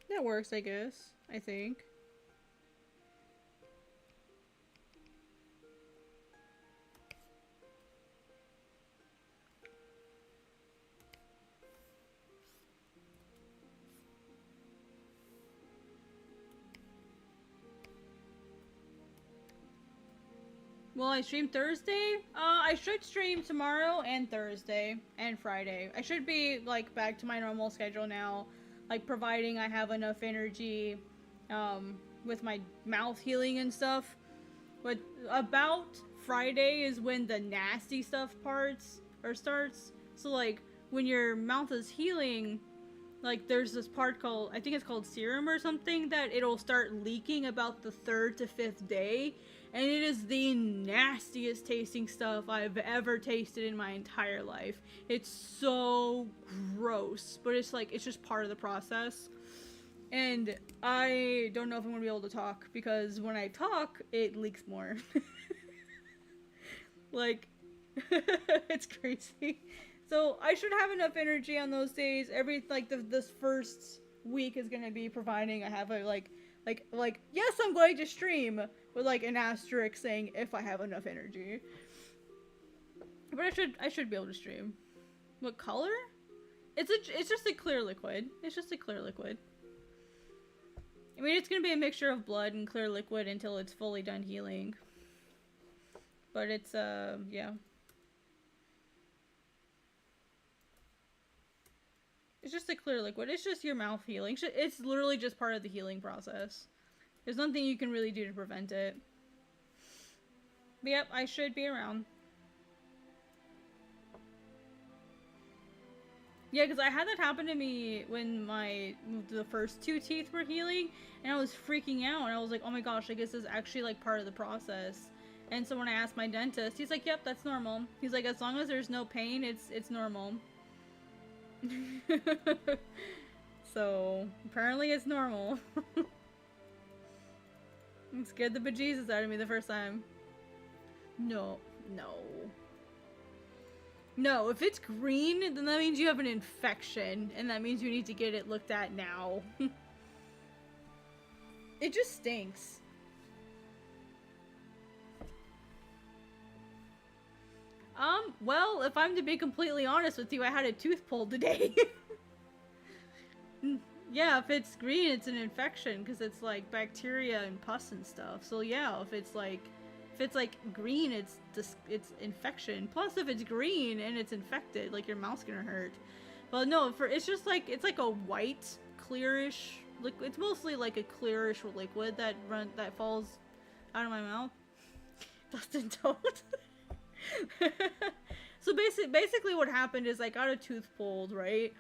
That works, I guess. I think. Will I stream Thursday? I should stream tomorrow and Thursday and Friday. I should be, like, back to my normal schedule now. Like, providing I have enough energy, with my mouth healing and stuff. But about Friday is when the nasty stuff starts. So, like, when your mouth is healing, like, there's this part called, I think it's called serum or something, that it'll start leaking about the 3rd to 5th day. And it is the nastiest tasting stuff I've ever tasted in my entire life. It's so gross, but it's like, it's just part of the process. And I don't know if I'm gonna be able to talk, because when I talk, it leaks more. Like, it's crazy. So I should have enough energy on those days. This first week is gonna be providing I have a, like, yes, I'm going to stream, with, like, an asterisk saying if I have enough energy. But I should be able to stream. What color? It's just a clear liquid. It's just a clear liquid. I mean, it's gonna be a mixture of blood and clear liquid until it's fully done healing. But it's, yeah. It's just a clear liquid. It's just your mouth healing. It's literally just part of the healing process. There's nothing you can really do to prevent it. But yep, I should be around. Yeah, because I had that happen to me when the first 2 teeth were healing, and I was freaking out, and I was like, oh my gosh, I guess this is actually, like, part of the process. And so when I asked my dentist, he's like, yep, that's normal. He's like, as long as there's no pain, it's normal. So, apparently it's normal. It scared the bejesus out of me the first time. No. No, if it's green, then that means you have an infection, and that means you need to get it looked at now. It just stinks. Well, if I'm to be completely honest with you, I had a tooth pulled today. Yeah, if it's green, it's an infection, because it's, like, bacteria and pus and stuff. So yeah, if it's like green, it's infection. Plus, if it's green and it's infected, like, your mouth's gonna hurt. But no, it's just like, it's like a white, clearish liquid. It's mostly like a clearish liquid that falls out of my mouth. Dustin Toad. So basically what happened is I got a tooth pulled, right?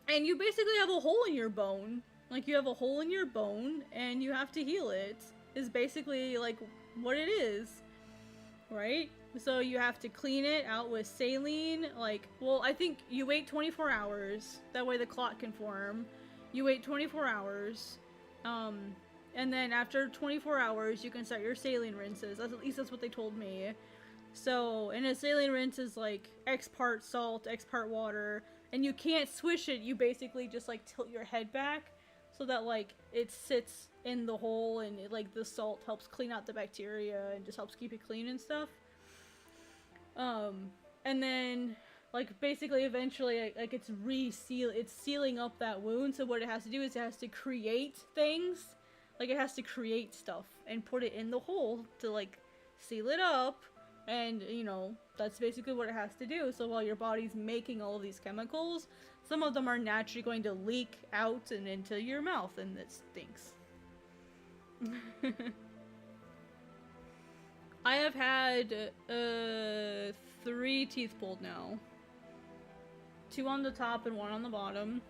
And you basically have a hole in your bone. Like, you have a hole in your bone, and you have to heal it. Is basically, like, what it is. Right? So you have to clean it out with saline. Like, well, I think you wait 24 hours. That way the clot can form. You wait 24 hours. And then after 24 hours, you can start your saline rinses. At least that's what they told me. So, and a saline rinse is like X part salt, X part water. And you can't swish it. You basically just like tilt your head back so that like it sits in the hole, and it, like the salt helps clean out the bacteria and just helps keep it clean and stuff. And then like basically eventually like it's sealing up that wound. So what it has to do is it has to create things. Like it has to create stuff and put it in the hole to like seal it up. And, you know, that's basically what it has to do. So while your body's making all of these chemicals, some of them are naturally going to leak out and into your mouth, and it stinks. I have had 3 teeth pulled now. 2 on the top and 1 on the bottom.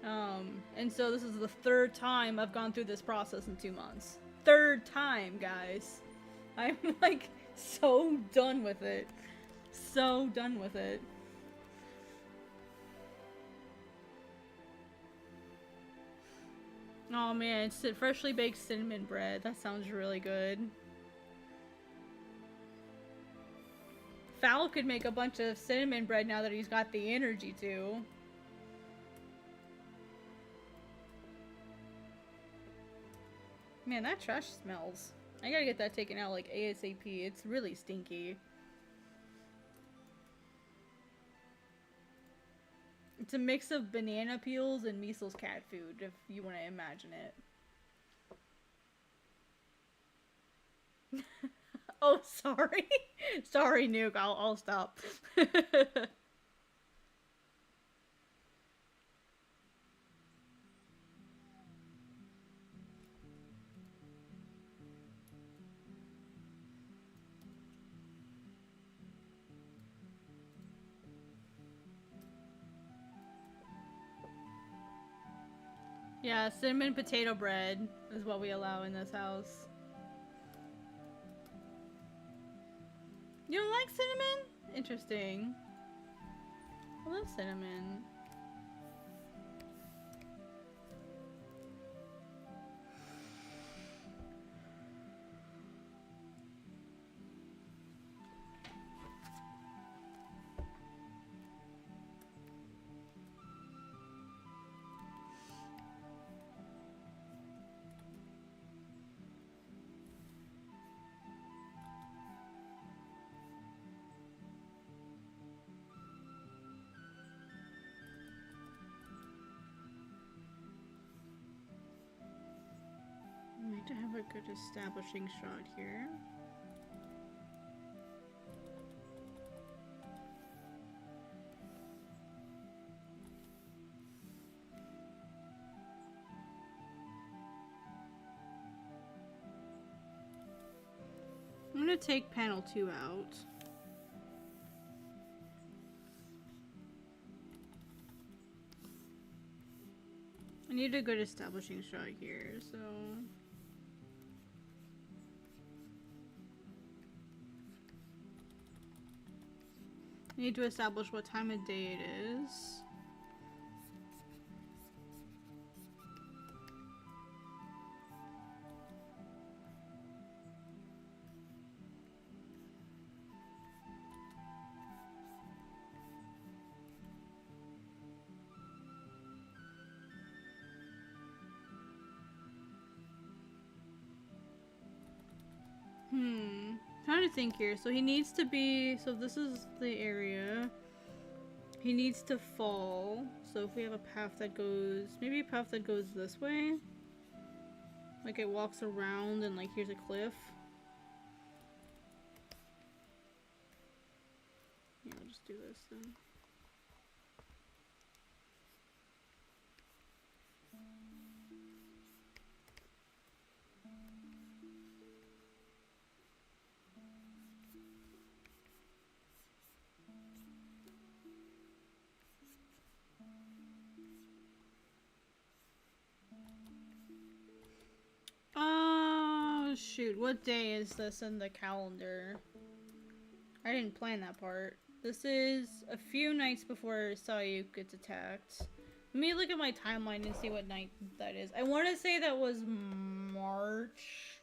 And so this is the 3rd time I've gone through this process in 2 months. 3rd time, guys. I'm like so done with it. So done with it. Oh man, it's freshly baked cinnamon bread. That sounds really good. Fowl could make a bunch of cinnamon bread now that he's got the energy to. Man, that trash smells. I gotta get that taken out like ASAP. It's really stinky. It's a mix of banana peels and Measles cat food, if you want to imagine it. Oh, sorry. Sorry, Nuke. I'll stop. Yeah, cinnamon potato bread is what we allow in this house. You don't like cinnamon? Interesting. I love cinnamon. I need to have a good establishing shot here. I'm gonna take panel 2 out. I need a good establishing shot here, so... I need to establish what time of day it is. Trying to think here. So he needs to be, so this is the area. He needs to fall. So if we have a path that goes, maybe a path that goes this way. Like it walks around and like here's a cliff. Yeah, I'll just do this then. Oh shoot, what day is this in the calendar? I didn't plan that part. This is a few nights before Sayuk gets attacked. Let me look at my timeline and see what night that is. I want to say that was March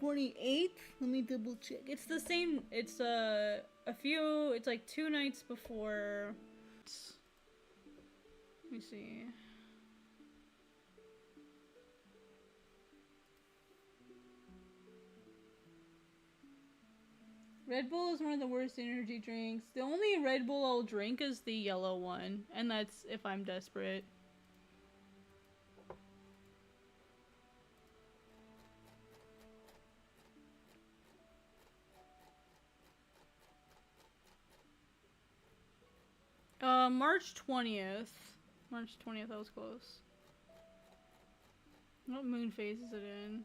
28th? Let me double check. It's the same, it's it's like 2 nights before. Let me see. Red Bull is one of the worst energy drinks. The only Red Bull I'll drink is the yellow one, and that's if I'm desperate. March 20th. March 20th, that was close. What moon phase is it in?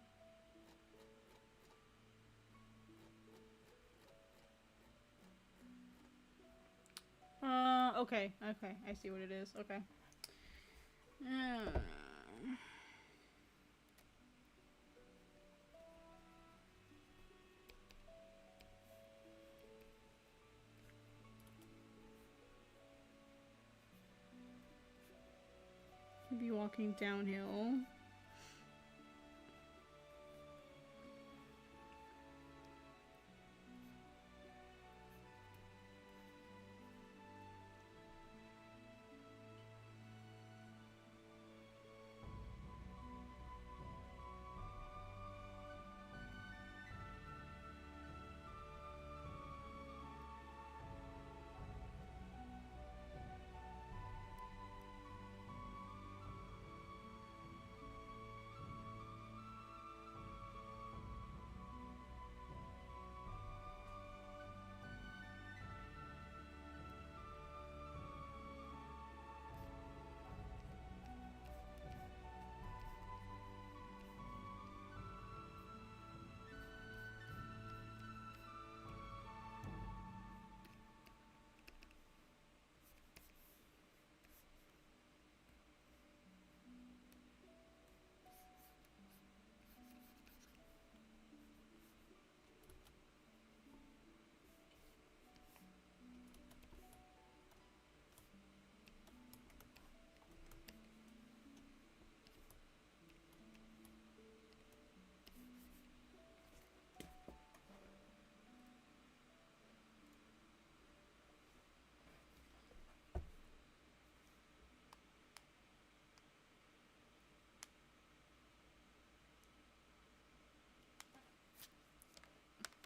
Okay, I see what it is, okay. Be walking downhill.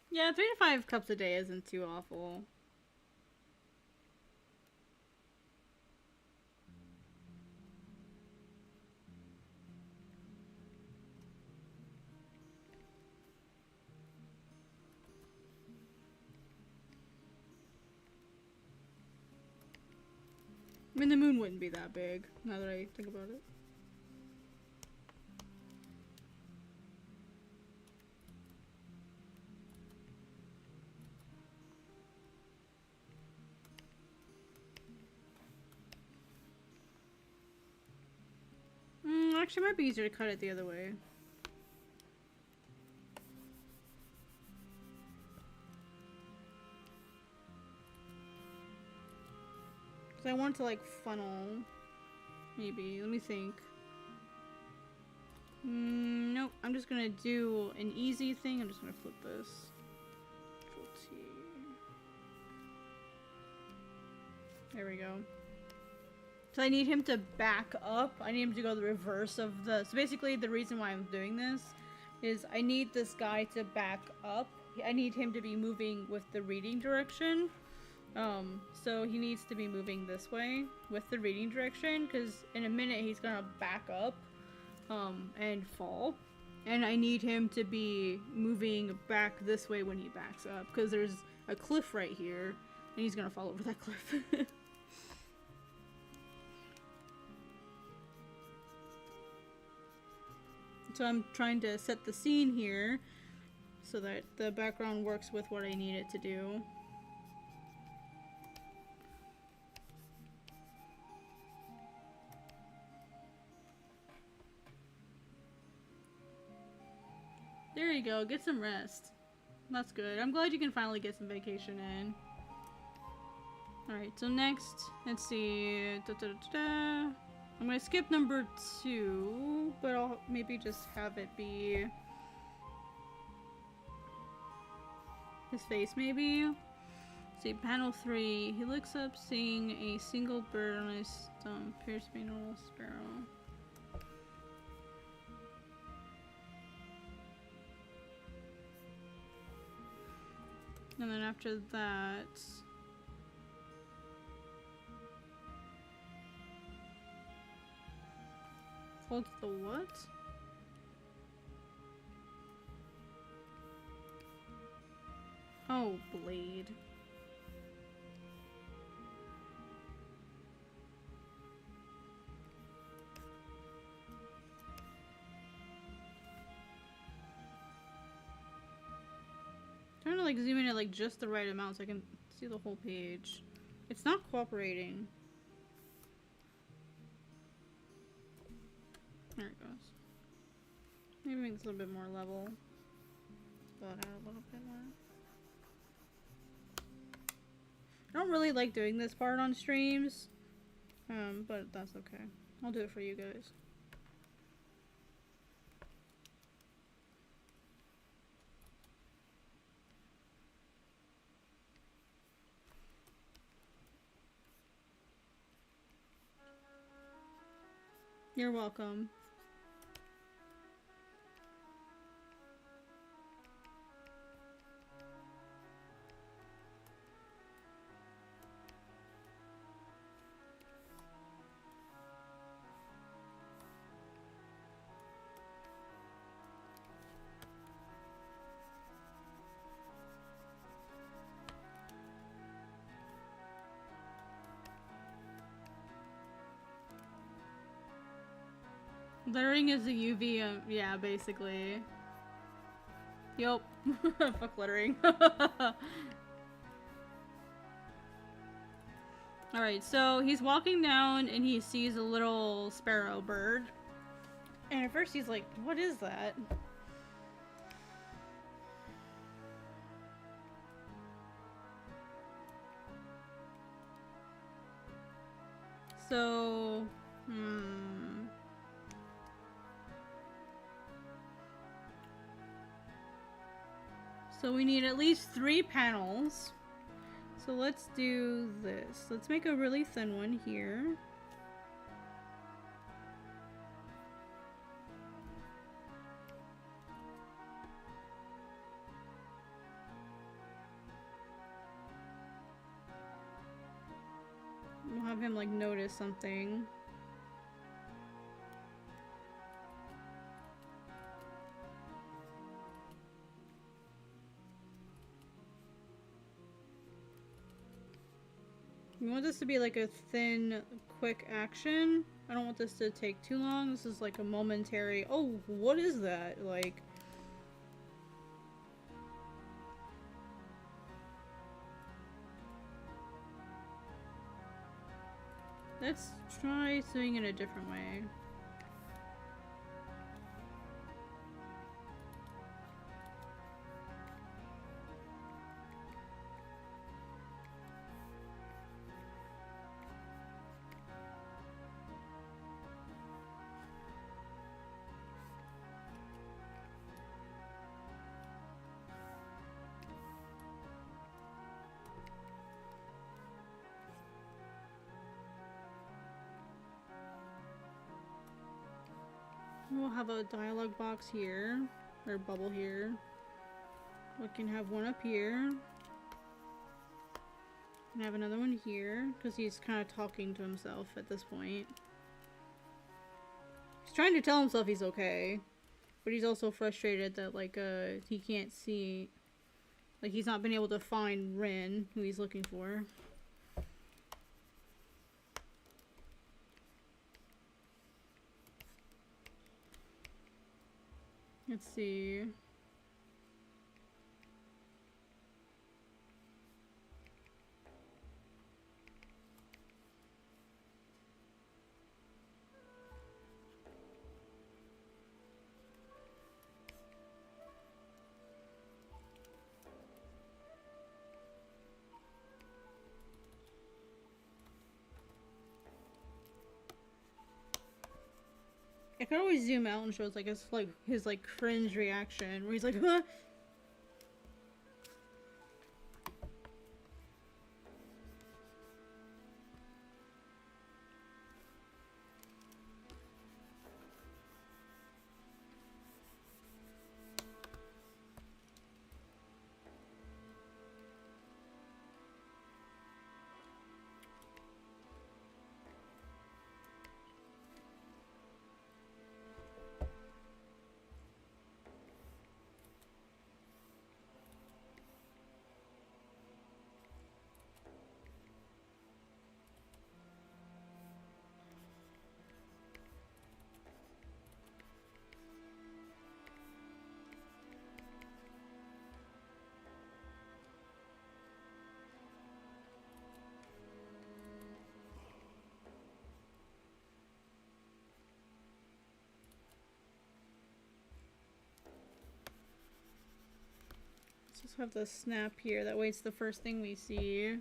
Yeah, 3 to 5 cups a day isn't too awful. I mean, the moon wouldn't be that big, now that I think about it. Actually, it might be easier to cut it the other way. Because I want to, like, funnel. Maybe. Let me think. Nope. I'm just gonna do an easy thing. I'm just gonna flip this. Control T. There we go. So I need him to back up. I need him to go the reverse of the... So basically the reason why I'm doing this is I need this guy to back up. I need him to be moving with the reading direction. So he needs to be moving this way with the reading direction because in a minute he's gonna back up and fall. And I need him to be moving back this way when he backs up because there's a cliff right here and he's gonna fall over that cliff. So I'm trying to set the scene here so that the background works with what I need it to do. There you go. Get some rest. That's good. I'm glad you can finally get some vacation in. Alright, so next, let's see. I'm gonna skip number 2, but I'll maybe just have it be his face, maybe? Let's see, panel 3. He looks up, seeing a single bird on his stump. Appears to be an old sparrow. And then after that... Holds the what? Oh, blade. Trying to like zoom in at like just the right amount so I can see the whole page. It's not cooperating. There it goes. Maybe make this a little bit more level. Spell it out a little bit more. I don't really like doing this part on streams, but that's okay. I'll do it for you guys. You're welcome. Lettering is a UV, yeah, basically. Yup. Fuck lettering. Alright, so he's walking down and he sees a little sparrow bird. And at first he's like, what is that? So, So we need at least 3 panels. So let's do this. Let's make a really thin one here. We'll have him like notice something. We want this to be like a thin, quick action. I don't want this to take too long. This is like a momentary, oh, what is that? Like... Let's try doing it a different way. We'll have a dialogue box here, or bubble here. We can have one up here. And have another one here, because he's kind of talking to himself at this point. He's trying to tell himself he's okay, but he's also frustrated that, like, he can't see, like, he's not been able to find Rin, who he's looking for. Let's see. could always zoom out and show us like his like cringe reaction where he's like, huh? Let's just have the snap here. That way it's the first thing we see.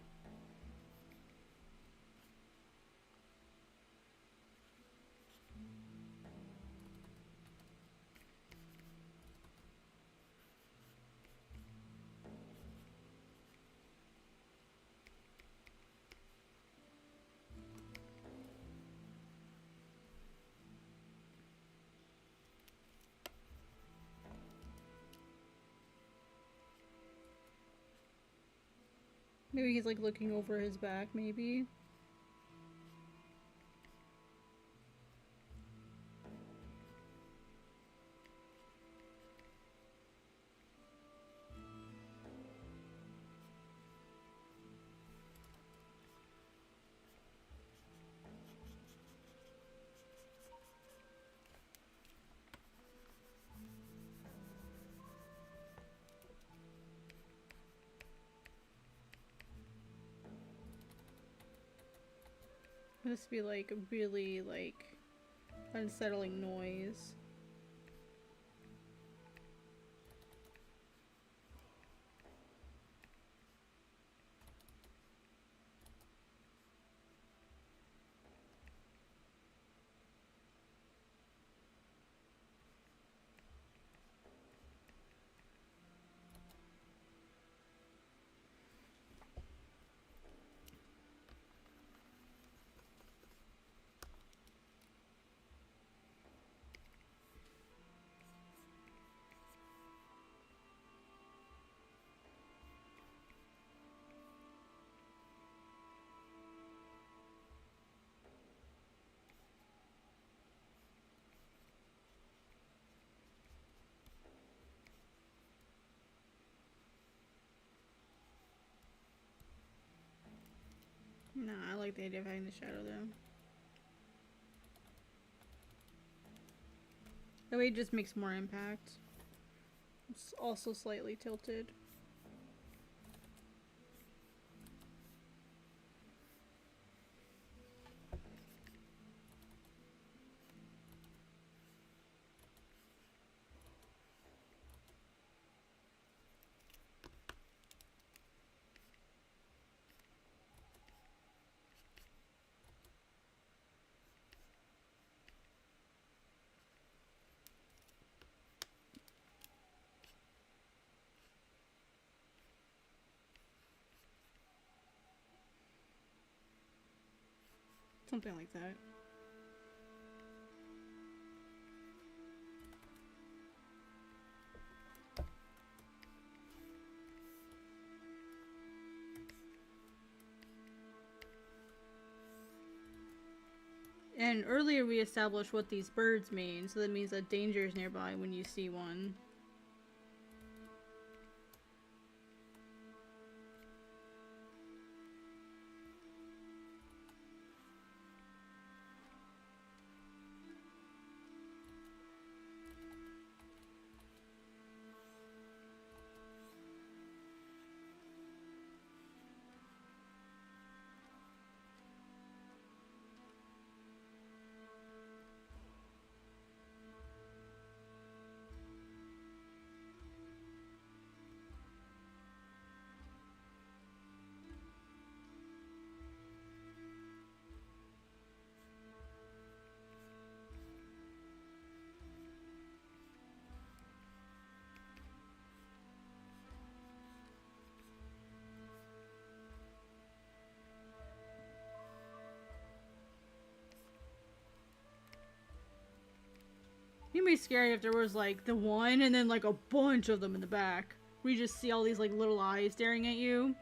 Maybe he's like looking over his back, maybe. This be like a really like unsettling noise. Nah, I like the idea of having the shadow though. That way it just makes more impact. It's also slightly tilted. Something like that. And earlier we established what these birds mean, so that means that danger is nearby when you see one. be scary if there was like the one and then like a bunch of them in the back. We just see all these like little eyes staring at you.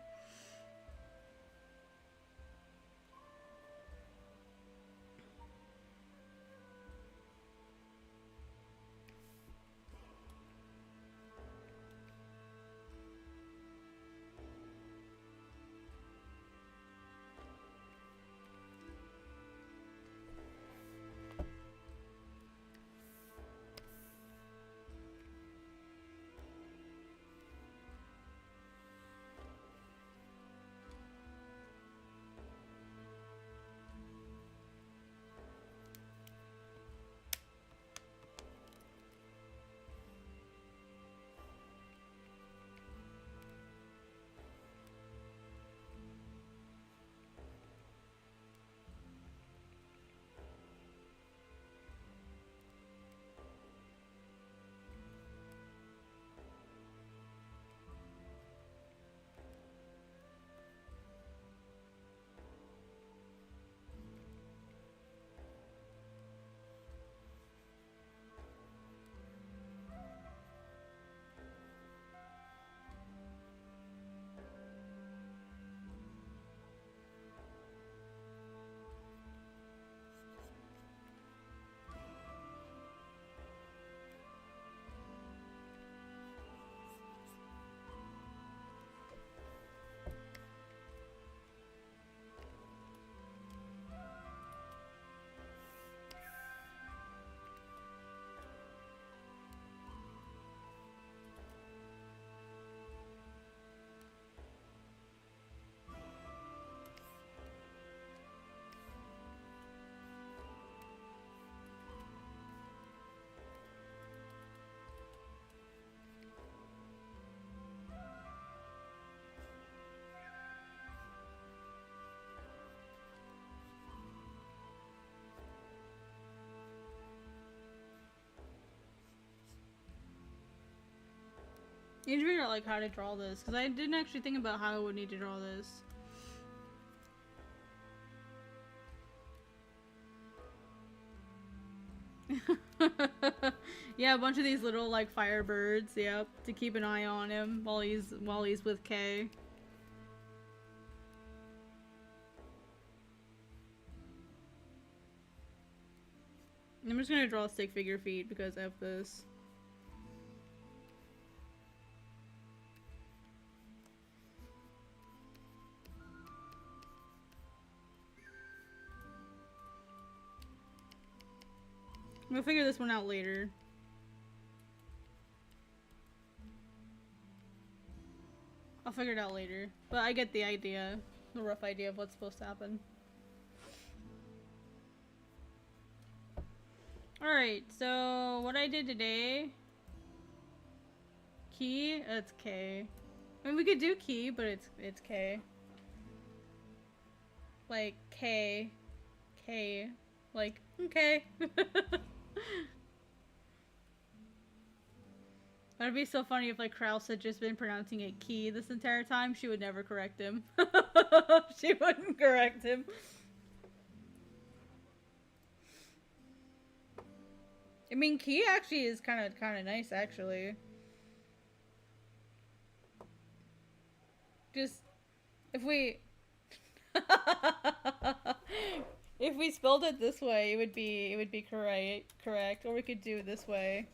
I need to figure out like how to draw this, because I didn't actually think about how I would need to draw this. Yeah, a bunch of these little like firebirds, yep, to keep an eye on him while he's with Kay. I'm just gonna draw stick figure feet because F this. We'll figure this one out later. I'll figure it out later. But I get the idea. The rough idea of what's supposed to happen. Alright, so what I did today... Key? It's K. I mean, we could do key, but it's K. Like, K. K. Like, okay. That'd be so funny if like Kraus had just been pronouncing it key this entire time. She would never correct him. She wouldn't correct him. I mean, key actually is kind of nice actually. Just if we if we spelled it this way, it would be correct, or we could do it this way.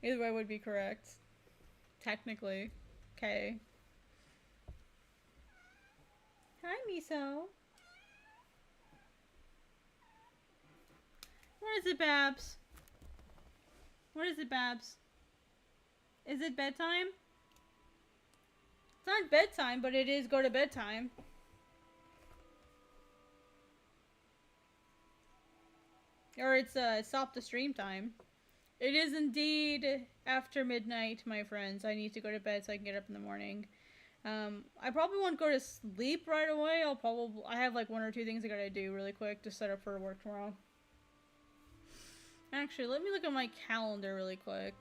Either way would be correct. Technically. Okay. Hi, Miso. What is it, Babs? What is it, Babs? Is it bedtime? It's not bedtime, but it is go to bedtime. Or it's stop the stream time. It is indeed after midnight, my friends. I need to go to bed so I can get up in the morning. I probably won't go to sleep right away. I have like one or two things I gotta do really quick to set up for work tomorrow. Actually, let me look at my calendar really quick.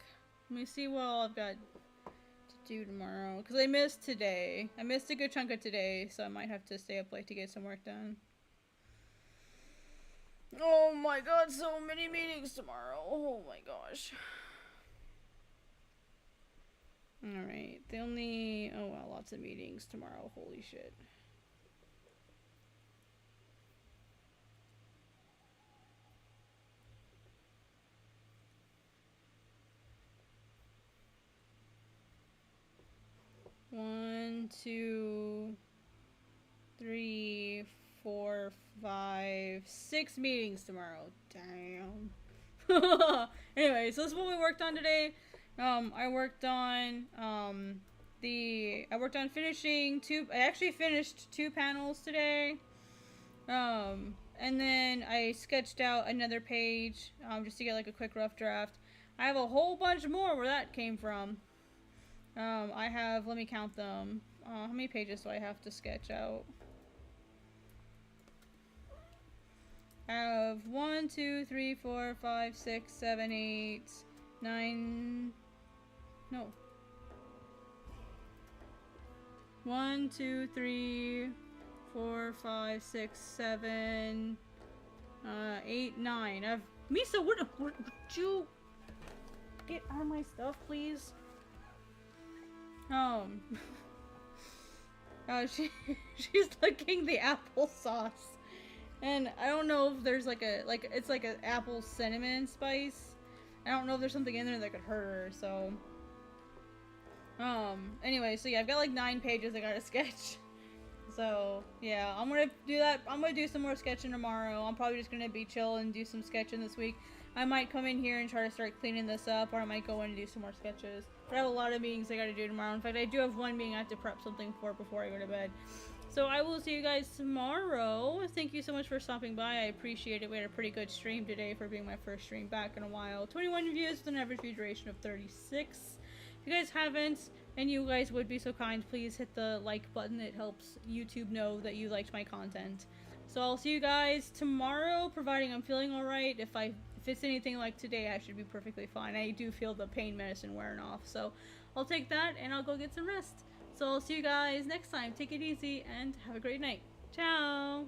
Let me see what all I've got to do tomorrow. Because I missed today. I missed a good chunk of today, so I might have to stay up late to get some work done. Oh my god, so many meetings tomorrow. Oh my gosh. Alright, the only... Oh wow, lots of meetings tomorrow. Holy shit. One, two, three, 4, 5, 6 meetings tomorrow. Damn. Anyway, so this is what we worked on today. I worked on finishing I actually finished 2 panels today. And then I sketched out another page, just to get like a quick rough draft. I have a whole bunch more where that came from. I have, let me count them. How many pages do I have to sketch out? I have 1, 2, 3, 4, 5, 6, 7, 8, 9. No. 1, 2, 3, 4, 5, 6, 7, 8, 9. Misa, would you get out of my stuff, please? She's licking the applesauce. And I don't know if there's it's like an apple cinnamon spice. I don't know if there's something in there that could hurt her, so. Anyway, so yeah, I've got like 9 pages I gotta sketch. So, yeah, I'm gonna do that. I'm gonna do some more sketching tomorrow. I'm probably just gonna be chill and do some sketching this week. I might come in here and try to start cleaning this up, or I might go in and do some more sketches. But I have a lot of meetings I gotta do tomorrow. In fact, I do have one meeting I have to prep something for before I go to bed. So I will see you guys tomorrow. Thank you so much for stopping by. I appreciate it. We had a pretty good stream today for being my first stream back in a while. 21 views with an average view duration of 36. If you guys haven't, and you guys would be so kind, please hit the like button. It helps YouTube know that you liked my content. So I'll see you guys tomorrow, providing I'm feeling alright. If it's anything like today, I should be perfectly fine. I do feel the pain medicine wearing off, so I'll take that and I'll go get some rest. So I'll see you guys next time. Take it easy and have a great night. Ciao!